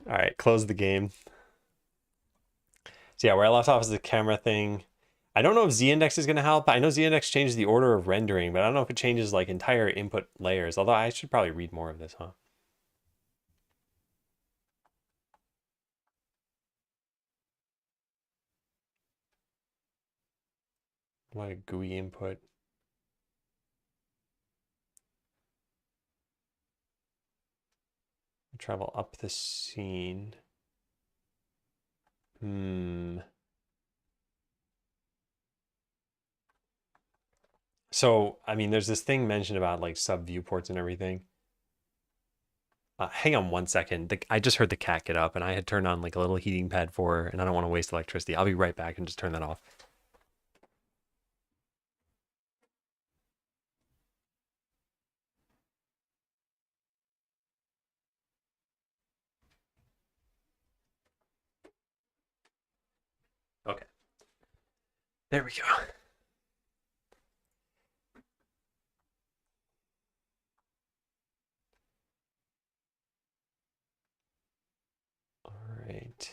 All right, close the game. So yeah, where I left off is the camera thing. I don't know if Z-index is going to help. I know Z-index changes the order of rendering, but I don't know if it changes like entire input layers. Although I should probably read more of this, huh? What a GUI input. Travel up the scene. So, I mean, there's this thing mentioned about like sub viewports and everything. Hang on one second. I just heard the cat get up and I had turned on like a little heating pad for her and I don't want to waste electricity. I'll be right back and just turn that off. Okay. There we go. All right.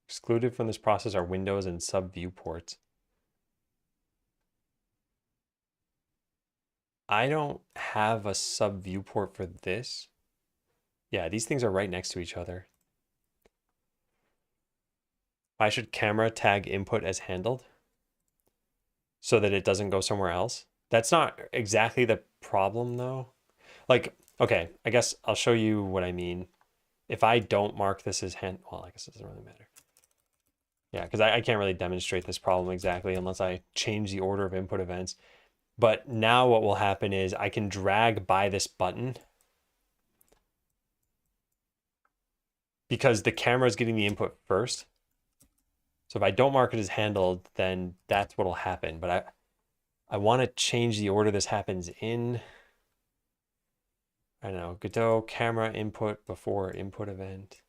Excluded from this process are windows and sub viewports. I don't have a sub viewport for this. Yeah, these things are right next to each other. I should camera tag input as handled so that it doesn't go somewhere else. That's not exactly the problem though. Like, okay, I guess I'll show you what I mean. If I don't mark this as well, I guess it doesn't really matter. Yeah, because I can't really demonstrate this problem exactly unless I change the order of input events. But now what will happen is I can drag by this button because the camera is getting the input first. So if I don't mark it as handled, then that's what will happen. But I want to change the order this happens in. I don't know, Godot camera input before input event.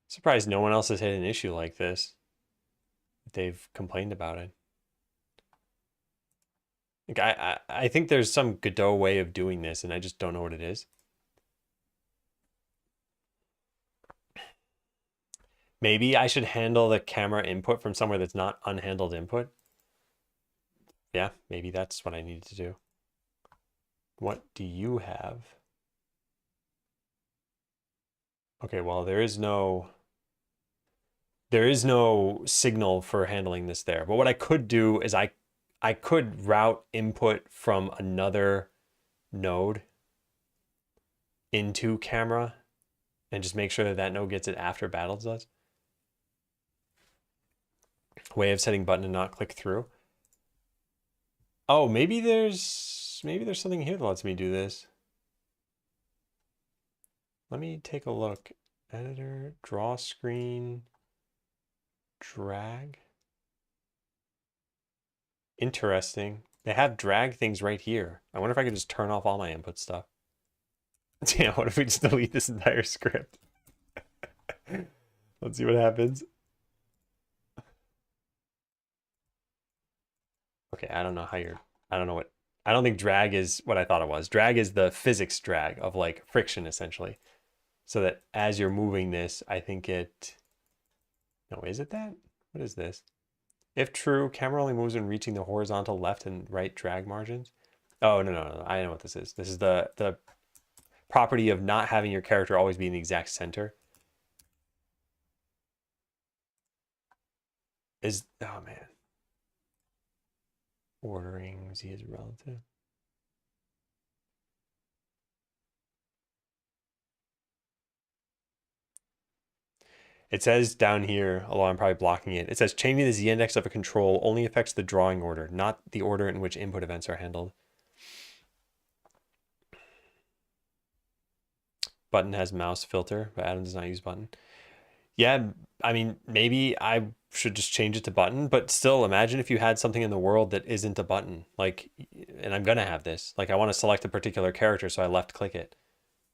Surprised no one else has hit an issue like this. They've complained about it. Like I think there's some Godot way of doing this, and I just don't know what it is. Maybe I should handle the camera input from somewhere that's not unhandled input. Yeah, maybe that's what I need to do. What do you have? Okay, well, there is no signal for handling this there. But what I could do is I could route input from another node into camera and just make sure that that node gets it after battles does. Way of setting button to not click through. Oh, maybe there's something here that lets me do this. Let me take a look. Editor, draw screen, drag. Interesting. They have drag things right here. I wonder if I could just turn off all my input stuff. Yeah, what if we just delete this entire script? Let's see what happens. Okay, I don't know how you're, I don't know what, I don't think drag is what I thought it was. Drag is the physics drag of like friction essentially. So that as you're moving this, I think it, no, is it that? What is this? If true, camera only moves when reaching the horizontal left and right drag margins. Oh, no. I know what this is. This is the property of not having your character always be in the exact center. Oh man. Ordering Z is relative. It says down here, although I'm probably blocking it, it says changing the Z index of a control only affects the drawing order, not the order in which input events are handled. Button has mouse filter, but Adam does not use button. Yeah, I mean, maybe I should just change it to button, but still imagine if you had something in the world that isn't a button. Like, and I'm gonna have this. Like, I want to select a particular character, so I left click it.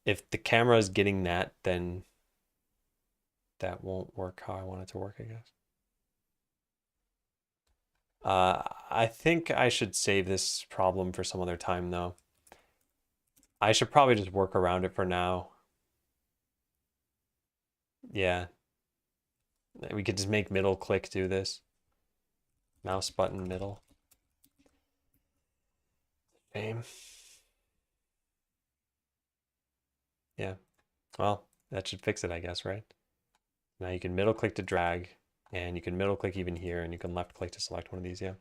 If the camera is getting that, then that won't work how I want it to work, I guess. I think I should save this problem for some other time, though. I should probably just work around it for now. Yeah. We could just make middle click do this. Mouse button middle. Same. Yeah. Well, that should fix it, I guess, right? Now you can middle click to drag, and you can middle click even here, and you can left click to select one of these, yeah.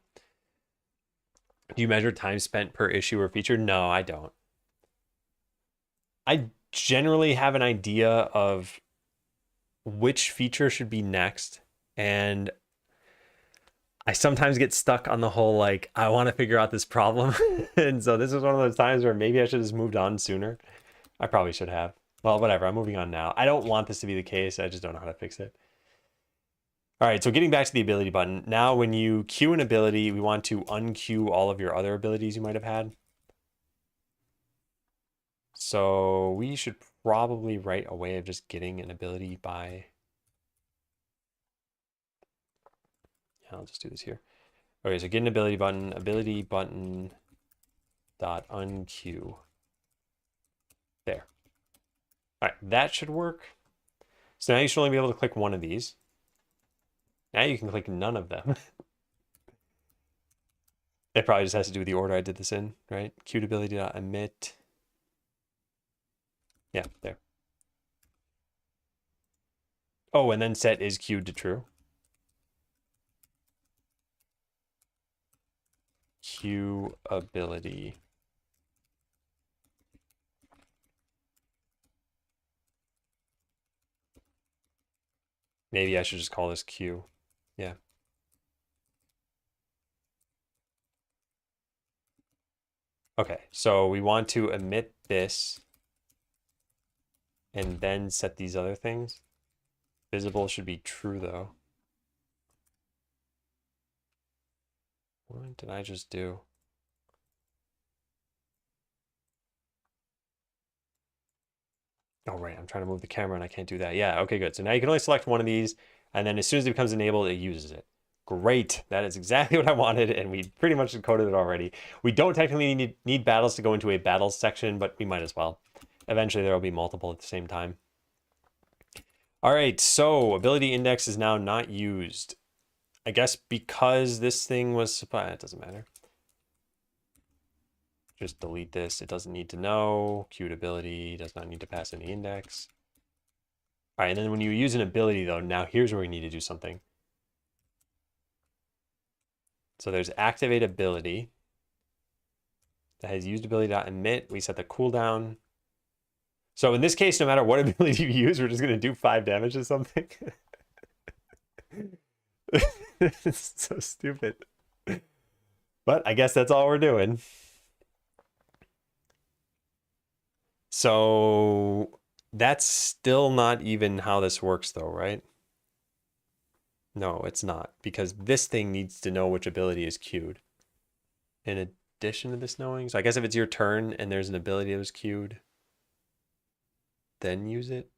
Do you measure time spent per issue or feature? No, I don't. I generally have an idea of which feature should be next, and I sometimes get stuck on the whole, like, I want to figure out this problem. And so this is one of those times where maybe I should have just moved on sooner. I probably should have. Well, whatever, I'm moving on now. I don't want this to be the case. I just don't know how to fix it. All right, so getting back to the ability button. Now, when you queue an ability, we want to unqueue all of your other abilities you might have had. So we should probably write a way of just getting an ability by... Yeah, I'll just do this here. Okay, so get an ability button dot unqueue. There. All right, that should work. So now you should only be able to click one of these. Now you can click none of them. It probably just has to do with the order I did this in, right? Queued ability dot emit. Yeah, there. Oh, and then set is queued to true. Queue ability. Maybe I should just call this queue. Yeah. Okay, so we want to emit this and then set these other things. Visible should be true though. What did I just do? Oh, right, I'm trying to move the camera and I can't do that. Yeah, okay, good. So now you can only select one of these, and then as soon as it becomes enabled, it uses it. Great, that is exactly what I wanted, and we pretty much encoded it already. We don't technically need battles to go into a battles section, but we might as well. Eventually there will be multiple at the same time. All right, so ability index is now not used. I guess because this thing was, it doesn't matter. Just delete this. It doesn't need to know. Queued ability does not need to pass any index. All right, and then when you use an ability though, now here's where we need to do something. So there's activate ability that has used ability.emit. We set the cooldown. So in this case, no matter what ability you use, we're just going to do 5 damage to something. It's so stupid. But I guess that's all we're doing. So that's still not even how this works though, right? No, it's not, because this thing needs to know which ability is queued. In addition to this knowing, so I guess if it's your turn and there's an ability that was queued, then use it.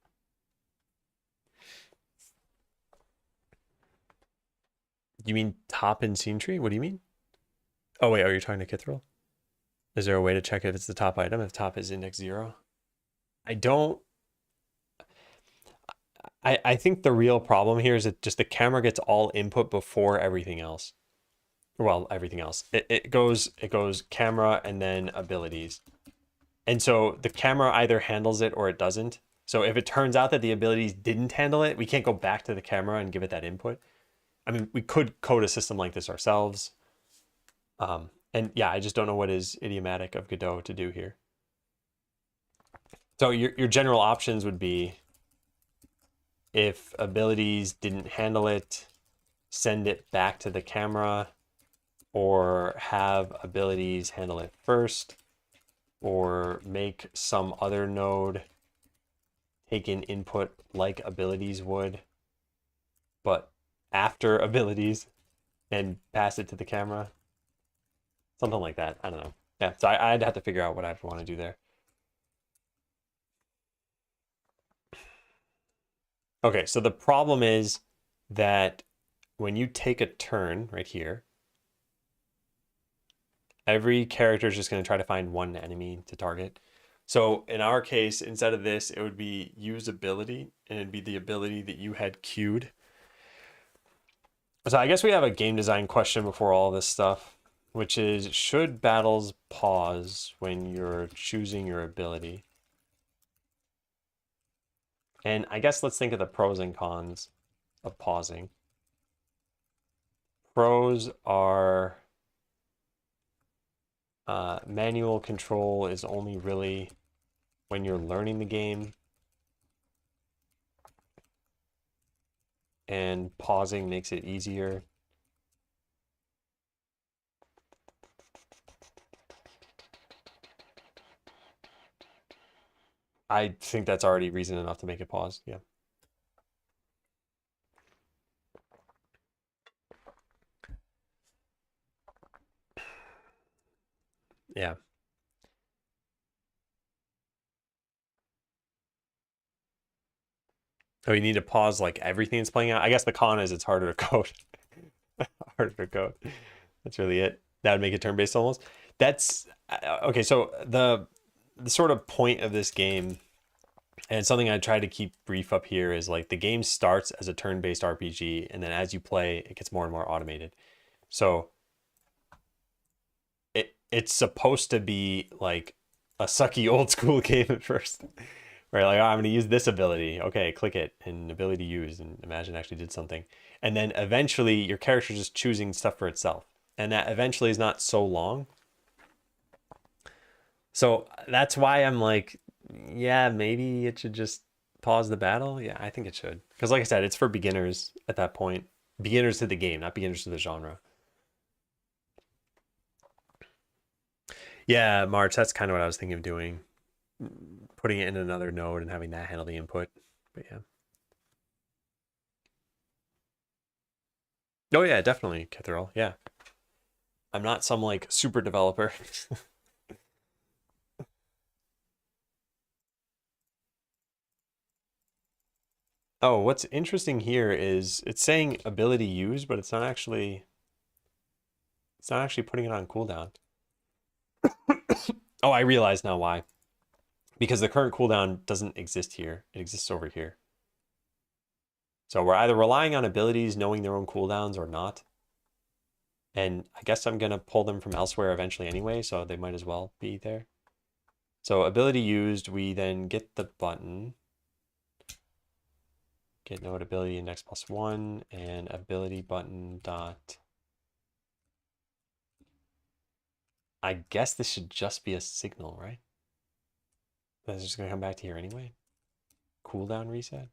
You mean top in scene tree? What do you mean? Oh wait, you're talking to Kithril? Is there a way to check if it's the top item, if top is index 0? I think the real problem here is that just the camera gets all input before everything else. Well, everything else. It goes camera and then abilities. And so the camera either handles it or it doesn't. So if it turns out that the abilities didn't handle it, we can't go back to the camera and give it that input. I mean, we could code a system like this ourselves. And yeah, I just don't know what is idiomatic of Godot to do here. So your general options would be, if abilities didn't handle it, send it back to the camera, or have abilities handle it first, or make some other node take in input like abilities would. but after abilities and pass it to the camera. Something like that. I don't know. Yeah, so I'd have to figure out what I'd want to do there. Okay, so the problem is that when you take a turn right here, every character is just going to try to find one enemy to target. So in our case, instead of this, it would be use ability, and it'd be the ability that you had queued. So I guess we have a game design question before all this stuff, which is, should battles pause when you're choosing your ability? And I guess let's think of the pros and cons of pausing. Pros are manual control is only really when you're learning the game, and pausing makes it easier. I think that's already reason enough to make it pause. Yeah. Yeah. Oh, you need to pause like everything that's playing out. I guess the con is it's harder to code. Harder to code. That's really it. That would make it turn-based almost. That's okay. So the sort of point of this game, and something I try to keep brief up here, is like the game starts as a turn-based RPG, and then as you play, it gets more and more automated. So it's supposed to be like a sucky old school game at first. Right, like, oh, I'm going to use this ability. Okay, click it, and ability used, and imagine actually did something. And then eventually your character is just choosing stuff for itself. And that eventually is not so long. So that's why I'm like, yeah, maybe it should just pause the battle. Yeah, I think it should. Because like I said, it's for beginners at that point. Beginners to the game, not beginners to the genre. Yeah, March, that's kind of what I was thinking of doing. Putting it in another node and having that handle the input. But yeah. Oh yeah, definitely, Kithril. Yeah. I'm not some like super developer. Oh, what's interesting here is it's saying ability used, but it's not actually putting it on cooldown. Oh, I realize now why. Because the current cooldown doesn't exist here. It exists over here. So we're either relying on abilities knowing their own cooldowns or not. And I guess I'm gonna pull them from elsewhere eventually anyway, so they might as well be there. So ability used, we then get the button. Get node ability index +1 and ability button dot. I guess this should just be a signal, right? That's just gonna come back to here anyway. Cooldown reset.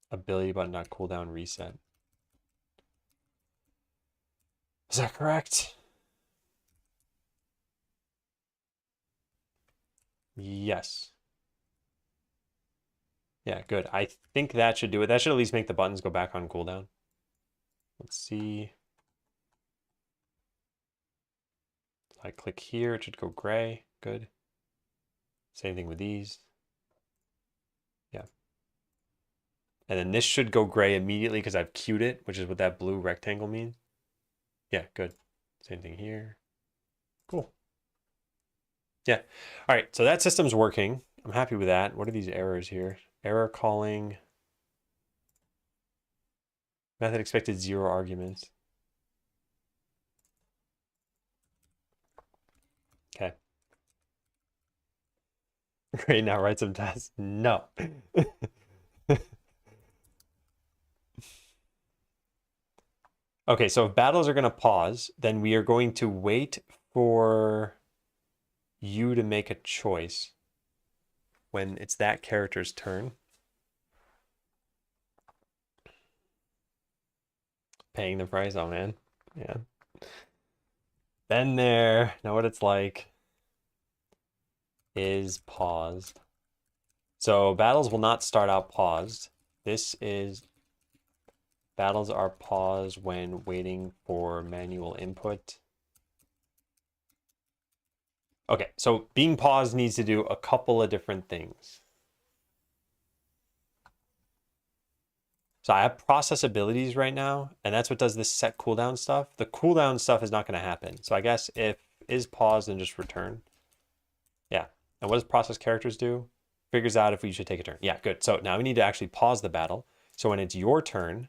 Ability button dot cooldown reset. Is that correct? Yes. Yeah, good. I think that should do it. That should at least make the buttons go back on cooldown. Let's see. I click here, it should go gray. Good. Same thing with these. Yeah. And then this should go gray immediately because I've queued it, which is what that blue rectangle means. Yeah, good. Same thing here. Cool. Yeah. All right, so that system's working. I'm happy with that. What are these errors here? Error calling. Method expected 0 arguments. Okay. Great, now write some tests. No. Okay, so if battles are going to pause, then we are going to wait for you to make a choice when it's that character's turn. Paying the price, oh man. Yeah. Been there, know what it's like. is paused. So battles will not start out paused. This is battles are paused when waiting for manual input. Okay, so being paused needs to do a couple of different things. So I have process abilities right now, and that's what does this set cooldown stuff. The cooldown stuff is not going to happen. So I guess if is paused and just return. Yeah. And what does process characters do? Figures out if we should take a turn. Yeah, good. So now we need to actually pause the battle. So when it's your turn,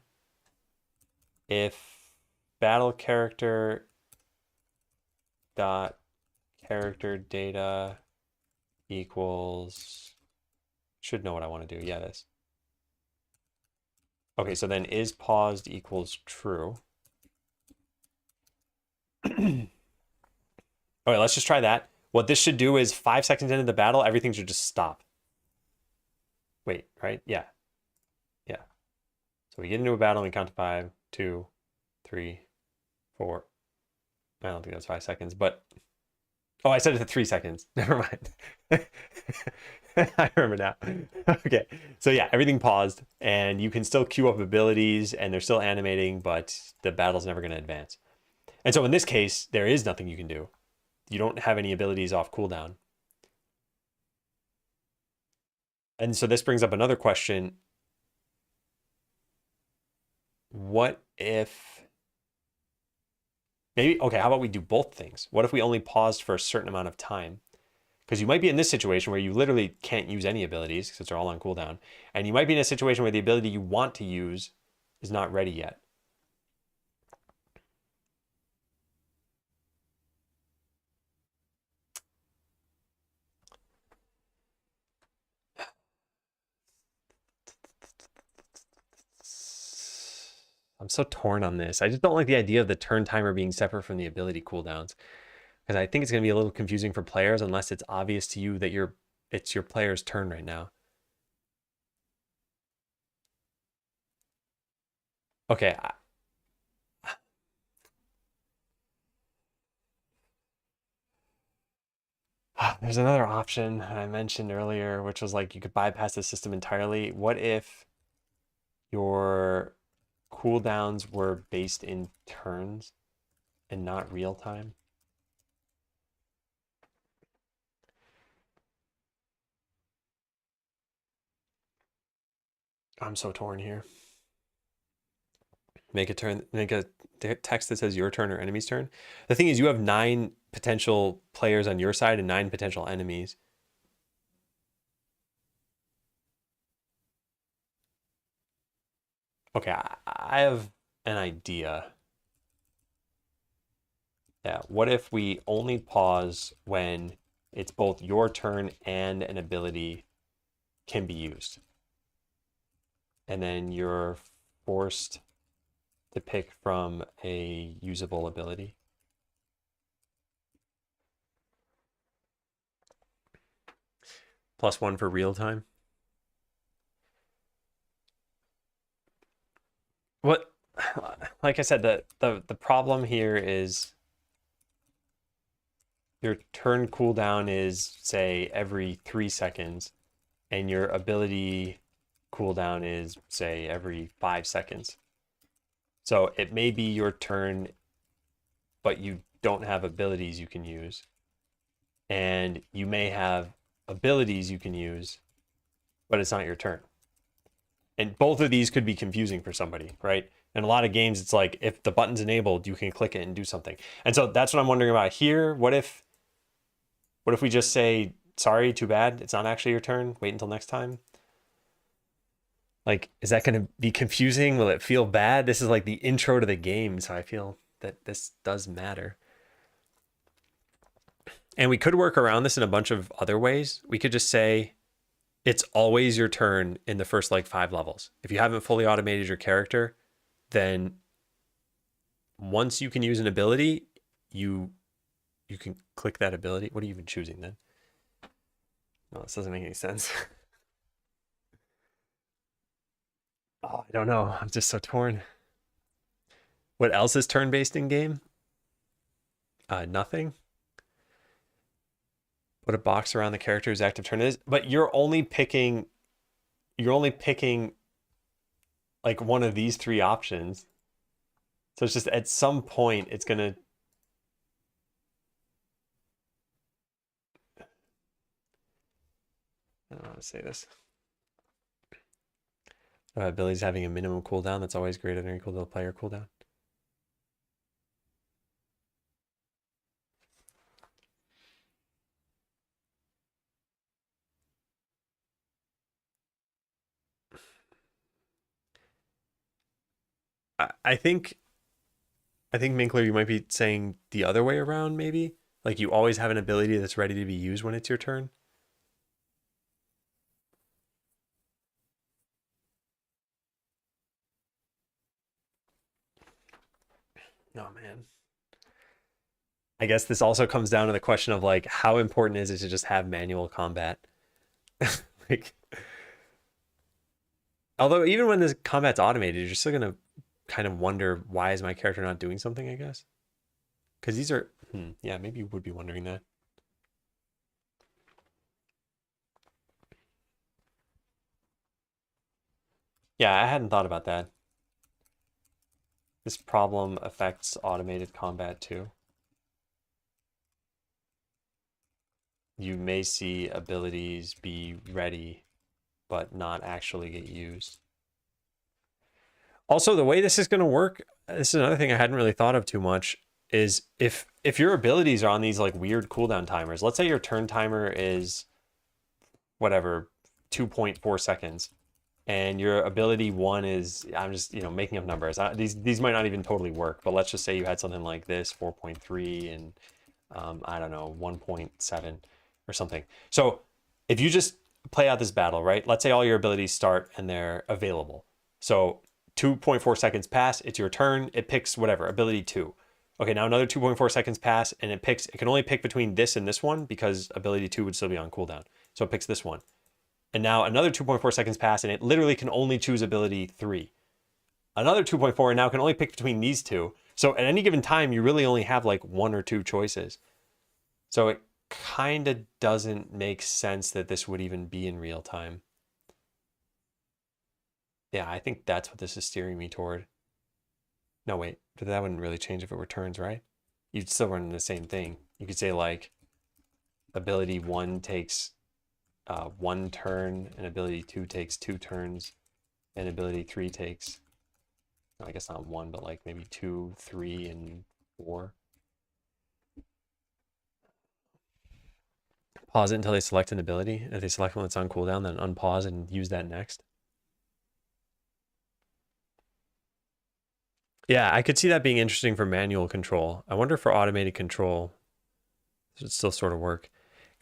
if battle character dot character data equals, should know what I want to do. Yeah, this. Okay, so then is paused equals true. Okay, let's just try that. What this should do is 5 seconds into the battle, everything should just stop. Wait, right? Yeah. Yeah. So we get into a battle and we count to 5, 2, 3, 4. I don't think that's 5 seconds, but oh, I said it to 3 seconds. Never mind. I remember now. Okay. So yeah, everything paused and you can still queue up abilities and they're still animating, but the battle's never going to advance. And so in this case, there is nothing you can do. You don't have any abilities off cooldown. And so this brings up another question. What if maybe, okay, how about we do both things? What if we only paused for a certain amount of time? Because you might be in this situation where you literally can't use any abilities because they're all on cooldown. And you might be in a situation where the ability you want to use is not ready yet. I'm so torn on this. I just don't like the idea of the turn timer being separate from the ability cooldowns. Because I think it's going to be a little confusing for players unless it's obvious to you that it's your player's turn right now. Okay. There's another option I mentioned earlier, which was like you could bypass the system entirely. What if your cooldowns were based in turns and not real time? I'm so torn here. Make a text that says your turn or enemy's turn. The thing is, you have 9 potential players on your side and 9 potential enemies. Okay, I have an idea. Yeah, what if we only pause when it's both your turn and an ability can be used? And then you're forced to pick from a usable ability. +1 for real time. What, like I said, the problem here is your turn cooldown is, say, every 3 seconds, and your ability cooldown is, say, every 5 seconds. So it may be your turn, but you don't have abilities you can use. And you may have abilities you can use, but it's not your turn. And both of these could be confusing for somebody, right? In a lot of games, it's like if the button's enabled, you can click it and do something. And so that's what I'm wondering about here. What if we just say, sorry, too bad, it's not actually your turn, wait until next time? Like, is that going to be confusing? Will it feel bad? This is like the intro to the game, so I feel that this does matter. And we could work around this in a bunch of other ways. We could just say, it's always your turn in the first like 5 levels. If you haven't fully automated your character, then once you can use an ability, you can click that ability. What are you even choosing then? No, this doesn't make any sense. Oh, I don't know. I'm just so torn. What else is turn-based in game? Nothing. Put a box around the character's active turn is, but you're only picking like one of these three options. So it's just at some point it's gonna. I don't know how to say this. Abilities having a minimum cooldown that's always greater than or equal to the player cooldown. I think Minkler, you might be saying the other way around, maybe. Like you always have an ability that's ready to be used when it's your turn. Oh man. I guess this also comes down to the question of like how important is it to just have manual combat? Like, although even when this combat's automated, you're still gonna kind of wonder why is my character not doing something, I guess. Because these are yeah, maybe you would be wondering that. Yeah, I hadn't thought about that. This problem affects automated combat too. You may see abilities be ready, but not actually get used. Also, the way this is going to work, this is another thing I hadn't really thought of too much, is if your abilities are on these like weird cooldown timers, let's say your turn timer is whatever, 2.4 seconds, and your ability 1 is, I'm just, making up numbers. These might not even totally work, but let's just say you had something like this, 4.3, and I don't know, 1.7 or something. So if you just play out this battle, right? Let's say all your abilities start and they're available. So 2.4 seconds pass, it's your turn, it picks whatever, ability 2. Okay, now another 2.4 seconds pass, and it can only pick between this and this one because ability 2 would still be on cooldown. So it picks this one. And now another 2.4 seconds pass, and it literally can only choose ability 3. Another 2.4, and now can only pick between these two. So at any given time, you really only have like 1 or 2 choices. So it kind of doesn't make sense that this would even be in real time. Yeah, I think that's what this is steering me toward. No, wait, but that wouldn't really change if it were turns, right? You'd still run the same thing. You could say like ability 1 takes 1 turn, and ability 2 takes 2 turns, and ability 3 takes, I guess not 1, but like maybe 2, 3, and 4. Pause it until they select an ability. If they select one that's on cooldown, then unpause and use that next. Yeah, I could see that being interesting for manual control. I wonder for automated control, this would still sort of work.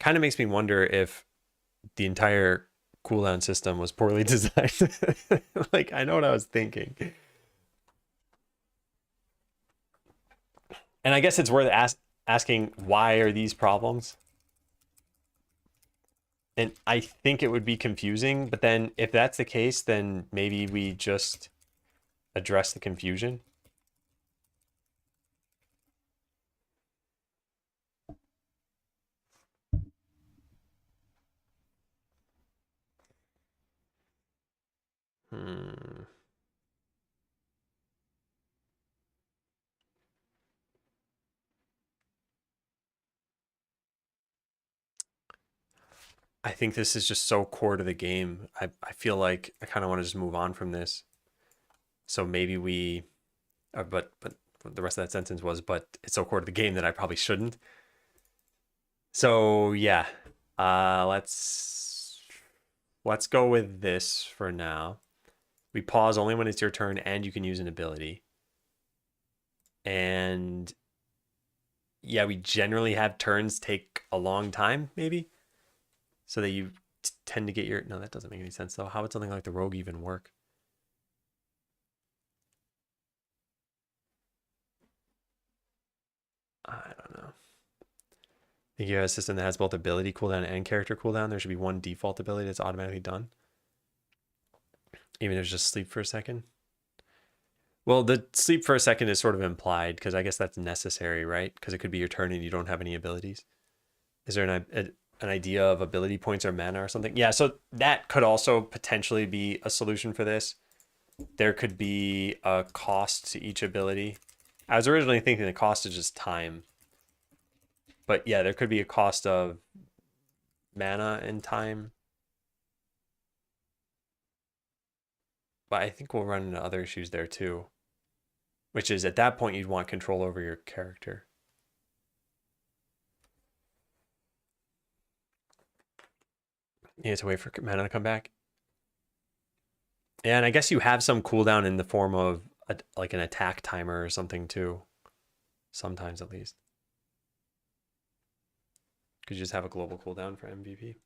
Kind of makes me wonder if the entire cooldown system was poorly designed. Like, I know what I was thinking. And I guess it's worth asking, why are these problems? And I think it would be confusing, but then if that's the case, then maybe we just address the confusion. I think this is just so core to the game. I feel like I kind of want to just move on from this. So maybe we, but the rest of that sentence was, but it's so core to the game that I probably shouldn't. So yeah, let's go with this for now. We pause only when it's your turn and you can use an ability. And yeah, we generally have turns take a long time, maybe, so that you tend to get your, no, that doesn't make any sense though. How would something like the rogue even work? I don't know. I think you have a system that has both ability cooldown and character cooldown. There should be one default ability that's automatically done, even if it's just sleep for a second. Well, the sleep for a second is sort of implied because I guess that's necessary, right? Because it could be your turn and you don't have any abilities. Is there an idea of ability points or mana or something. Yeah, so that could also potentially be a solution for this. There could be a cost to each ability. I was originally thinking the cost is just time. But yeah, there could be a cost of mana and time. But I think we'll run into other issues there too. Which is at that point you'd want control over your character. You have to wait for mana to come back. And I guess you have some cooldown in the form of like an attack timer or something too. Sometimes at least. Could you just have a global cooldown for MVP?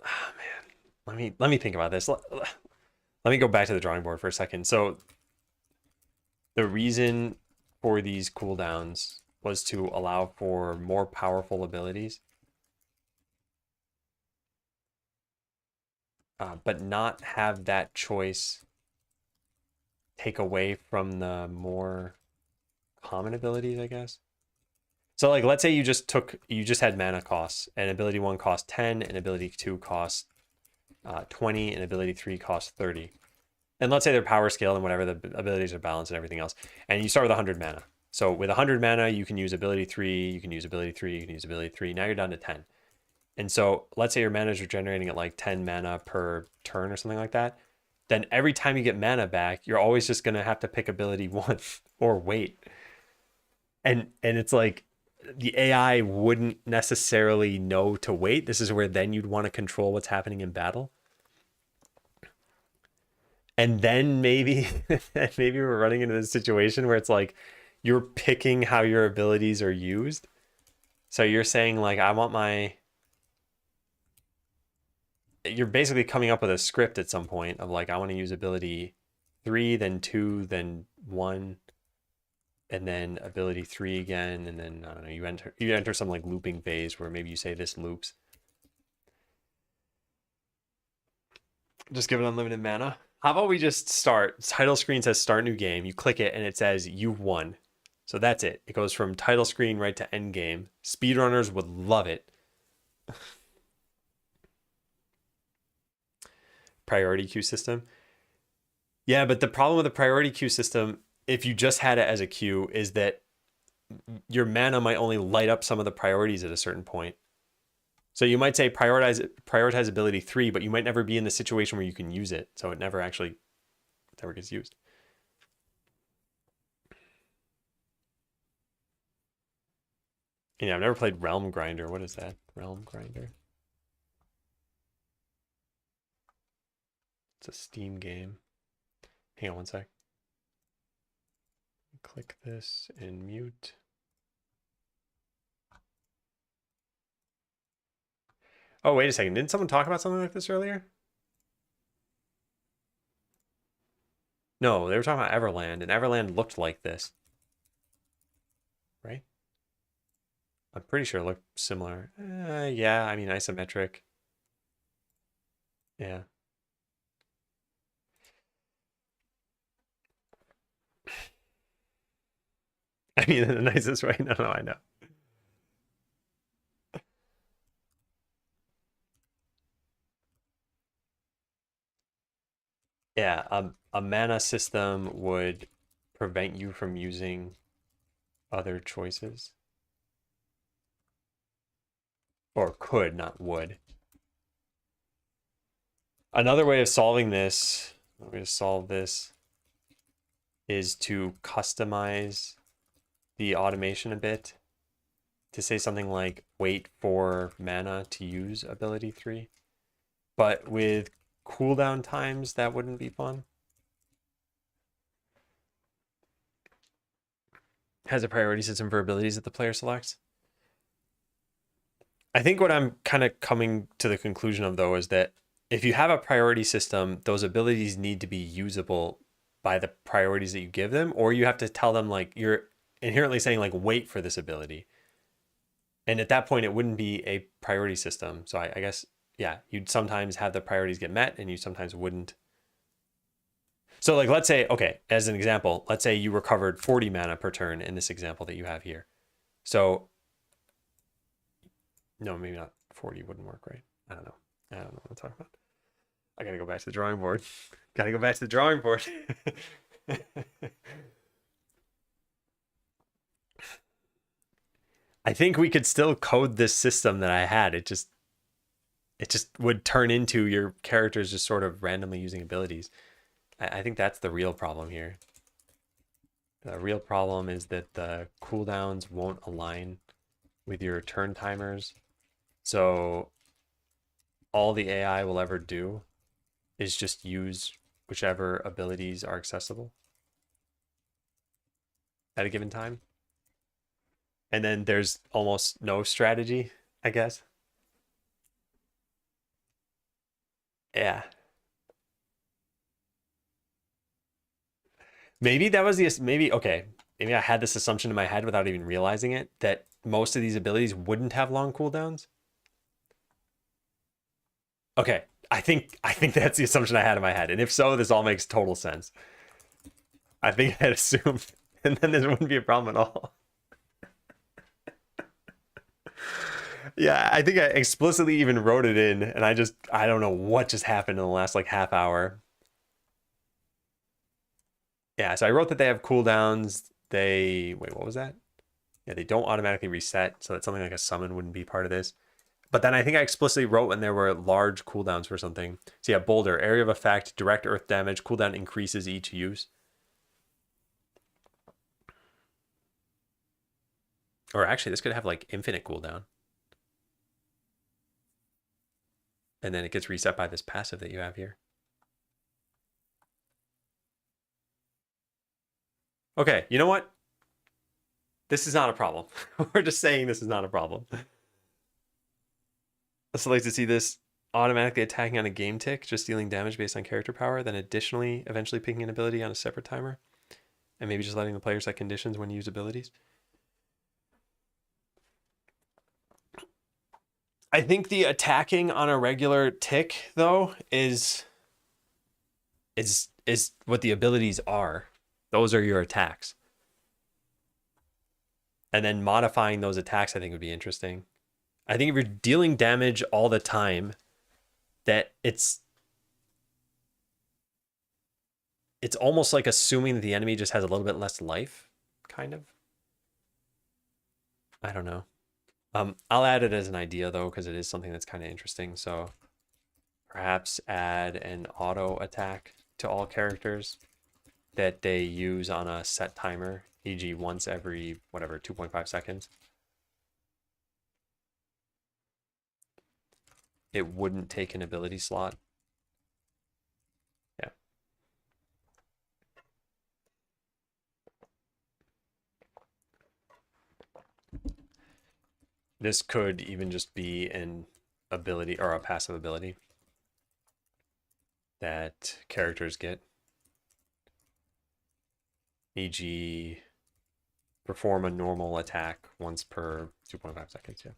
Oh, man. Let me think about this. Let me go back to the drawing board for a second. So the reason for these cooldowns was to allow for more powerful abilities. But not have that choice take away from the more common abilities, I guess. So like, let's say you just had mana costs, and ability 1 cost 10, and ability 2 cost 20, and ability 3 cost 30. And let's say they're power scaled and whatever, the abilities are balanced and everything else. And you start with 100 mana. So with 100 mana, you can use ability 3, you can use ability 3, you can use ability 3. Now you're down to 10. And so let's say your mana is regenerating at like 10 mana per turn or something like that. Then every time you get mana back, you're always just going to have to pick ability 1 or wait. And it's like the AI wouldn't necessarily know to wait. This is where then you'd want to control what's happening in battle. And then maybe we're running into this situation where it's like you're picking how your abilities are used. So you're saying like, I want my... You're basically coming up with a script at some point of like, I want to use ability 3, then 2, then 1, and then ability 3 again, and then I don't know, you enter some like looping phase where maybe you say this loops. Just give it unlimited mana. How about we just start? Title screen says start new game. You click it and it says you've won. So that's it. It goes from title screen right to end game. Speedrunners would love it. Priority queue system. Yeah, but the problem with the priority queue system, if you just had it as a queue, is that your mana might only light up some of the priorities at a certain point. So you might say prioritize ability 3, but you might never be in the situation where you can use it. So it never gets used. Yeah, I've never played Realm Grinder. What is that? Realm Grinder. It's a Steam game. Hang on one sec. Click this and mute. Oh, wait a second. Didn't someone talk about something like this earlier? No, they were talking about Everland, and Everland looked like this. Right? I'm pretty sure it looked similar. Yeah, I mean, isometric. Yeah. I mean, in the nicest way. No, I know. Yeah, a mana system would prevent you from using other choices. Or could, not would. Another way of solving this, is to customize the automation a bit. To say something like, wait for mana to use ability 3. But with cooldown times, that wouldn't be fun. Has a priority system for abilities that the player selects. I think what I'm kind of coming to the conclusion of, though, is that if you have a priority system, those abilities need to be usable by the priorities that you give them, or you have to tell them, like, you're inherently saying, like, wait for this ability. And at that point, it wouldn't be a priority system. So I guess, yeah, you'd sometimes have the priorities get met and you sometimes wouldn't. So like, let's say, okay, as an example, let's say you recovered 40 mana per turn in this example that you have here. So, no, maybe not 40 wouldn't work, right? I don't know. I don't know what I'm talking about. I gotta go back to the drawing board. Gotta go back to the drawing board. I think we could still code this system that I had. It just would turn into your characters just sort of randomly using abilities. I think that's the real problem here. The real problem is that the cooldowns won't align with your turn timers. So all the AI will ever do is just use whichever abilities are accessible at a given time. And then there's almost no strategy, I guess. Yeah. Maybe that was maybe I had this assumption in my head without even realizing it, that most of these abilities wouldn't have long cooldowns. Okay, I think that's the assumption I had in my head. And if so, this all makes total sense. I think I had assumed, and then there wouldn't be a problem at all. Yeah, I think I explicitly even wrote it in, and I don't know what just happened in the last like half hour. Yeah, so I wrote that they have cooldowns. Wait, what was that? Yeah, they don't automatically reset, so that something like a summon wouldn't be part of this. But then I think I explicitly wrote when there were large cooldowns for something. So yeah, Boulder, area of effect, direct earth damage, cooldown increases each use. Or actually, this could have like infinite cooldown. And then it gets reset by this passive that you have here. Okay, you know what? This is not a problem. We're just saying this is not a problem. I also like to see this automatically attacking on a game tick, just dealing damage based on character power, then additionally eventually picking an ability on a separate timer, and maybe just letting the player set conditions when you use abilities. I think the attacking on a regular tick, though, is what the abilities are. Those are your attacks. And then modifying those attacks, I think, would be interesting. I think if you're dealing damage all the time, that it's almost like assuming that the enemy just has a little bit less life, kind of. I don't know. I'll add it as an idea, though, because it is something that's kind of interesting. So perhaps add an auto attack to all characters that they use on a set timer, e.g. once every, whatever, 2.5 seconds. It wouldn't take an ability slot. Yeah. This could even just be an ability or a passive ability that characters get. E.g. perform a normal attack once per 2.5 seconds, yeah.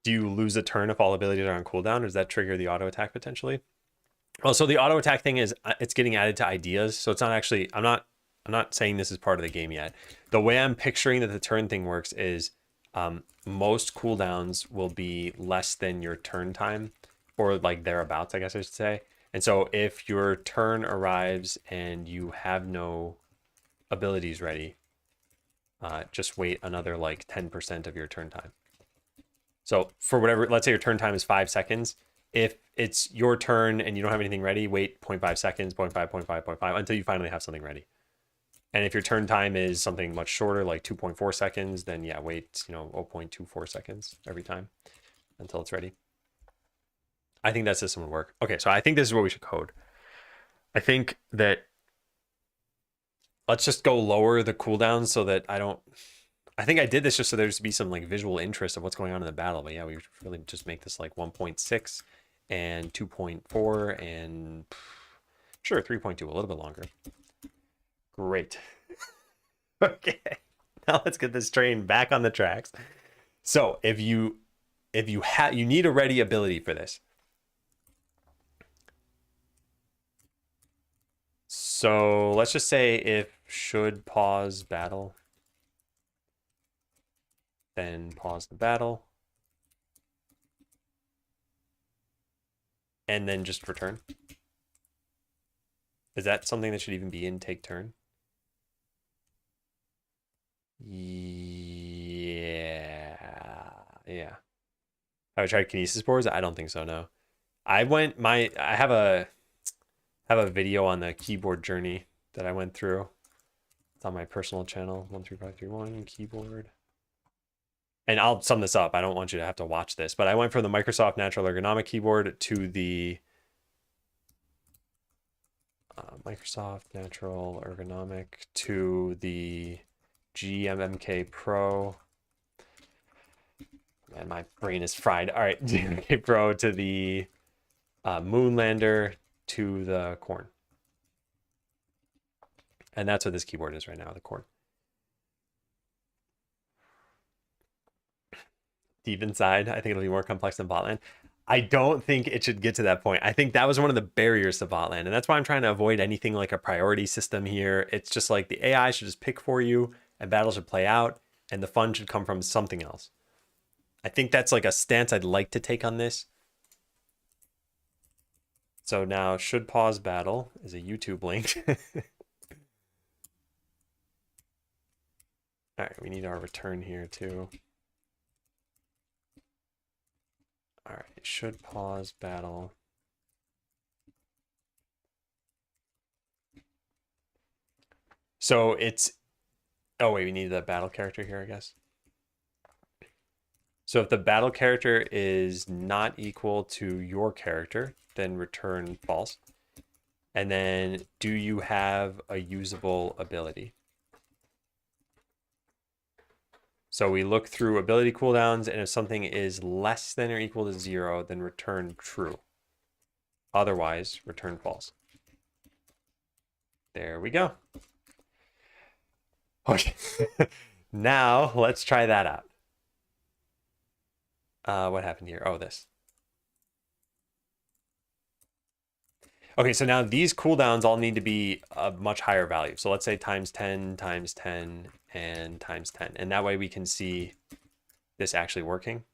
Do you lose a turn if all abilities are on cooldown, or does that trigger the auto attack potentially? Well, so the auto attack thing is it's getting added to ideas, so it's not actually, I'm not saying this is part of the game yet. The way I'm picturing that the turn thing works is most cooldowns will be less than your turn time, or like thereabouts, I guess I should say. And so if your turn arrives and you have no abilities ready, just wait another like 10% of your turn time. So for whatever, let's say your turn time is 5 seconds. If it's your turn and you don't have anything ready, wait 0.5 seconds, 0.5, 0.5, 0.5, until you finally have something ready. And if your turn time is something much shorter, like 2.4 seconds, then yeah, wait, 0.24 seconds every time until it's ready. I think that system would work. Okay, so I think this is what we should code. I think that let's just go lower the cooldown so that I think I did this just so there's to be some like visual interest of what's going on in the battle. But yeah, we really just make this like 1.6 and 2.4 and sure, 3.2, a little bit longer. Great. Okay, now let's get this train back on the tracks. So if you need a ready ability for this, So let's just say if should pause battle, then pause the battle, and then just return. Is that something that should even be in take turn? Yeah. Have I tried kinesis boards? I don't think so, no. I have a video on the keyboard journey that I went through. It's on my personal channel, 13531 keyboard. And I'll sum this up. I don't want you to have to watch this, but I went from the Microsoft Natural Ergonomic keyboard to the Microsoft Natural Ergonomic to the GMMK Pro. Man, my brain is fried. All right, GMMK Pro to the Moonlander to the Corn. And that's what this keyboard is right now, the Corn. Deep inside, I think it'll be more complex than Botland. I don't think it should get to that point. I think that was one of the barriers to Botland, and that's why I'm trying to avoid anything like a priority system here. It's just like the AI should just pick for you, and battle should play out, and the fun should come from something else. I think that's like a stance I'd like to take on this. So now should pause battle is a YouTube link. All right, we need our return here too. All right, should pause battle. So it's, oh wait, we need the battle character here, I guess. So if the battle character is not equal to your character, then return false. And then do you have a usable ability? So we look through ability cooldowns, and if something is less than or equal to 0, then return true. Otherwise, return false. There we go. Okay. Now let's try that out. What happened here? Oh, this. Okay, so now these cooldowns all need to be a much higher value. So let's say times 10, times 10, and times 10. And that way we can see this actually working.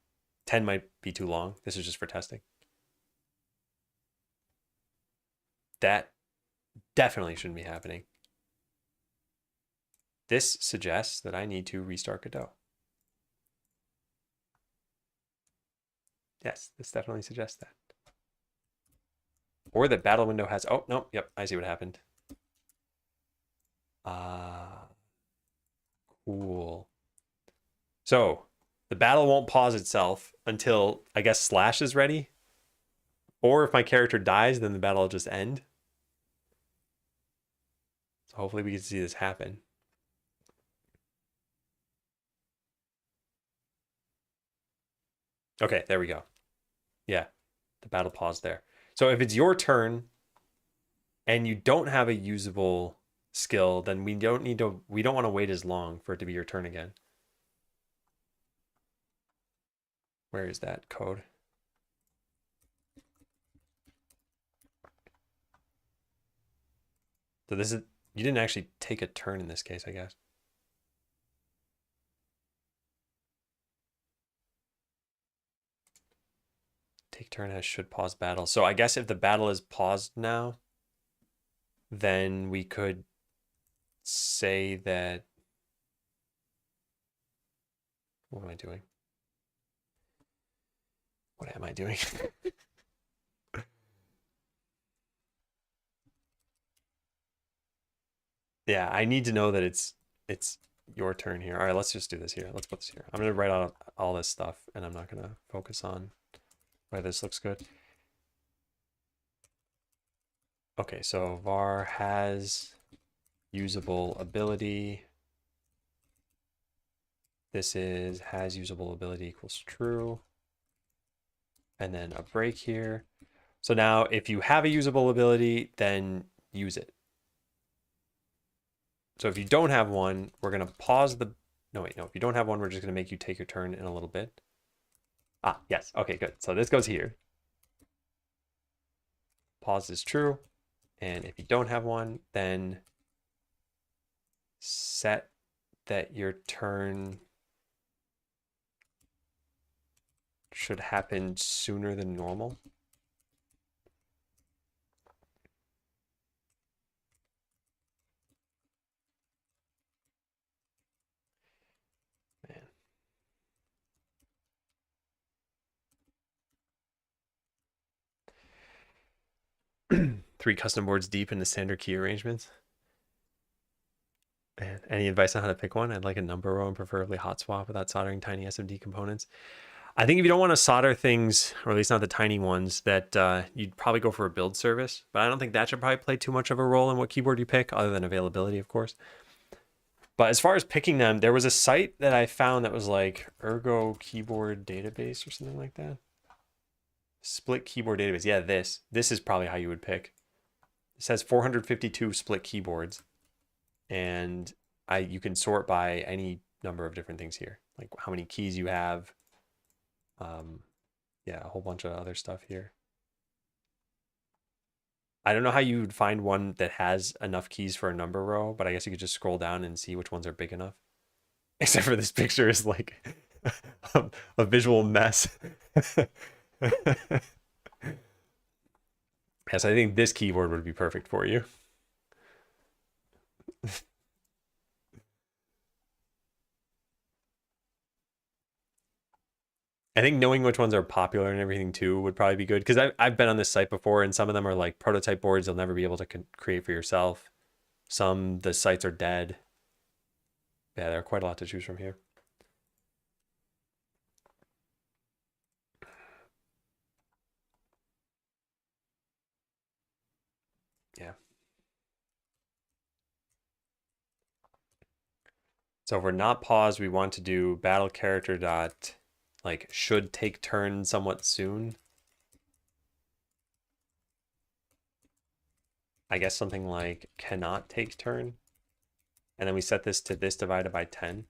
10 might be too long. This is just for testing. That definitely shouldn't be happening. This suggests that I need to restart Godot. Yes, this definitely suggests that. Or the battle window has, oh, no, yep, I see what happened. Cool. So the battle won't pause itself until, I guess, slash is ready. Or if my character dies, then the battle will just end. So hopefully we can see this happen. Okay, there we go. Yeah, the battle paused there. So if it's your turn and you don't have a usable skill, then we don't want to wait as long for it to be your turn again. Where is that code? So this is, you didn't actually take a turn in this case, I guess. Take turn has should pause battle. So I guess if the battle is paused now, then we could say that, what am I doing? What am I doing? Yeah, I need to know that it's your turn here. All right, let's just do this here. Let's put this here. I'm gonna write out all this stuff, and I'm not gonna focus on whether this looks good. Okay, so var has usable ability. This is has usable ability equals true. And then a break here. So now if you have a usable ability, then use it. So if you don't have one, we're going to pause the, no, wait, no, if you don't have one, we're just going to make you take your turn in a little bit. Ah, yes. Okay, good. So this goes here. Pause is true. And if you don't have one, then set that your turn should happen sooner than normal. Man. 3 custom boards deep in the standard key arrangements. And any advice on how to pick one? I'd like a number row and preferably hot swap without soldering tiny SMD components. I think if you don't want to solder things, or at least not the tiny ones, that you'd probably go for a build service. But I don't think that should probably play too much of a role in what keyboard you pick, other than availability, of course. But as far as picking them, there was a site that I found that was like Ergo Keyboard Database or something like that. Split Keyboard Database. Yeah, this is probably how you would pick. It says 452 split keyboards. And you can sort by any number of different things here, like how many keys you have. Yeah, a whole bunch of other stuff here. I don't know how you would find one that has enough keys for a number row, but I guess you could just scroll down and see which ones are big enough. Except for this picture is like a visual mess. Yes, I think this keyboard would be perfect for you. I think knowing which ones are popular and everything too would probably be good, because I've been on this site before, and some of them are like prototype boards you'll never be able to create for yourself. Some, the sites are dead. Yeah, there are quite a lot to choose from here. Yeah. So if we're not paused, we want to do battle character dot, like, should take turn somewhat soon. I guess something like cannot take turn. And then we set this to this divided by 10.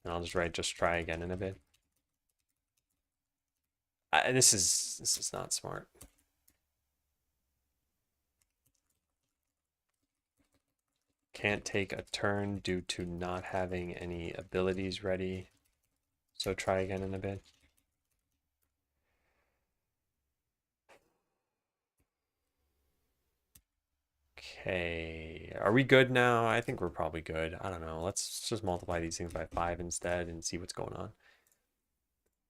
And I'll just write just try again in a bit. This is not smart. Can't take a turn due to not having any abilities ready. So try again in a bit. Okay, are we good now? I think we're probably good. I don't know. Let's just multiply these things by 5 instead and see what's going on.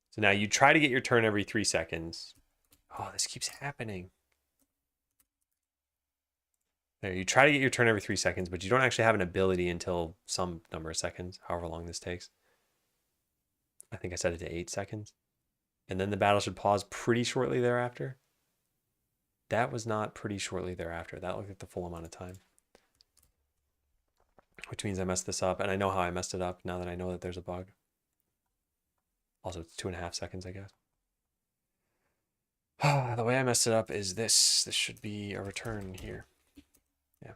So now you try to get your turn every 3 seconds. Oh, this keeps happening. There, you try to get your turn every 3 seconds, but you don't actually have an ability until some number of seconds, however long this takes. I think I set it to 8 seconds. And then the battle should pause pretty shortly thereafter. That was not pretty shortly thereafter. That looked like the full amount of time. Which means I messed this up, and I know how I messed it up now that I know that there's a bug. Also, it's 2.5 seconds, I guess. The way I messed it up is this. This should be a return here. Yeah.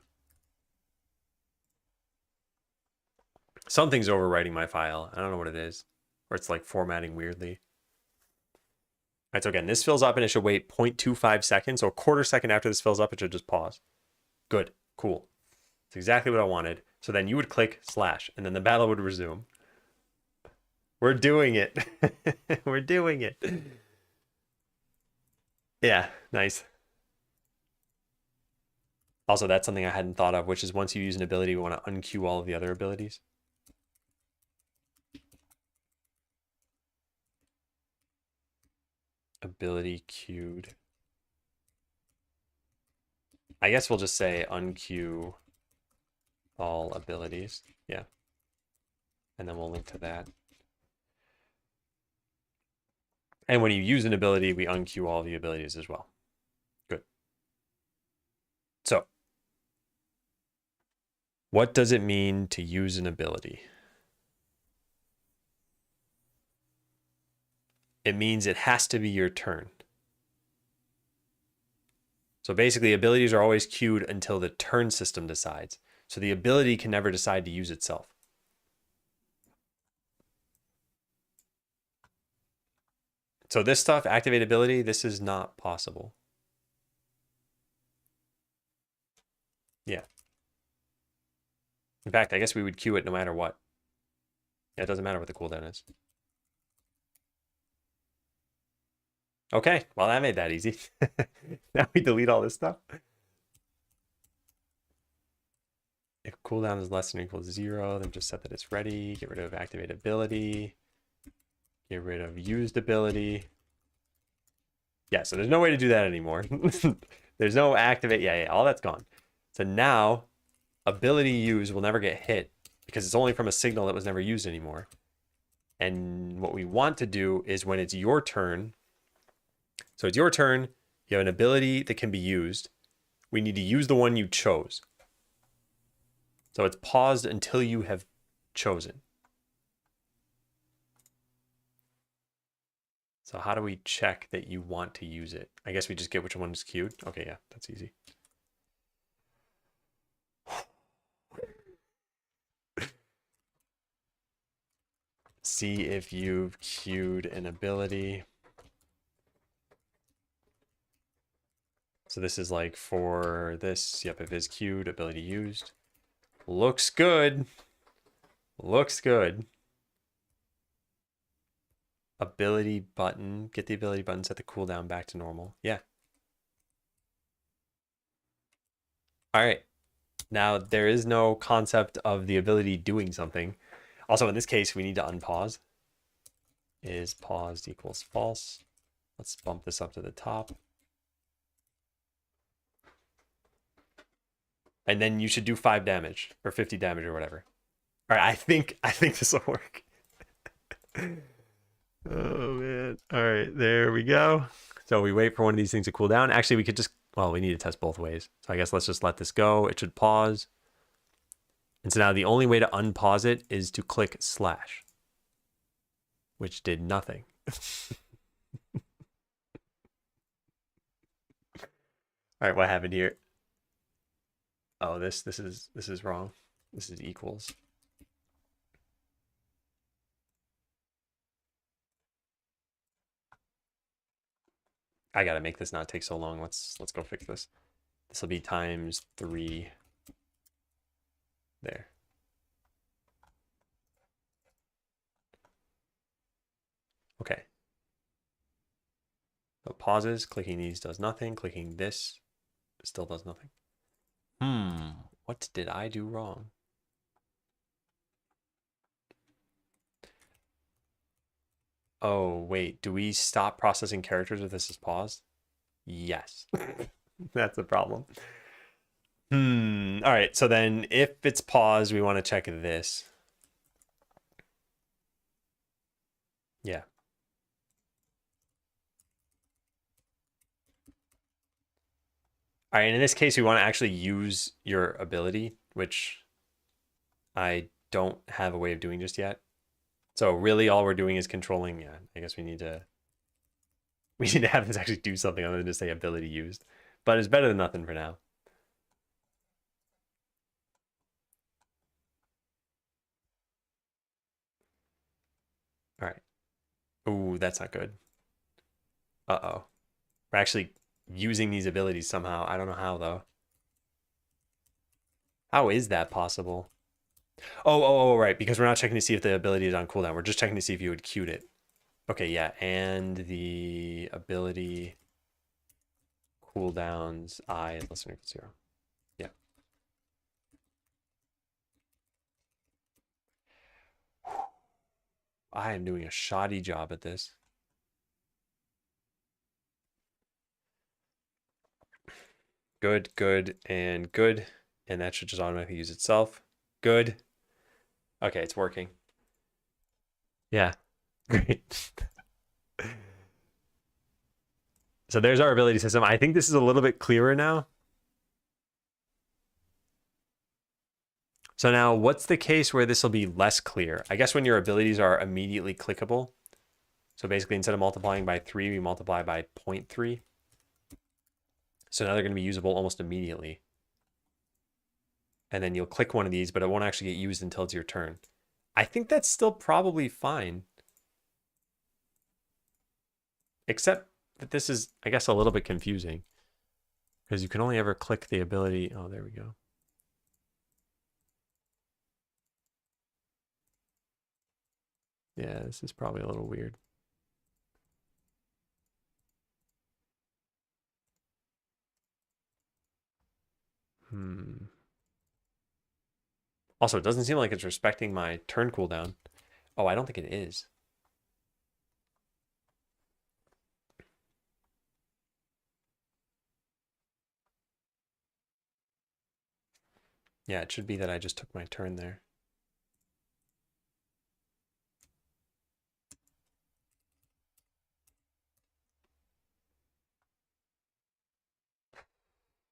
Something's overwriting my file. I don't know what it is. Or it's like formatting weirdly. All right, so again, this fills up and it should wait 0.25 seconds. So a quarter second after this fills up, it should just pause. Good, cool. That's exactly what I wanted. So then you would click slash and then the battle would resume. We're doing it. We're doing it. Yeah, nice. Also, that's something I hadn't thought of, which is once you use an ability, we want to unqueue all of the other abilities. Ability queued. I guess we'll just say unqueue all abilities. Yeah. And then we'll link to that. And when you use an ability, we unqueue all the abilities as well. Good. So, what does it mean to use an ability? It means it has to be your turn. So basically, abilities are always queued until the turn system decides. So the ability can never decide to use itself. So this stuff, activate ability, this is not possible. Yeah. In fact, I guess we would queue it no matter what. Yeah, it doesn't matter what the cooldown is. Okay, well, that made that easy. Now we delete all this stuff. If cooldown is less than or equal to 0, then just set that it's ready. Get rid of activate ability. Get rid of used ability. Yeah, so there's no way to do that anymore. There's no activate. Yeah, all that's gone. So now ability use will never get hit because it's only from a signal that was never used anymore. And what we want to do is when it's your turn, so it's your turn, you have an ability that can be used. We need to use the one you chose. So it's paused until you have chosen. So how do we check that you want to use it? I guess we just get which one is queued. Okay, yeah, that's easy. See if you've queued an ability. So this is like for this. Yep, if it is queued, ability used. Looks good. Looks good. Ability button. Get the ability button, set the cooldown back to normal. Yeah. All right. Now, there is no concept of the ability doing something. Also, in this case, we need to unpause. Is paused equals false. Let's bump this up to the top. And then you should do 5 damage or 50 damage or whatever. All right, I think this will work. Oh man. All right, there we go. So we wait for one of these things to cool down. Actually, we could just, well, we need to test both ways. So I guess let's just let this go. It should pause. And so now the only way to unpause it is to click slash, which did nothing. All right, what happened here? Oh, this is wrong. This is equals. I gotta make this not take so long. Let's go fix this. This will be times 3 there. Okay. So it pauses. Clicking these does nothing. Clicking this still does nothing. What did I do wrong? Oh, wait. Do we stop processing characters if this is paused? Yes. That's a problem. All right. So then if it's paused, we want to check this. Yeah. All right. And in this case, we want to actually use your ability, which I don't have a way of doing just yet. So really all we're doing is controlling. Yeah, I guess we need to have this actually do something other than just say ability used. But it's better than nothing for now. All right. Ooh, that's not good. Uh-oh. We're actually using these abilities somehow. I don't know how, though. How is that possible? Oh, right. Because we're not checking to see if the ability is on cooldown. We're just checking to see if you had queued it. Okay, yeah. And the ability cooldowns I is less than or equal to 0. Yeah. I am doing a shoddy job at this. Good, good, and good. And that should just automatically use itself. Good. Okay, it's working. Yeah, great. So there's our ability system. I think this is a little bit clearer now. So now what's the case where this will be less clear? I guess when your abilities are immediately clickable. So basically instead of multiplying by 3, we multiply by 0.3. So now they're going to be usable almost immediately. And then you'll click one of these, but it won't actually get used until it's your turn. I think that's still probably fine. Except that this is, I guess, a little bit confusing. Because you can only ever click the ability. Oh, there we go. Yeah, this is probably a little weird. Also, it doesn't seem like it's respecting my turn cooldown. Oh, I don't think it is. Yeah, it should be that I just took my turn there.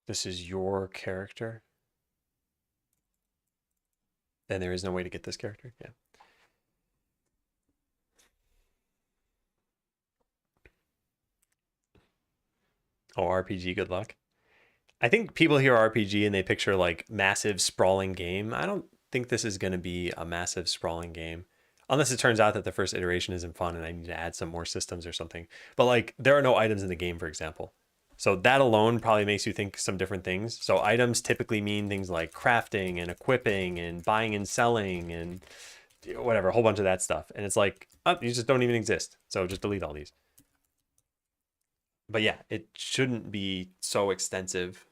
This is your character. And there is no way to get this character. Yeah. Oh, RPG, good luck. I think people hear RPG and they picture like massive sprawling game. I don't think this is going to be a massive sprawling game. Unless it turns out that the first iteration isn't fun and I need to add some more systems or something. But like there are no items in the game, for example. So that alone probably makes you think some different things. So items typically mean things like crafting and equipping and buying and selling and whatever, a whole bunch of that stuff. And it's like, oh, you just don't even exist. So just delete all these. But yeah, it shouldn't be so extensive.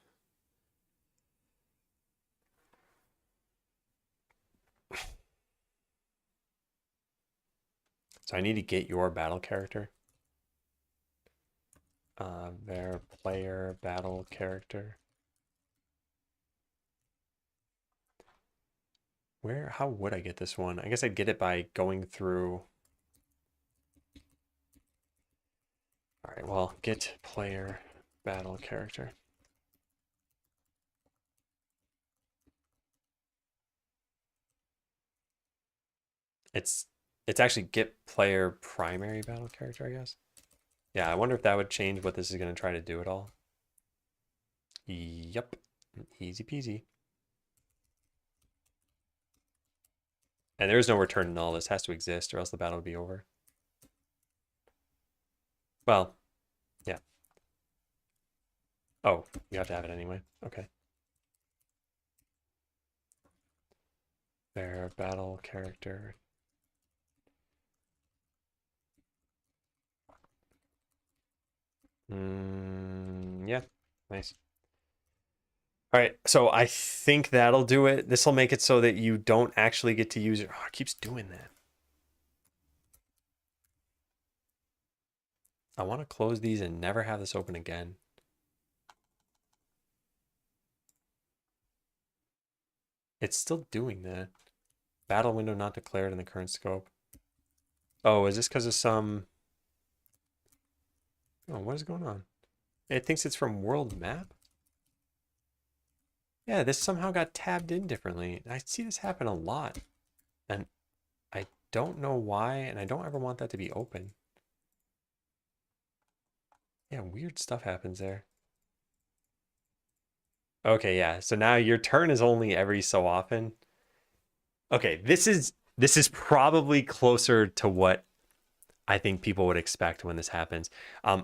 So I need to get your battle character. Their player battle character. Where, how would I get this one? I guess I'd get it by going through. All right, well, get player battle character. It's actually get player primary battle character, I guess. Yeah, I wonder if that would change what this is going to try to do at all. Yep, easy peasy. And there is no return null. This has to exist or else the battle would be over. Well, yeah. Oh, you have to have it anyway. Okay. Their battle character. Yeah, nice. All right, so I think that'll do it. This will make it so that you don't actually get to use it. Oh, it keeps doing that. I want to close these and never have this open again. It's still doing that. Battle window not declared in the current scope. Oh, is this because of some... Oh, what is going on? It thinks it's from world map? Yeah, this somehow got tabbed in differently. I see this happen a lot. And I don't know why, and I don't ever want that to be open. Yeah, weird stuff happens there. Okay, yeah. So now your turn is only every so often. Okay, this is probably closer to what I think people would expect when this happens.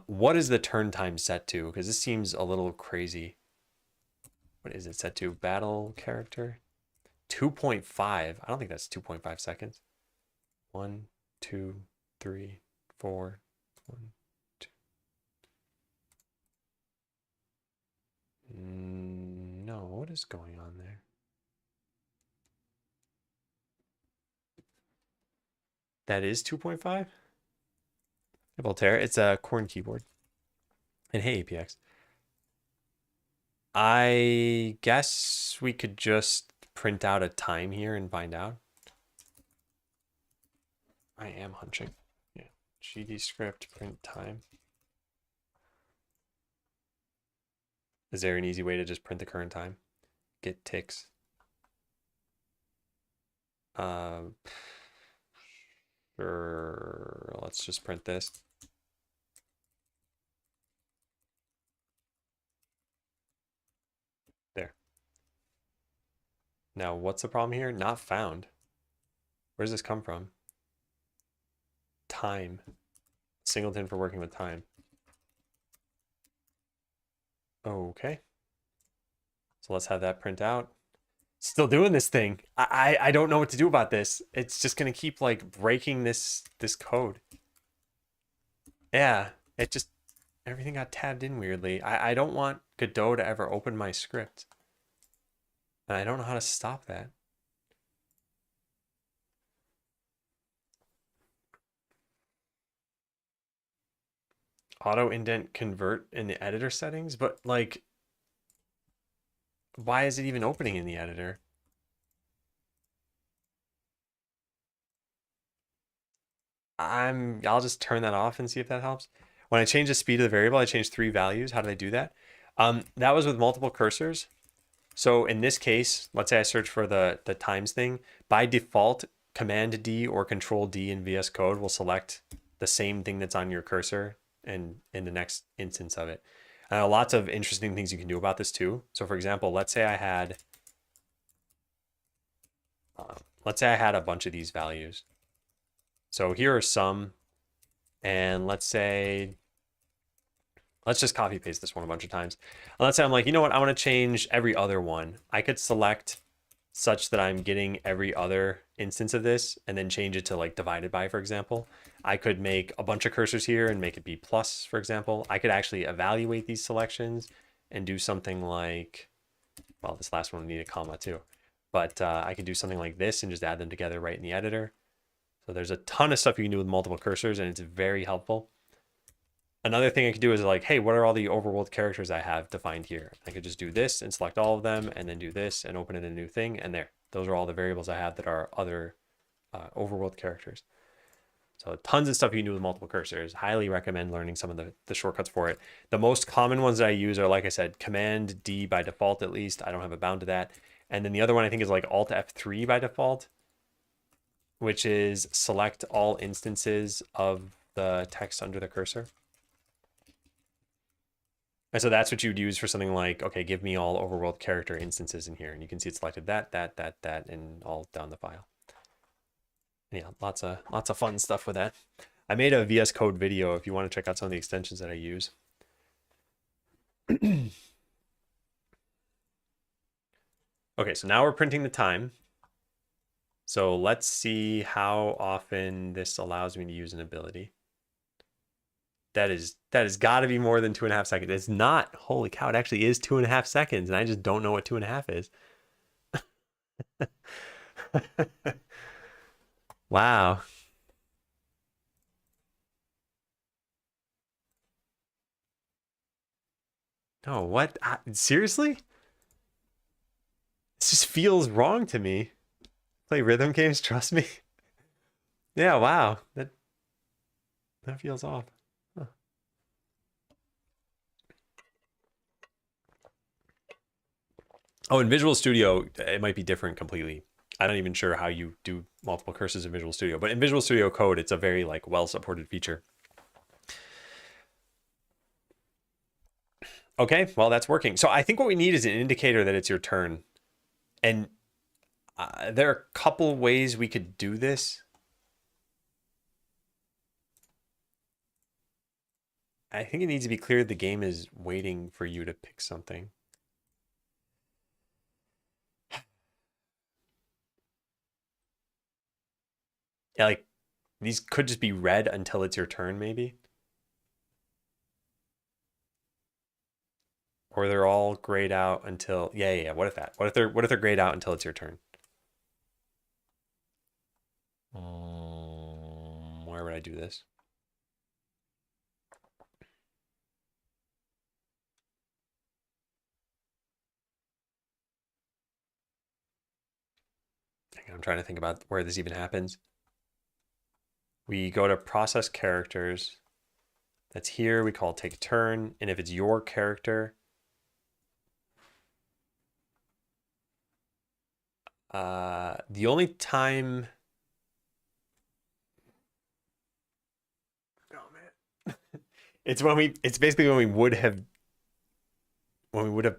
What is the turn time set to? Because this seems a little crazy. What is it set to? Battle character? 2.5. I don't think that's 2.5 seconds. 1, 2, 3, 4. 1, 2. No, what is going on there? That is 2.5? Voltaire, it's a corn keyboard. And hey, APX. I guess we could just print out a time here and find out. I am hunching. Yeah. GD script print time. Is there an easy way to just print the current time? Get ticks. Sure. Let's just print this. There. Now, what's the problem here? Not found. Where does this come from? Time. Singleton for working with time. Okay. So let's have that print out. Still doing this thing. I don't know what to do about this. It's just gonna keep like breaking this code. Yeah, it just everything got tabbed in weirdly. I don't want Godot to ever open my script. And I don't know how to stop that. Auto indent convert in the editor settings, but like, why is it even opening in the editor? I'll just turn that off and see if that helps. When I change the speed of the variable, I change 3 values. How did I do that? That was with multiple cursors. So in this case, let's say I search for the times thing. By default, Command D or Control D in VS Code will select the same thing that's on your cursor and in the next instance of it. Lots of interesting things you can do about this too. So for example, let's say I had a bunch of these values. So here are some, and let's just copy paste this one a bunch of times. And let's say I'm like, you know what, I want to change every other one. I could select such that I'm getting every other instance of this and then change it to like divided by, for example. I could make a bunch of cursors here and make it be plus, for example. I could actually evaluate these selections and do something like, well, this last one would need a comma too, but I could do something like this and just add them together right in the editor. So there's a ton of stuff you can do with multiple cursors, and it's very helpful. Another thing I could do is like, hey, what are all the overworld characters I have defined here? I could just do this and select all of them and then do this and open it in a new thing. And there, those are all the variables I have that are other overworld characters. So tons of stuff you can do with multiple cursors. Highly recommend learning some of the shortcuts for it. The most common ones that I use are, like I said, Command D by default, at least. I don't have a bound to that. And then the other one I think is like Alt F3 by default, which is select all instances of the text under the cursor. And so that's what you'd use for something like, okay, give me all overworld character instances in here. And you can see it selected that, and all down the file. And yeah, lots of fun stuff with that. I made a VS Code video if you want to check out some of the extensions that I use. Okay, so now we're printing the time. So let's see how often this allows me to use an ability. That has got to be more than 2.5 seconds. It's not. Holy cow! It actually is 2.5 seconds, and I just don't know what 2.5 is. Wow. No, what? Seriously? This just feels wrong to me. Play rhythm games, trust me. Yeah, wow. That feels off. Huh. Oh, in Visual Studio, it might be different completely. I'm not even sure how you do multiple cursors in Visual Studio, but in Visual Studio Code, it's a very like well-supported feature. Okay, well, that's working. So I think what we need is an indicator that it's your turn. And there are a couple ways we could do this. I think it needs to be clear the game is waiting for you to pick something. Yeah, like these could just be red until it's your turn, maybe. Or they're all grayed out until yeah. What if they're grayed out until it's your turn? Where would I do this? I'm trying to think about where this even happens. We go to process characters. That's here. We call take turn. And if it's your character, the only time. Oh man. It's basically when we would have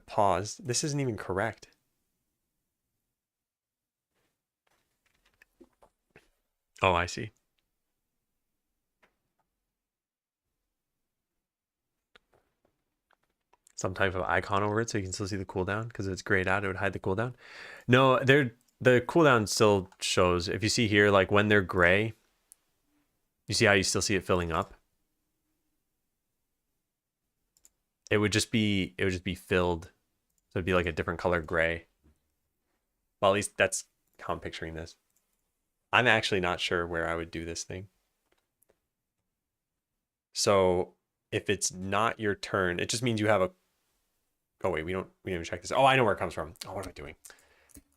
paused. This isn't even correct. Oh, I see. some type of icon over it so you can still see the cooldown, because if it's grayed out, it would hide the cooldown. No, the cooldown still shows. If you see here, like when they're gray, you see how you still see it filling up? It would just be filled. So it'd be like a different color gray. Well, at least that's how I'm picturing this. I'm actually not sure where I would do this thing. So if it's not your turn, it just means you have a... Oh wait, we didn't even check this. Oh, I know where it comes from. Oh, what am I doing?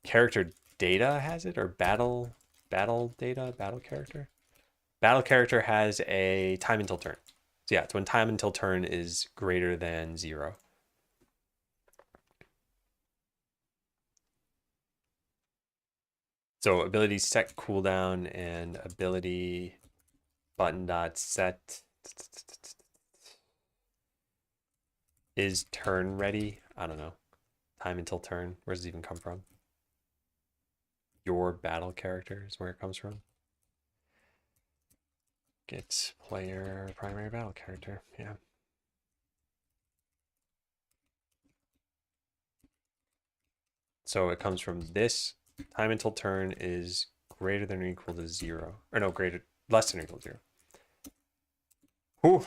Character data has it, or battle data, battle character? Battle character has a time until turn. So yeah, it's when time until turn is greater than 0. So ability set cooldown and ability button dot set is turn ready. I don't know. Time until turn. Where does it even come from? Your battle character is where it comes from. Get player primary battle character. Yeah. So it comes from this. Time until turn is greater than or equal to 0. Or no, less than or equal to 0. Whew.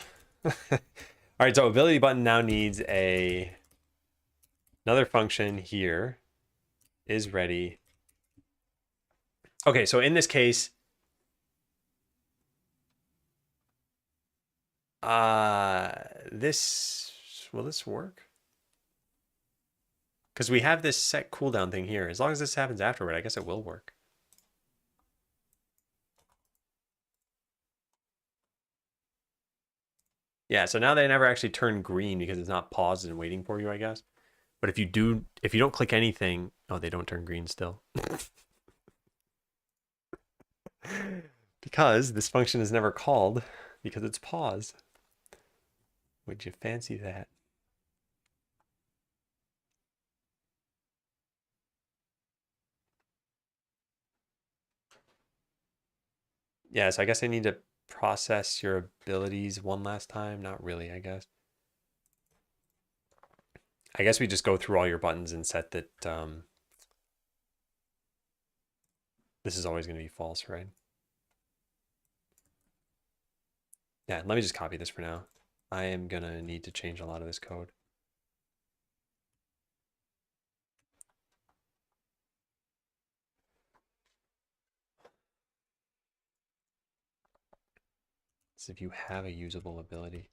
All right, so ability button now needs another function here. Is ready. Okay, so in this case, will this work? Because we have this set cooldown thing here. As long as this happens afterward, I guess it will work. Yeah, so now they never actually turn green because it's not paused and waiting for you, I guess. But if you don't click anything, oh, they don't turn green still. Because this function is never called because it's paused. Would you fancy that? Yeah, so I guess I need to process your abilities one last time. Not really, I guess. I guess we just go through all your buttons and set that this is always going to be false, right? Yeah, let me just copy this for now. I am going to need to change a lot of this code. So if you have a usable ability.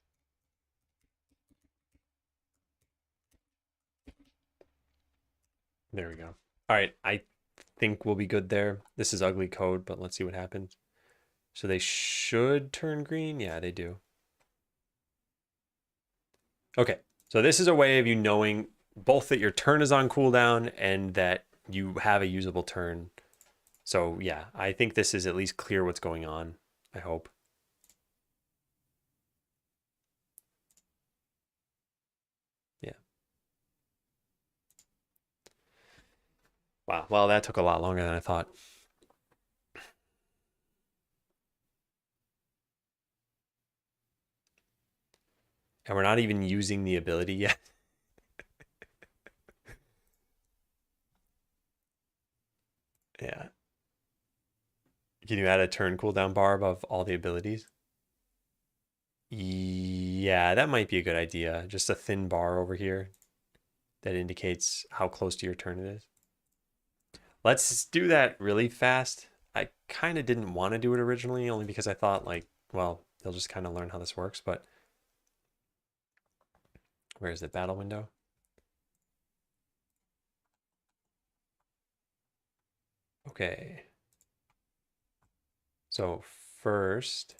There we go. All right, I think we'll be good there. This is ugly code, but let's see what happens. So they should turn green. Yeah, they do. Okay, so this is a way of you knowing both that your turn is on cooldown and that you have a usable turn. So yeah, I think this is at least clear what's going on, I hope. Yeah. Wow, well, that took a lot longer than I thought. And we're not even using the ability yet. Yeah. Can you add a turn cooldown bar above all the abilities? Yeah, that might be a good idea. Just a thin bar over here that indicates how close to your turn it is. Let's do that really fast. I kind of didn't want to do it originally, only because I thought, like, well, they'll just kind of learn how this works, but where's the battle window? Okay. So first,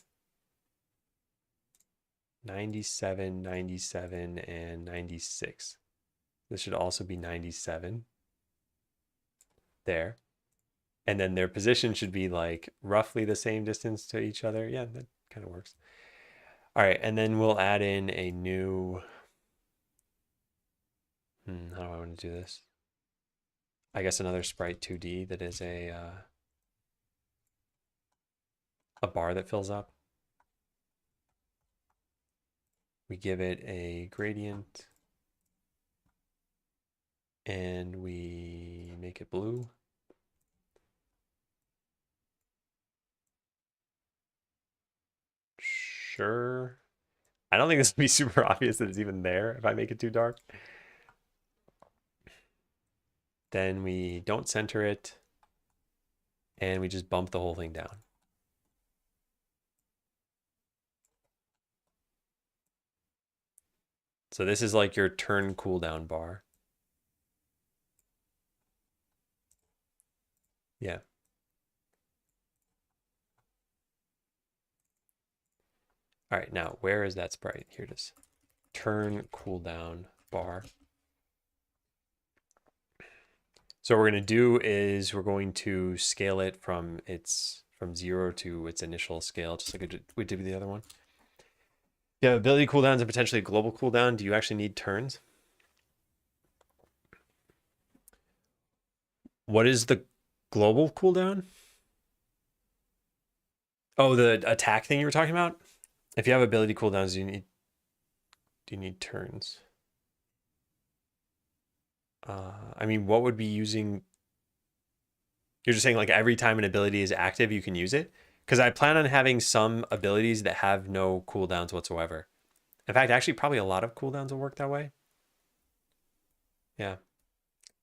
97, 97, and 96. This should also be 97. There. And then their position should be like roughly the same distance to each other. Yeah, that kind of works. All right, and then we'll add in a new... how do I want to do this? I guess another sprite 2D that is a bar that fills up. We give it a gradient. and we make it blue. Sure. I don't think this would be super obvious that it's even there if I make it too dark. Then we don't center it, and we just bump the whole thing down. So this is like your turn cooldown bar. Yeah. All right, now where is that sprite? Here it is. Turn cooldown bar. So what we're going to do is we're going to scale it from 0 to its initial scale, just like we did with the other one. Yeah, ability cooldowns and potentially a global cooldown. Do you actually need turns? What is the global cooldown? Oh, the attack thing you were talking about? If you have ability cooldowns, do you need turns? I mean, what would be using... You're just saying like every time an ability is active, you can use it? Because I plan on having some abilities that have no cooldowns whatsoever. In fact, actually, probably a lot of cooldowns will work that way. Yeah.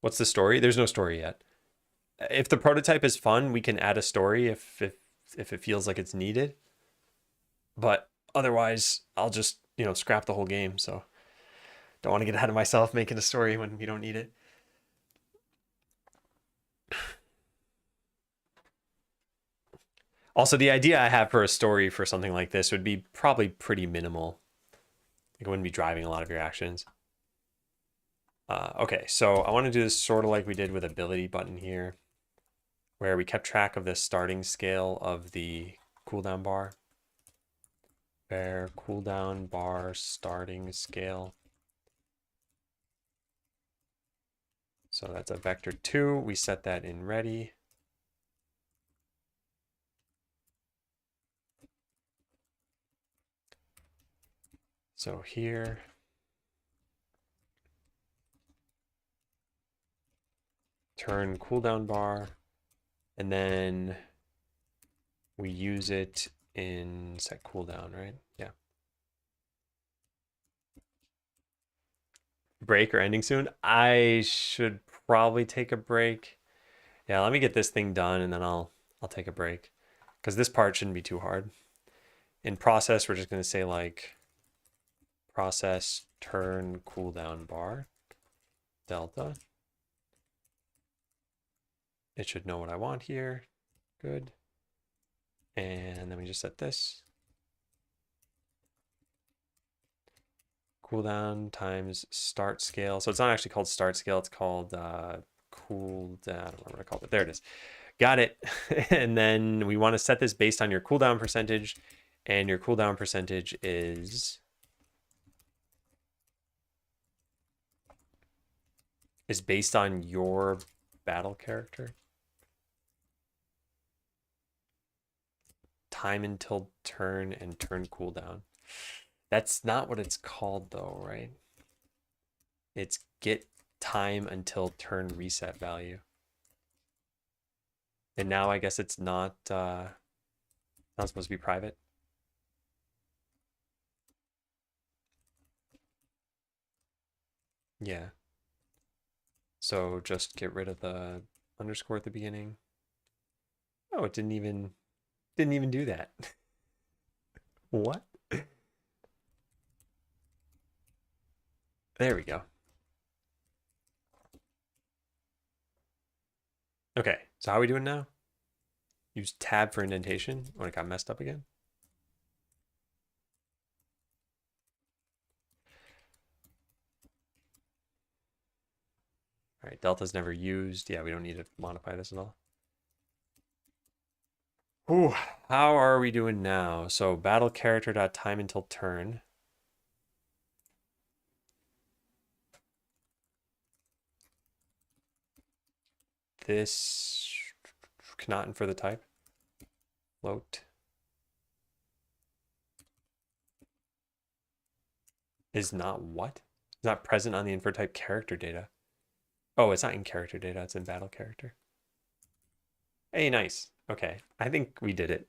What's the story? There's no story yet. If the prototype is fun, we can add a story if it feels like it's needed. But otherwise, I'll just, scrap the whole game. So don't want to get ahead of myself making a story when we don't need it. Also, the idea I have for a story for something like this would be probably pretty minimal. It wouldn't be driving a lot of your actions. Okay, so I want to do this sort of like we did with ability button here, where we kept track of the starting scale of the cooldown bar. Where cooldown bar starting scale. So that's a vector 2. We set that in ready. So here, turn cooldown bar, and then we use it in set cooldown, right? Yeah. Break or ending soon? I should probably take a break. Yeah, let me get this thing done and then I'll take a break. Because this part shouldn't be too hard. In process, we're just going to say like process turn cooldown bar delta. It should know what I want here. Good. And then we just set this. Cooldown times start scale. So it's not actually called start scale. It's called cooldown. I don't know what I called it. There it is. Got it. And then we want to set this based on your cooldown percentage. And your cooldown percentage is based on your battle character. Time until turn and turn cooldown. That's not what it's called though, right? It's get time until turn reset value. And now I guess it's not supposed to be private. Yeah. So just get rid of the underscore at the beginning. Oh, it didn't even do that. What? There we go. Okay, so how are we doing now? Use tab for indentation when it got messed up again. All right, delta's never used. Yeah, we don't need to modify this at all. Ooh, how are we doing now? So battle character dot time until turn. This cannot infer the type. Float is not what? It's not present on the infer type character data. Oh, it's not in character data, it's in battle character. Hey, nice. Okay, I think we did it.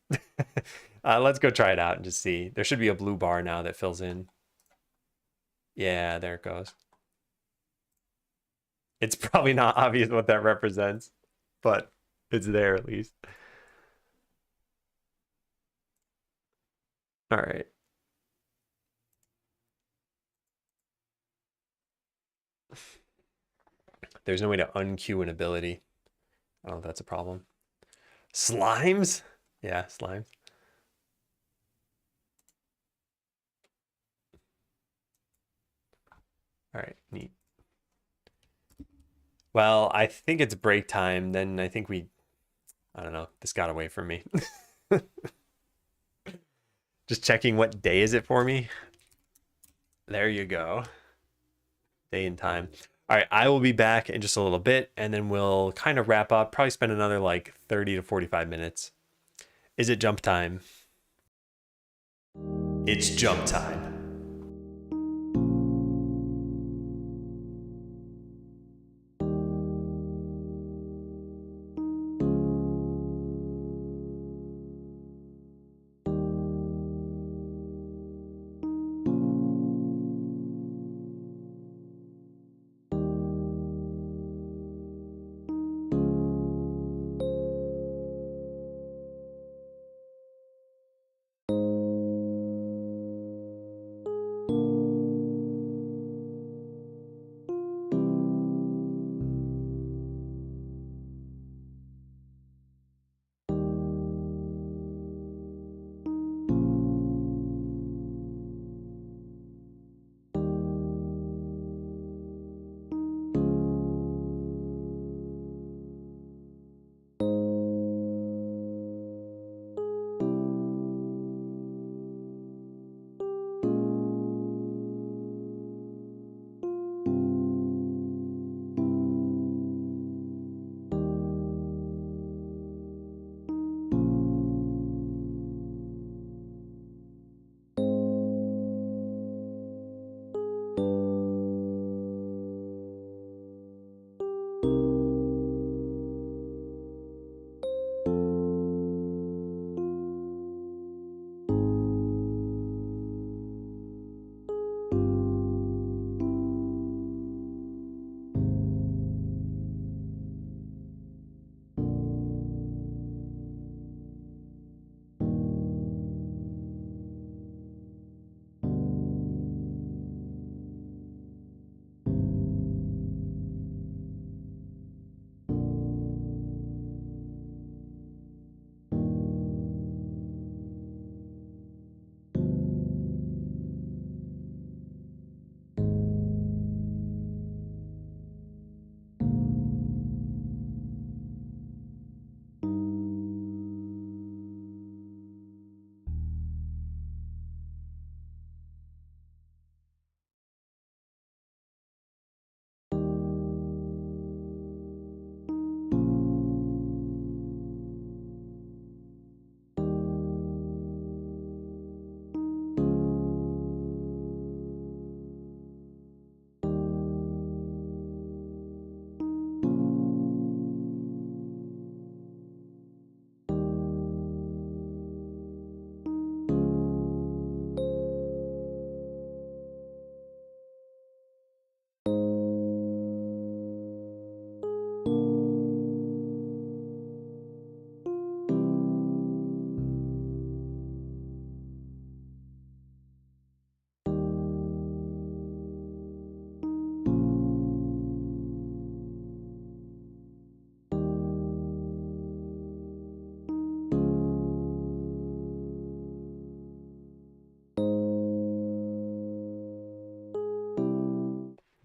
Let's go try it out and just see. There should be a blue bar now that fills in. Yeah, there it goes. It's probably not obvious what that represents, but it's there at least. All right. There's no way to unqueue an ability. I don't know if that's a problem. Slimes? Yeah, slimes. All right, neat. Well, I think it's break time. Then I think I don't know, this got away from me. Just checking what day is it for me. There you go. Day and time. All right, I will be back in just a little bit, and then we'll kind of wrap up. Probably spend another like 30 to 45 minutes. Is it jump time? It's jump time.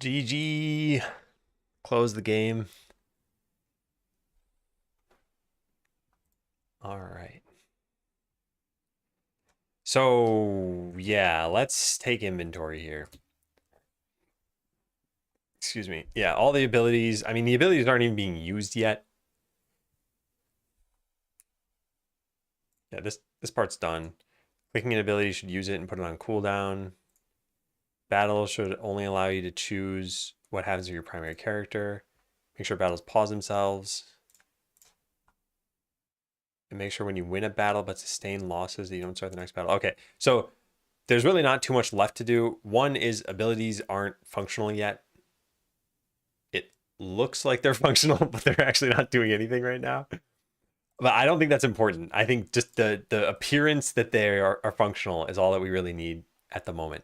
GG. Close the game. All right. So, yeah, let's take inventory here. Excuse me. Yeah, all the abilities. I mean, the abilities aren't even being used yet. Yeah, this part's done. Clicking an ability should use it and put it on cooldown. Battle should only allow you to choose what happens to your primary character. Make sure battles pause themselves. And make sure when you win a battle but sustain losses that you don't start the next battle. Okay, so there's really not too much left to do. One is abilities aren't functional yet. It looks like they're functional, but they're actually not doing anything right now. But I don't think that's important. I think just the appearance that they are functional is all that we really need at the moment.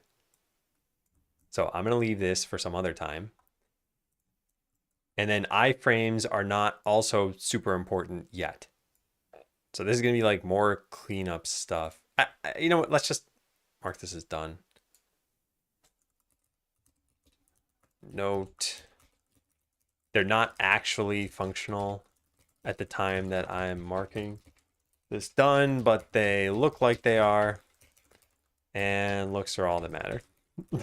So I'm going to leave this for some other time. And then iframes are not also super important yet. So this is going to be like more cleanup stuff. You know what? Let's just mark this as done. Note, they're not actually functional at the time that I'm marking this done, but they look like they are. And looks are all that matter. All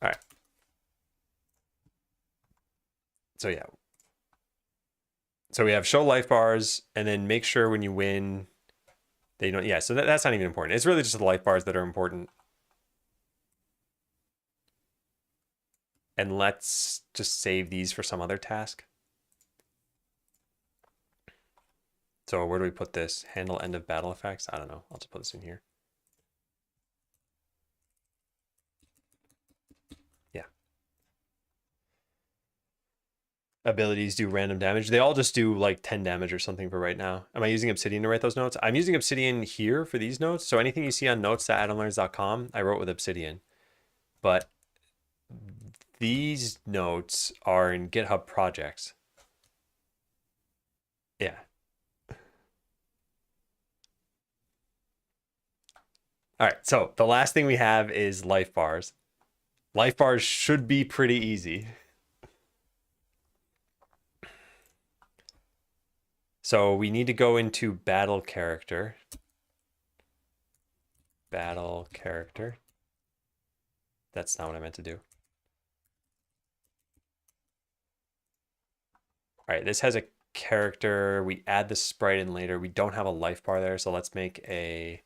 right. So yeah. So we have show life bars, and then make sure when you win, they don't. Yeah, so that's not even important. It's really just the life bars that are important. And let's just save these for some other task. So where do we put this? Handle end of battle effects? I don't know. I'll just put this in here. Yeah. Abilities do random damage. They all just do like 10 damage or something for right now. Am I using Obsidian to write those notes? I'm using Obsidian here for these notes. So anything you see on notes.adamlearns.com, I wrote with Obsidian. But these notes are in GitHub projects. Yeah. All right, so the last thing we have is life bars. Life bars should be pretty easy. So we need to go into battle character. Battle character. That's not what I meant to do. All right, this has a character. We add the sprite in later. We don't have a life bar there, so let's make a,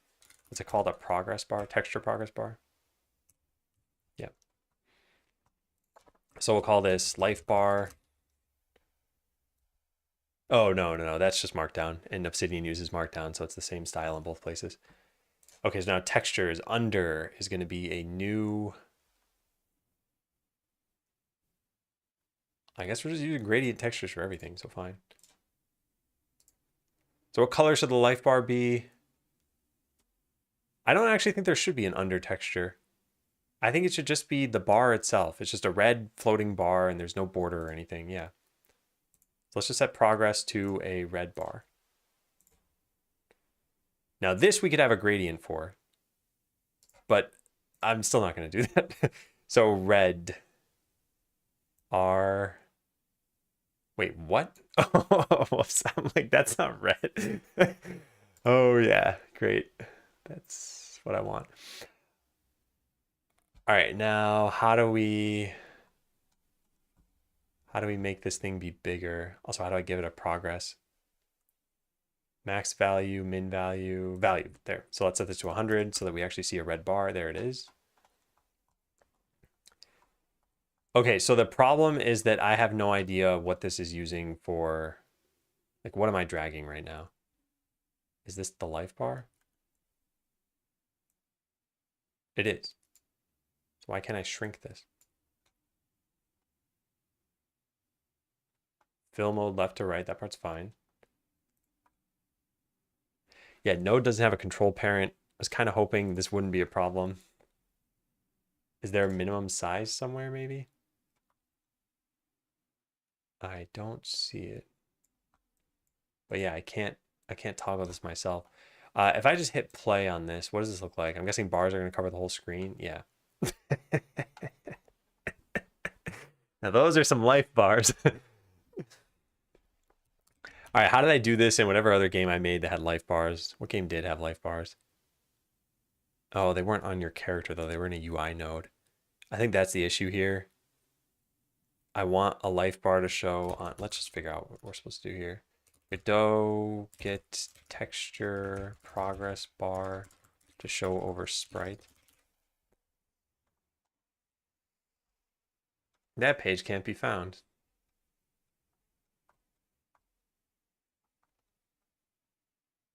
what's it called? A progress bar, texture progress bar. Yeah. So we'll call this life bar. Oh, no. That's just Markdown. And Obsidian uses Markdown, so it's the same style in both places. Okay, so now texture is under is going to be a new... I guess we're just using gradient textures for everything, so fine. So what color should the life bar be? I don't actually think there should be an under texture. I think it should just be the bar itself. It's just a red floating bar and there's no border or anything. Yeah. So let's just set progress to a red bar. Now this we could have a gradient for, but I'm still not going to do that. So red R. Wait, what? Oh, whoops. I'm like, that's not red. Oh yeah, great. That's what I want. All right, now how do we make this thing be bigger? Also, how do I give it a progress? Max value, min value, value. There. So let's set this to 100 so that we actually see a red bar. There it is. Okay, so the problem is that I have no idea what this is using for. Like, what am I dragging right now? Is this the life bar? It is. So why can't I shrink this? Fill mode left to right, that part's fine. Yeah, node doesn't have a control parent. I was kind of hoping this wouldn't be a problem. Is there a minimum size somewhere maybe? I don't see it. But yeah, I can't toggle this myself. If I just hit play on this, what does this look like? I'm guessing bars are going to cover the whole screen. Yeah. Now those are some life bars. All right, how did I do this in whatever other game I made that had life bars? What game did have life bars? Oh, they weren't on your character though. They were in a UI node. I think that's the issue here. I want a life bar to show on. Let's just figure out what we're supposed to do here. Godot get texture progress bar to show over sprite. That page can't be found.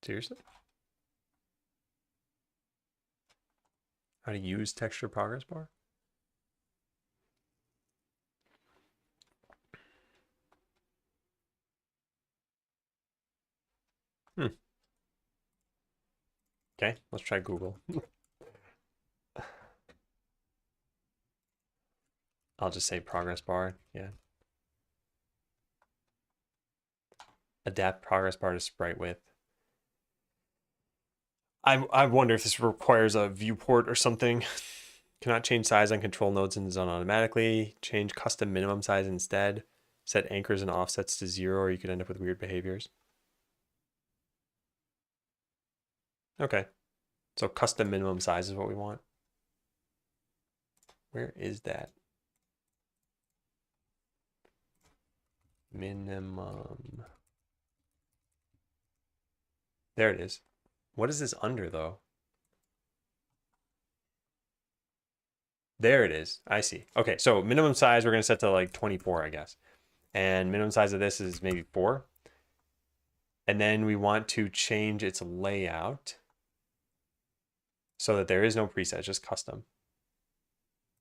Seriously? How to use texture progress bar? Okay, let's try Google. I'll just say progress bar. Yeah. Adapt progress bar to sprite width. I wonder if this requires a viewport or something. Cannot change size on control nodes in the zone automatically. Change custom minimum size instead. Set anchors and offsets to 0, or you could end up with weird behaviors. Okay. So custom minimum size is what we want. Where is that? Minimum. There it is. What is this under, though? There it is. I see. Okay, so minimum size we're going to set to like 24, I guess. And minimum size of this is maybe 4. And then we want to change its layout so that there is no preset, just custom.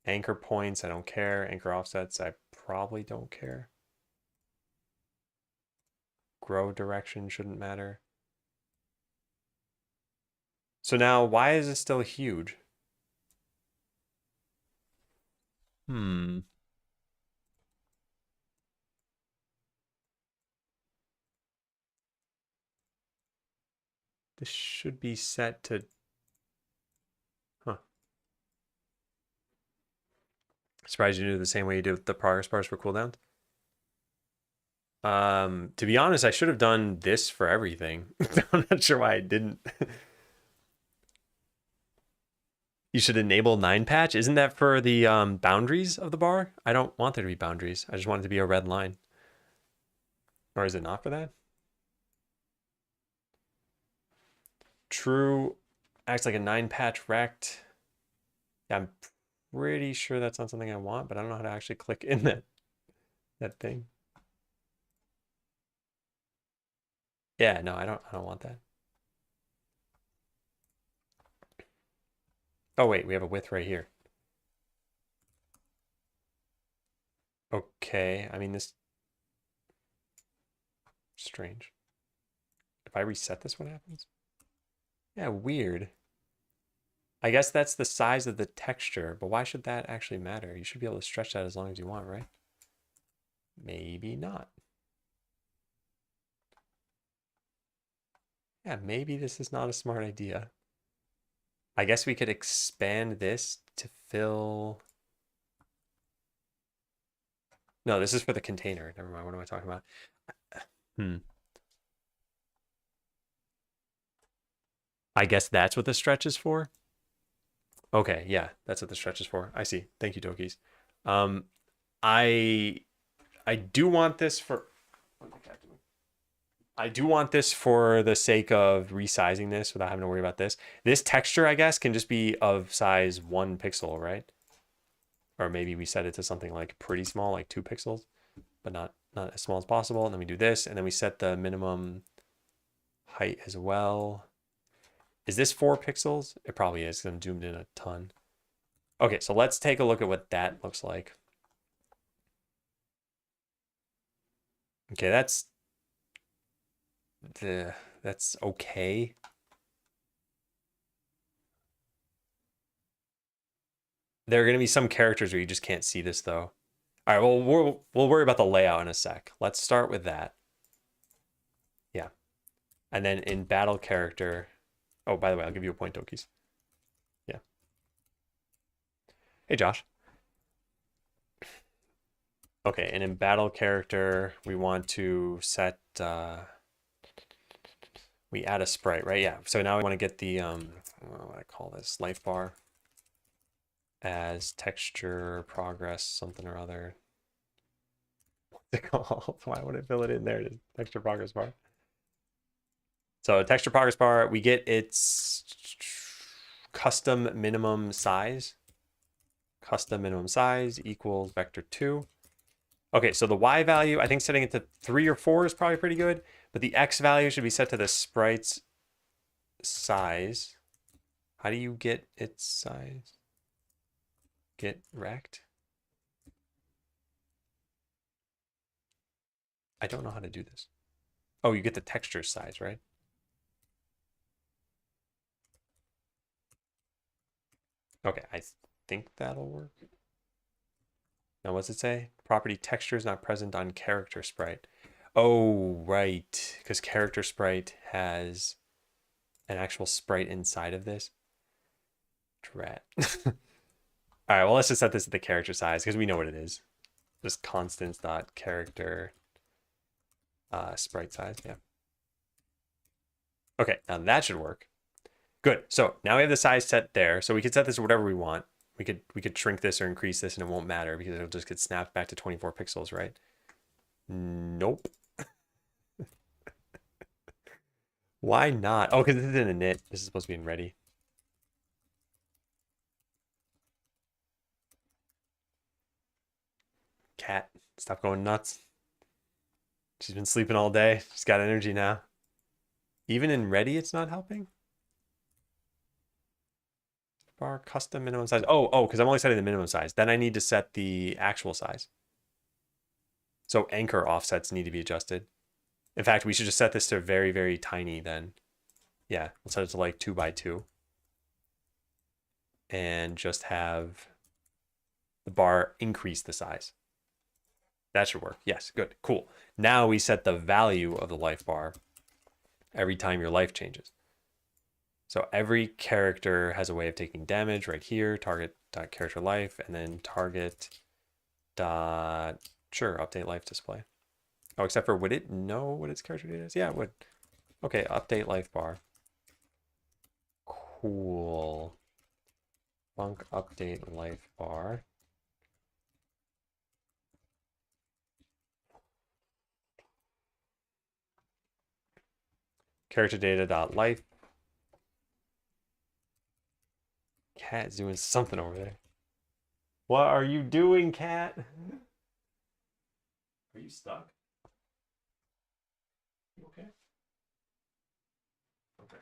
Anchor points, I don't care. Anchor offsets, I probably don't care. Grow direction shouldn't matter. So now, why is it still huge? This should be set to... Huh. Surprised you do it the same way you do the progress bars for cooldowns. To be honest, I should have done this for everything. I'm not sure why I didn't. You should enable 9 patch. Isn't that for the boundaries of the bar? I don't want there to be boundaries. I just want it to be a red line. Or is it not for that? True acts like a 9 patch rect. Yeah, I'm pretty sure that's not something I want, but I don't know how to actually click in that thing. Yeah, no, I don't want that. Oh wait, we have a width right here. Okay, I mean this strange. If I reset this, what happens? Yeah, weird. I guess that's the size of the texture, but why should that actually matter? You should be able to stretch that as long as you want, right? Maybe not. Yeah, maybe this is not a smart idea. I guess we could expand this to fill... No, this is for the container. Never mind, what am I talking about? I guess that's what the stretch is for? Okay, yeah, that's what the stretch is for. I see. Thank you, Dokis. I do want this for... I do want this for the sake of resizing this without having to worry about this. This texture, I guess, can just be of size 1 pixel, right? Or maybe we set it to something like pretty small, like 2 pixels, but not as small as possible. And then we do this, and then we set the minimum height as well. Is this 4 pixels? It probably is, because I'm zoomed in a ton. Okay, so let's take a look at what that looks like. Okay, that's okay. There are going to be some characters where you just can't see this, though. All right, well, we'll worry about the layout in a sec. Let's start with that. Yeah. And then in battle character... Oh, by the way, I'll give you a point, Dokis. Yeah. Hey, Josh. Okay, and in battle character, we want to set... we add a sprite, right? Yeah. So now we want to get the... what do I call this? Life bar. As texture, progress, something or other. What's it called? Why would it fill it in there? Texture progress bar. So texture progress bar, we get its custom minimum size. Custom minimum size equals vector 2. Okay, so the Y value, I think setting it to 3 or 4 is probably pretty good, but the X value should be set to the sprite's size. How do you get its size? Get rect? I don't know how to do this. Oh, you get the texture size, right? Okay, I think that'll work. Now, what's it say? Property texture is not present on character sprite. Oh, right. Because character sprite has an actual sprite inside of this. Drat. All right, well, let's just set this at the character size because we know what it is. Just constants dot character sprite size. Yeah. Okay, now that should work. Good. So now we have the size set there. So we could set this to whatever we want. We could shrink this or increase this and it won't matter because it'll just get snapped back to 24 pixels, right? Nope. Why not? Oh, because this is in a init. This is supposed to be in ready. Cat, stop going nuts. She's been sleeping all day. She's got energy now. Even in ready, it's not helping. Bar custom minimum size. Oh, because I'm only setting the minimum size. Then I need to set the actual size. So anchor offsets need to be adjusted. In fact, we should just set this to very, very tiny then. Yeah, we'll set it to like 2 by 2. And just have the bar increase the size. That should work. Yes, good, cool. Now we set the value of the life bar every time your life changes. So every character has a way of taking damage right here, target dot character life, and then target dot, sure, update life display. Oh, except for, would it know what its character data is? Yeah, it would. Okay, update life bar. Cool. Func update life bar. Character data dot life. Cat's doing something over there. What are you doing, cat? Are you stuck? You okay? Okay.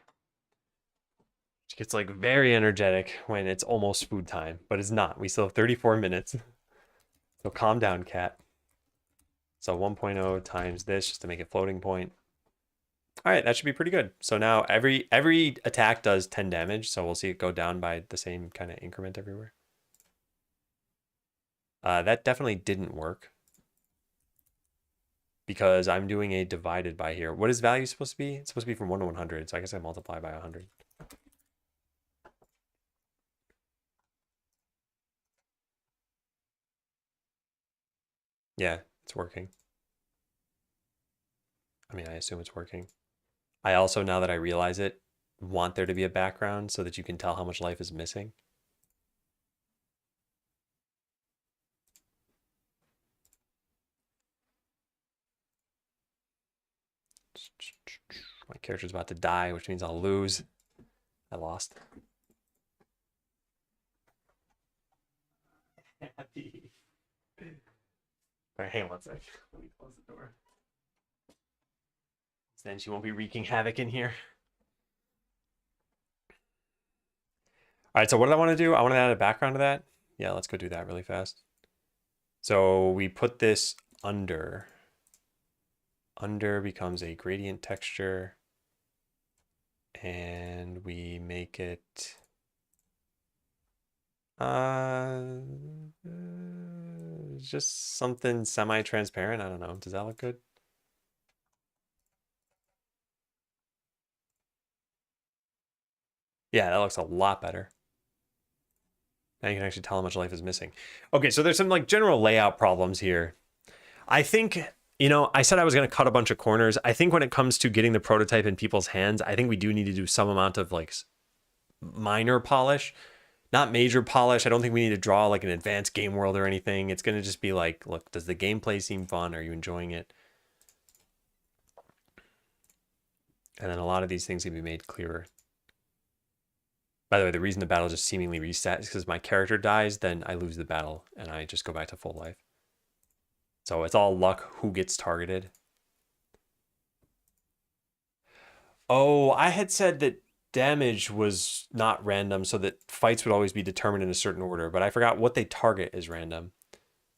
She gets like very energetic when it's almost food time, but it's not. We still have 34 minutes. So calm down, cat. So 1.0 times this just to make it floating point. All right, that should be pretty good. So now every attack does 10 damage, so we'll see it go down by the same kind of increment everywhere. That definitely didn't work because I'm doing a divided by here. What is value supposed to be? It's supposed to be from 1 to 100, so I guess I multiply by 100. Yeah, it's working. I mean, I assume it's working. I also, now that I realize it, want there to be a background so that you can tell how much life is missing. My character's about to die, which means I'll lose. I lost. Happy. All right, hang on one sec. Let me close the door. Then she won't be wreaking havoc in here. All right, so what did I want to do? I want to add a background to that. Yeah, let's go do that really fast. So we put this under. Under becomes a gradient texture. And we make it just something semi-transparent. I don't know. Does that look good? Yeah, that looks a lot better. Now you can actually tell how much life is missing. Okay, so there's some like general layout problems here. I think, you know, I said I was going to cut a bunch of corners. I think when it comes to getting the prototype in people's hands, I think we do need to do some amount of like minor polish, not major polish. I don't think we need to draw like an advanced game world or anything. It's going to just be like, look, does the gameplay seem fun? Are you enjoying it? And then a lot of these things can be made clearer. By the way, the reason the battle just seemingly resets is because my character dies, then I lose the battle and I just go back to full life. So it's all luck who gets targeted. Oh, I had said that damage was not random, so that fights would always be determined in a certain order, but I forgot what they target is random.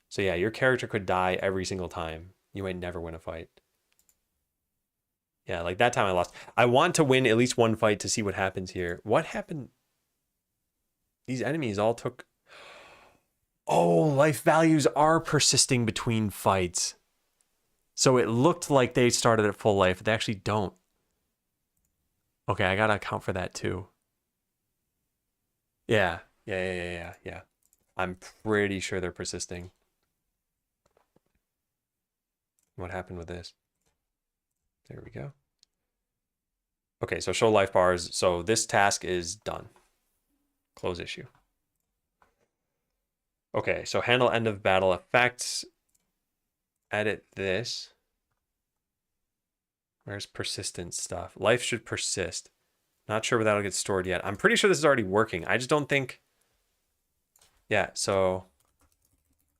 So yeah, your character could die every single time. You might never win a fight. Yeah, like that time I lost. I want to win at least one fight to see what happens here. What happened? These enemies all took... Oh, life values are persisting between fights. So it looked like they started at full life, but they actually don't. Okay, I gotta account for that too. Yeah. I'm pretty sure they're persisting. What happened with this? There we go. Okay, so show life bars. So this task is done. Close issue. Okay, so handle end of battle effects. Edit this. Where's persistent stuff? Life should persist. Not sure where that'll get stored yet. I'm pretty sure this is already working. I just don't think... Yeah, so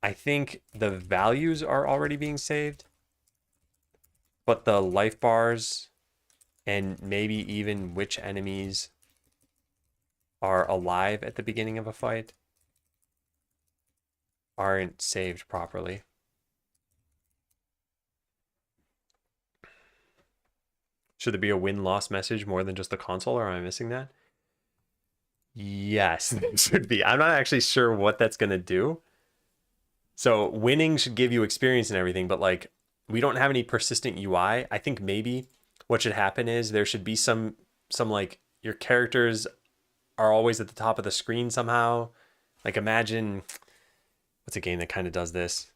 I think the values are already being saved. But the life bars and maybe even which enemies are alive at the beginning of a fight aren't saved properly. Should there be a win-loss message more than just the console, or am I missing that? Yes, it should be. I'm not actually sure what that's going to do. So winning should give you experience and everything, but like we don't have any persistent UI. I think maybe what should happen is there should be some like your characters are always at the top of the screen somehow. Like imagine, what's a game that kind of does this?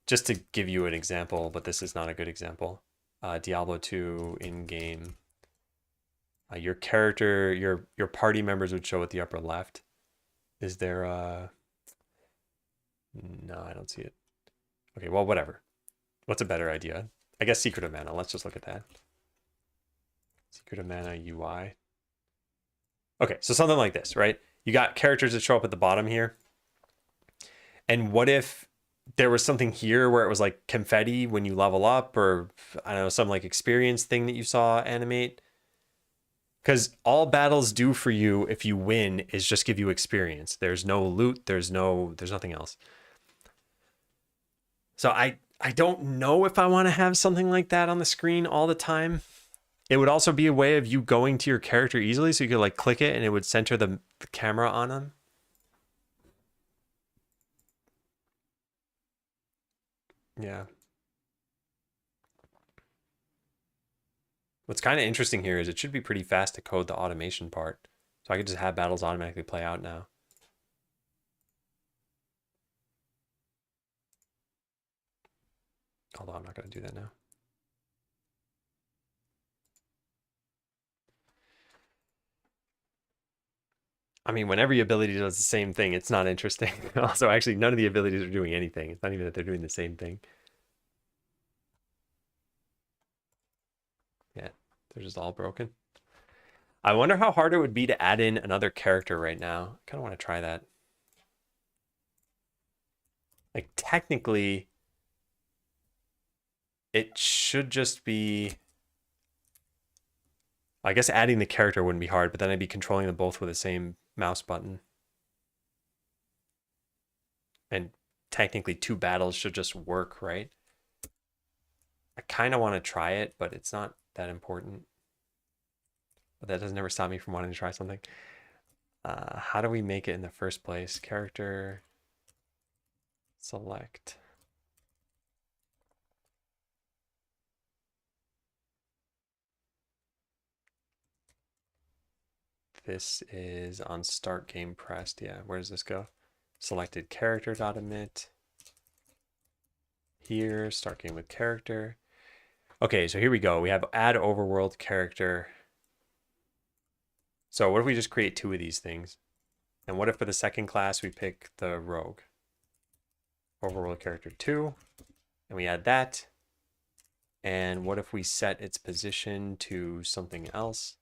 Just to give you an example, but this is not a good example. Diablo 2 in-game. Your character, your party members would show at the upper left. Is there a... No, I don't see it. Okay, well, whatever. What's a better idea? I guess Secret of Mana. Let's just look at that. Secret of Mana UI. Okay, so something like this, right? You got characters that show up at the bottom here. And what if there was something here where it was like confetti when you level up, or I don't know, some like experience thing that you saw animate? Because all battles do for you if you win is just give you experience. There's no loot, there's nothing else. So I don't know if I want to have something like that on the screen all the time. It would also be a way of you going to your character easily, so you could like click it and it would center the camera on them. Yeah. What's kind of interesting here is it should be pretty fast to code the automation part. So I could just have battles automatically play out now. Although I'm not going to do that now. I mean, when every ability does the same thing, it's not interesting. Also, actually, none of the abilities are doing anything. It's not even that they're doing the same thing. Yeah, they're just all broken. I wonder how hard it would be to add in another character right now. I kind of want to try that. Like, technically, it should just be... I guess adding the character wouldn't be hard, but then I'd be controlling them both with the same mouse button. And technically, 2 battles should just work, right? I kind of want to try it, but it's not that important. But that doesn't ever stop me from wanting to try something. How do we make it in the first place? Character, select. This is on start game pressed. Yeah, where does this go? Selected character.emit. Here, start game with character. Okay, so here we go. We have add overworld character. So what if we just create 2 of these things? And what if for the second class we pick the rogue? Overworld character 2. And we add that. And what if we set its position to something else?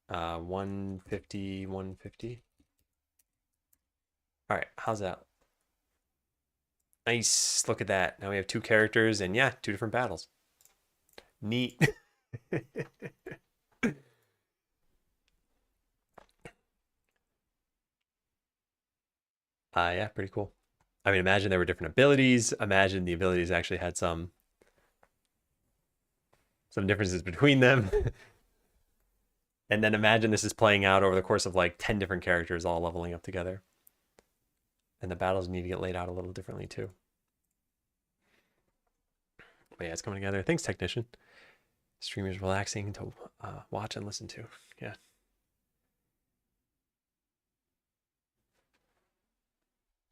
150, 150. All right, how's that? Nice, look at that. Now we have 2 characters and yeah, 2 different battles. Neat. Yeah, pretty cool. I mean, imagine there were different abilities. Imagine the abilities actually had some differences between them. And then imagine this is playing out over the course of like 10 different characters all leveling up together. And the battles need to get laid out a little differently too. But yeah, it's coming together. Thanks, technician. Streamers relaxing to watch and listen to. Yeah.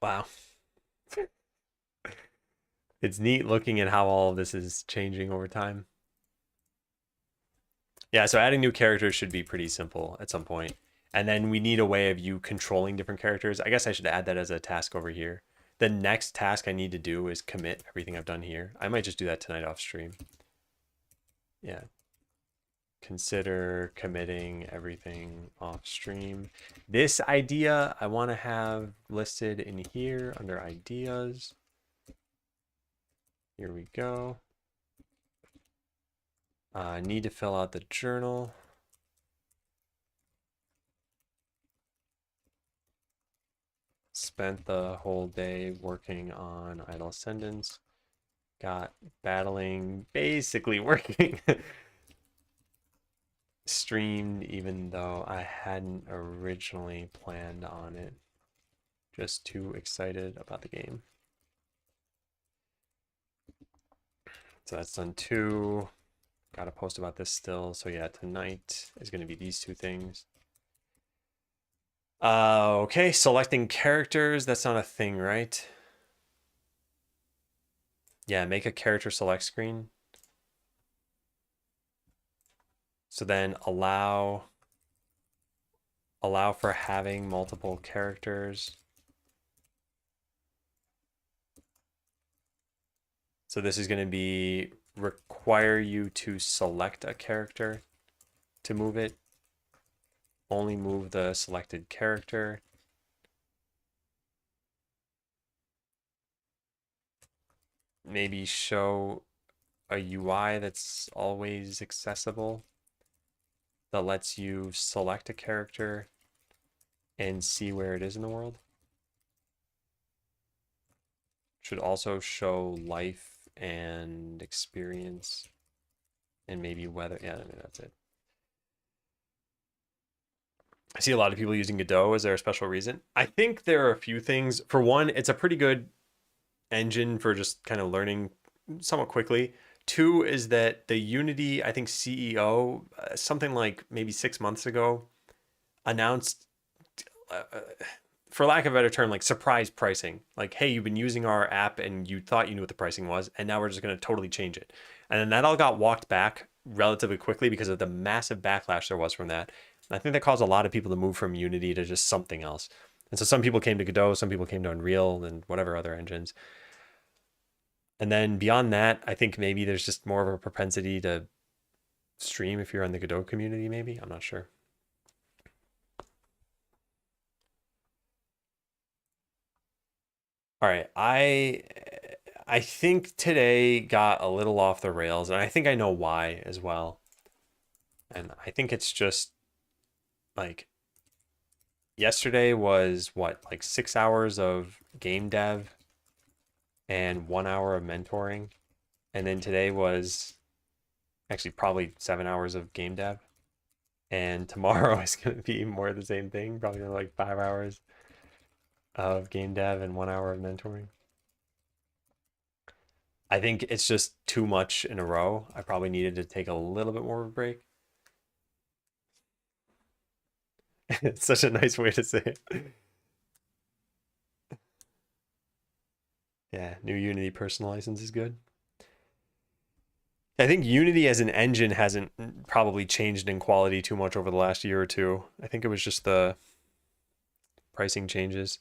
Wow. It's neat looking at how all of this is changing over time. Yeah, so adding new characters should be pretty simple at some point. And then we need a way of you controlling different characters. I guess I should add that as a task over here. The next task I need to do is commit everything I've done here. I might just do that tonight off stream. Yeah. Consider committing everything off stream. This idea I want to have listed in here under ideas. Here we go. I need to fill out the journal. Spent the whole day working on Idle Ascendants. Got battling basically working. Streamed even though I hadn't originally planned on it. Just too excited about the game. So that's done 2. Got to post about this still. So yeah, tonight is going to be these 2 things. Okay, selecting characters. That's not a thing, right? Yeah, make a character select screen. So then allow for having multiple characters. So this is going to be require you to select a character to move it. Only move the selected character. Maybe show a UI that's always accessible that lets you select a character and see where it is in the world. Should also show life and experience and maybe weather. Yeah, I mean, that's it. I see a lot of people using Godot. Is there a special reason? I think there are a few things. For one, it's a pretty good engine for just kind of learning somewhat quickly. 2 is that the Unity, I think CEO, something like maybe 6 months ago, announced, for lack of a better term, like surprise pricing. Like, hey, you've been using our app and you thought you knew what the pricing was, and now we're just going to totally change it. And then that all got walked back relatively quickly because of the massive backlash there was from that. And I think that caused a lot of people to move from Unity to just something else. And so some people came to Godot, some people came to Unreal and whatever other engines. And then beyond that, I think maybe there's just more of a propensity to stream if you're in the Godot community, maybe. I'm not sure. All right, I think today got a little off the rails, and I think I know why as well. And I think it's just like yesterday was what, like 6 hours of game dev and 1 hour of mentoring. And then today was actually probably 7 hours of game dev. And tomorrow is going to be more of the same thing, probably like 5 hours of game dev and 1 hour of mentoring. I think it's just too much in a row. I probably needed to take a little bit more of a break. It's such a nice way to say it. Yeah, new Unity personal license is good. I think Unity as an engine hasn't probably changed in quality too much over the last year or 2. I think it was just the pricing changes.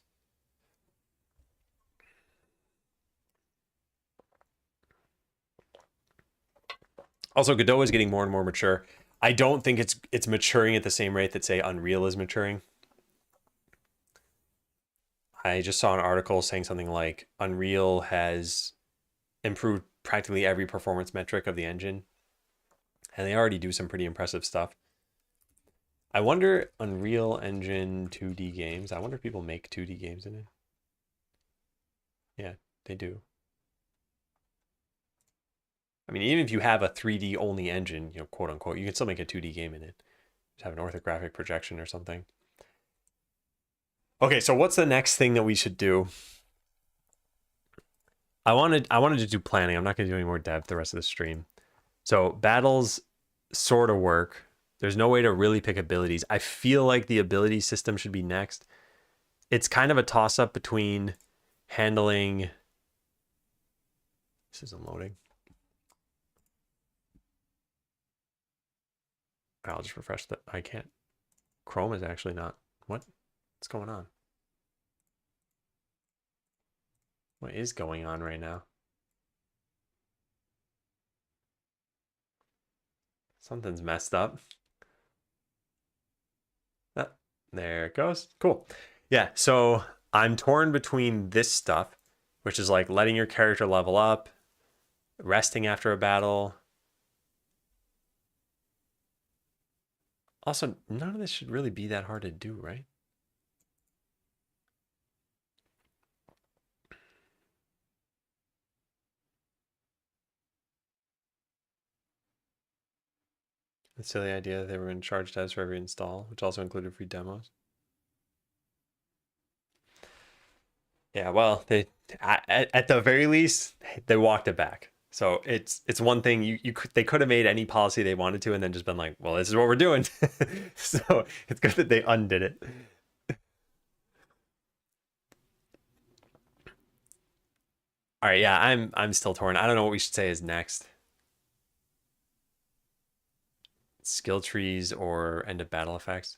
Also, Godot is getting more and more mature. I don't think it's maturing at the same rate that, say, Unreal is maturing. I just saw an article saying something like Unreal has improved practically every performance metric of the engine. And they already do some pretty impressive stuff. I wonder, Unreal Engine 2D games, I wonder if people make 2D games in it. Yeah, they do. I mean, even if you have a 3D only engine, you know, quote unquote, you can still make a 2D game in it. Just have an orthographic projection or something. Okay, so what's the next thing that we should do? I wanted to do planning. I'm not going to do any more dev the rest of the stream. So battles sort of work. There's no way to really pick abilities. I feel like the ability system should be next. It's kind of a toss-up between handling... This isn't loading. I'll just refresh that. I can't. Chrome is actually not. What's going on? What is going on right now? Something's messed up. Ah, there it goes. Cool. Yeah, so I'm torn between this stuff, which is like letting your character level up, resting after a battle. Also, none of this should really be that hard to do, right? The silly idea that they were going to charge devs for every install, which also included free demos. Yeah, well, they at the very least they walked it back. So it's one thing they could have made any policy they wanted to and then just been like, well, this is what we're doing. So it's good that they undid it. All right, yeah, I'm still torn. I don't know what we should say is next. Skill trees or end of battle effects.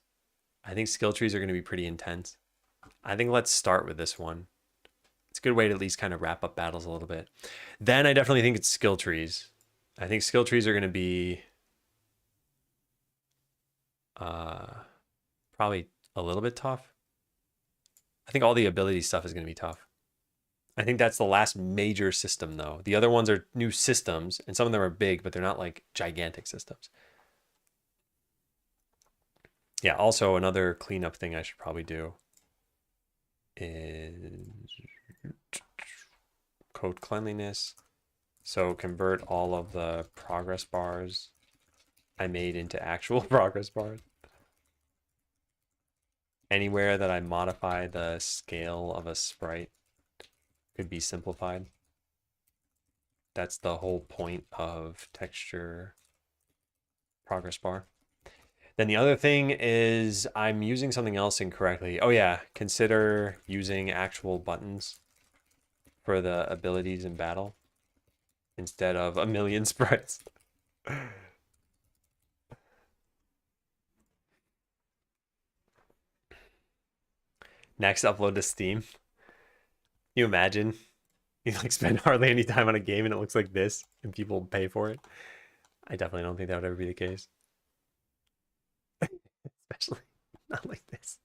I think skill trees are going to be pretty intense. I think let's start with this one. It's a good way to at least kind of wrap up battles a little bit. Then I definitely think it's skill trees. I think skill trees are going to be probably a little bit tough. I think all the ability stuff is going to be tough. I think that's the last major system, though. The other ones are new systems, and some of them are big, but they're not like gigantic systems. Yeah, also another cleanup thing I should probably do is code cleanliness. So convert all of the progress bars I made into actual progress bars. Anywhere that I modify the scale of a sprite could be simplified. That's the whole point of texture progress bar. Then the other thing is I'm using something else incorrectly. Oh yeah, consider using actual buttons for the abilities in battle instead of a million sprites. Next, upload to Steam. Can you imagine? You like spend hardly any time on a game and it looks like this and people pay for it. I definitely don't think that would ever be the case. Especially not like this.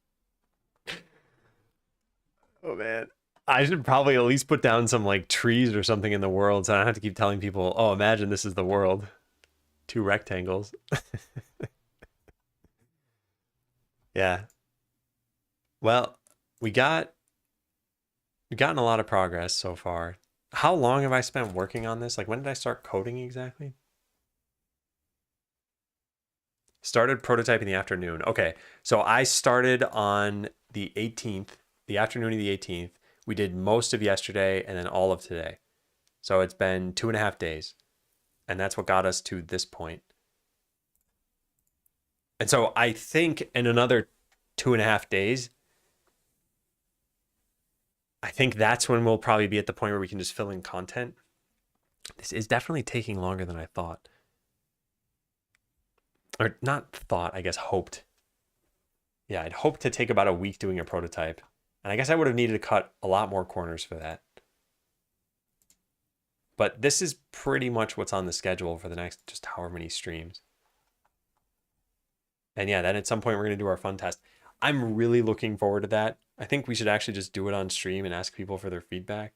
Oh man. I should probably at least put down some like trees or something in the world so I don't have to keep telling people, oh, imagine this is the world. 2 rectangles. Yeah. Well, we've gotten a lot of progress so far. How long have I spent working on this? Like when did I start coding exactly? Started prototype in the afternoon. Okay, so I started on the 18th, the afternoon of the 18th. We did most of yesterday and then all of today. So it's been 2.5 days. And that's what got us to this point. And so I think in another 2.5 days, I think that's when we'll probably be at the point where we can just fill in content. This is definitely taking longer than I thought. Or not thought, I guess hoped. Yeah, I'd hoped to take about a week doing a prototype. And I guess I would have needed to cut a lot more corners for that. But this is pretty much what's on the schedule for the next just however many streams. And yeah, then at some point we're going to do our fun test. I'm really looking forward to that. I think we should actually just do it on stream and ask people for their feedback.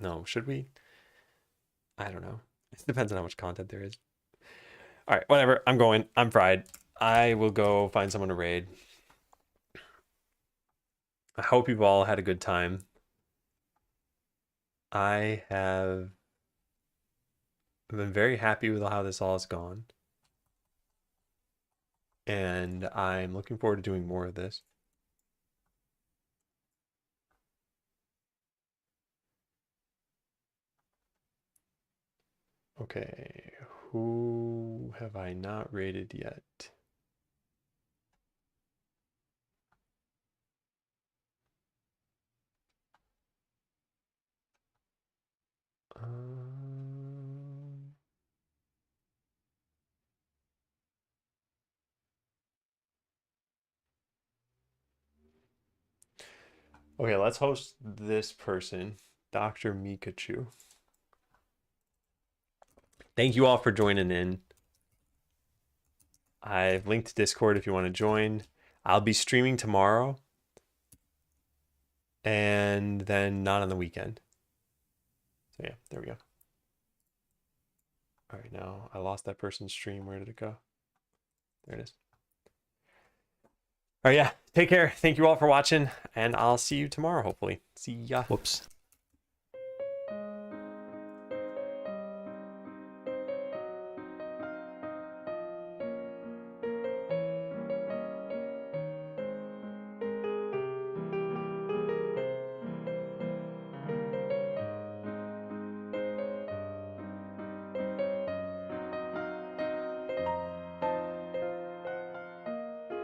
No, should we? I don't know. It depends on how much content there is. All right, whatever. I'm going. I'm fried. I will go find someone to raid. I hope you've all had a good time. I have been very happy with how this all has gone. And I'm looking forward to doing more of this. Okay, who have I not rated yet? Okay, let's host this person, Dr. Mikachu. Thank you all for joining in. I've linked Discord if you want to join. I'll be streaming tomorrow and then not on the weekend. So yeah, there we go. All right, now I lost that person's stream. Where did it go? There it is. All right, yeah, take care. Thank you all for watching, and I'll see you tomorrow, hopefully. See ya. Whoops.